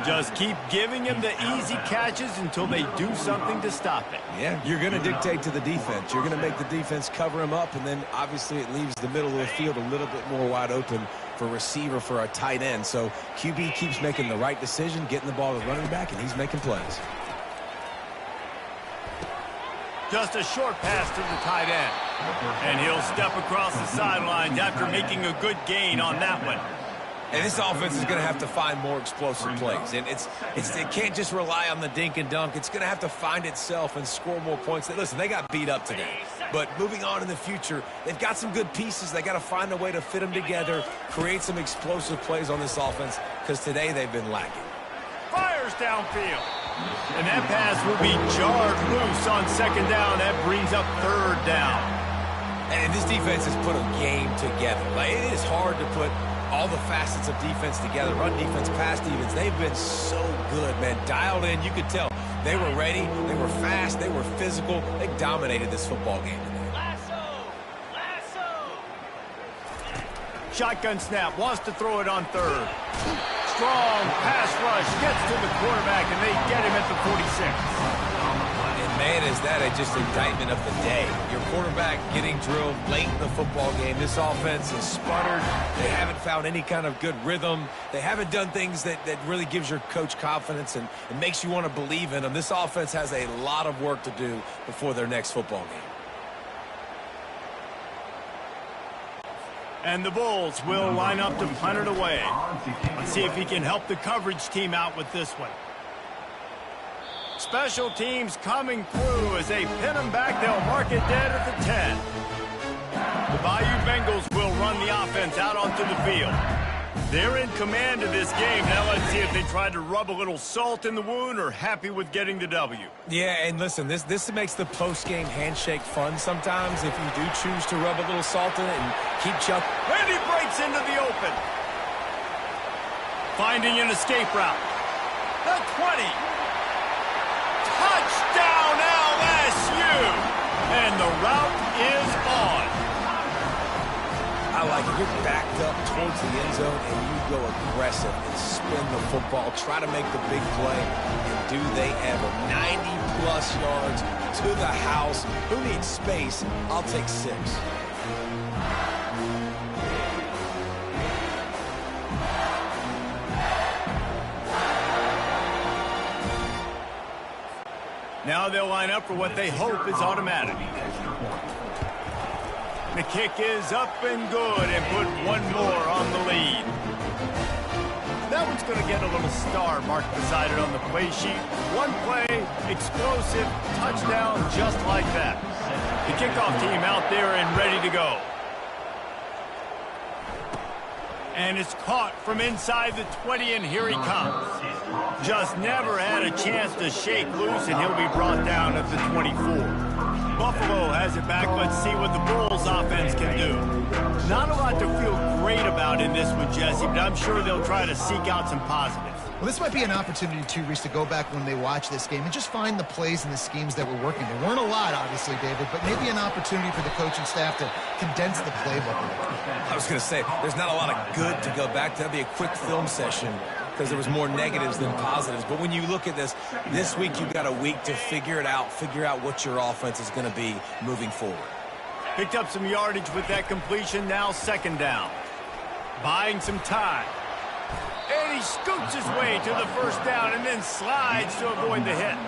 Just keep giving him the easy catches until they do something to stop it. Yeah, you're going to dictate to the defense. You're going to make the defense cover him up, and then obviously it leaves the middle of the field a little bit more wide open for receiver, for a tight end. So QB keeps making the right decision, getting the ball to the running back, and he's making plays. Just a short pass to the tight end. And he'll step across the sidelines after making a good gain on that one. And this offense is going to have to find more explosive plays. And it can't just rely on the dink and dunk. It's going to have to find itself and score more points. Listen, they got beat up today. But moving on in the future, they've got some good pieces. They got to find a way to fit them together, create some explosive plays on this offense, because today they've been lacking. Fires downfield. And that pass will be jarred loose on second down. That brings up third down. And this defense has put a game together. Like, it is hard to put all the facets of defense together. Run defense, pass defense. They've been so good, man. Dialed in. You could tell they were ready. They were fast. They were physical. They dominated this football game today. Lasso! Shotgun snap. Wants to throw it on third. Strong pass rush. Gets to the quarterback, and they get him at the 46. And man, is that just indictment of the day. Your quarterback getting drilled late in the football game. This offense has sputtered. They haven't found any kind of good rhythm. They haven't done things that really gives your coach confidence and makes you want to believe in them. This offense has a lot of work to do before their next football game. And the Bulls will line up to punt it away. Let's see if he can help the coverage team out with this one. Special teams coming through as they pin him back. They'll mark it dead at the 10. The Bayou Bengals will run the offense out onto the field. They're in command of this game. Now let's see if they try to rub a little salt in the wound or happy with getting the W. Yeah, and listen, this makes the post-game handshake fun sometimes if you do choose to rub a little salt in it and keep chucking. And he breaks into the open. Finding an escape route. The 20. Touchdown LSU. And the route is on. I like it. You're backed up towards the end zone, and you go aggressive and spin the football, try to make the big play, and do they ever. 90-plus yards to the house. Who needs space? I'll take 6. Now they'll line up for what they hope is automatic. The kick is up and good, and put one more on the lead. That one's going to get a little star marked beside it on the play sheet. One play, explosive, touchdown, just like that. The kickoff team out there and ready to go. And it's caught from inside the 20, and here he comes. Just never had a chance to shake loose, and he'll be brought down at the 24. Buffalo has it back. Let's see what the Bulls offense can do. Not a lot to feel great about in this one, Jesse, but I'm sure they'll try to seek out some positives. Well, this might be an opportunity, too, Reese, to go back when they watch this game and just find the plays and the schemes that were working. There weren't a lot, obviously, David, but maybe an opportunity for the coaching staff to condense the playbook a bit. I was going to say, there's not a lot of good to go back to. That'd be a quick film session because there was more negatives than positives. But when you look at this week you've got a week to figure it out, figure out what your offense is going to be moving forward. Picked up some yardage with that completion, now second down. Buying some time. And he scoots his way to the first down and then slides to avoid the hit.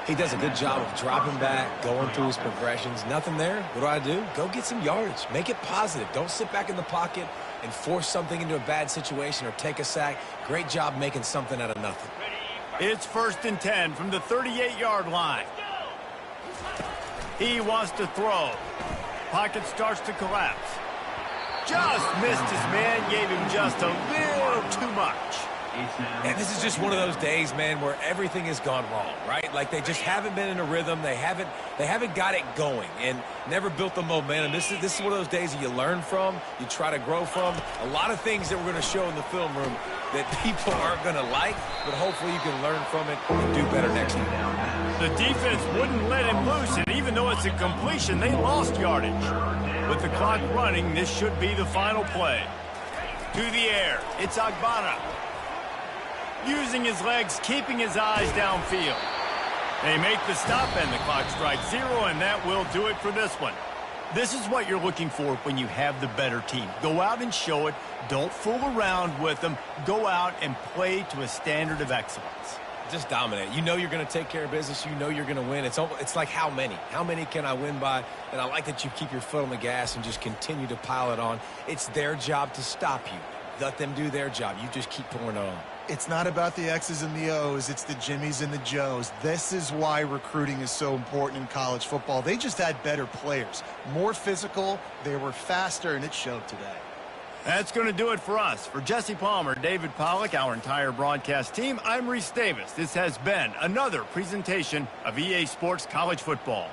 He does a good job of dropping back, going through his progressions. Nothing there. What do? Go get some yardage. Make it positive. Don't sit back in the pocket and force something into a bad situation or take a sack. Great job making something out of nothing. It's 1st and 10 from the 38-yard line. He wants to throw. Pocket starts to collapse. Just missed his man, gave him just a little too much. And this is just one of those days, man, where everything has gone wrong, right? Like they just haven't been in a rhythm. They haven't got it going and never built the momentum. This is one of those days that you learn from, you try to grow from. A lot of things that we're going to show in the film room that people aren't going to like, but hopefully you can learn from it and do better next time. The defense wouldn't let him loose, and even though it's a completion, they lost yardage. With the clock running, this should be the final play. To the air, it's Agbana. Using his legs, keeping his eyes downfield. They make the stop, and the clock strikes 0, and that will do it for this one. This is what you're looking for when you have the better team. Go out and show it. Don't fool around with them. Go out and play to a standard of excellence. Just dominate. You know you're going to take care of business. You know you're going to win. It's like how many? How many can I win by? And I like that you keep your foot on the gas and just continue to pile it on. It's their job to stop you. Let them do their job. You just keep pouring it on. It's not about the X's and the O's. It's the Jimmies and the Joes. This is why recruiting is so important in college football. They just had better players, more physical, they were faster, and it showed today. That's going to do it for us. For Jesse Palmer, David Pollack, our entire broadcast team, I'm Reese Davis. This has been another presentation of EA Sports College Football.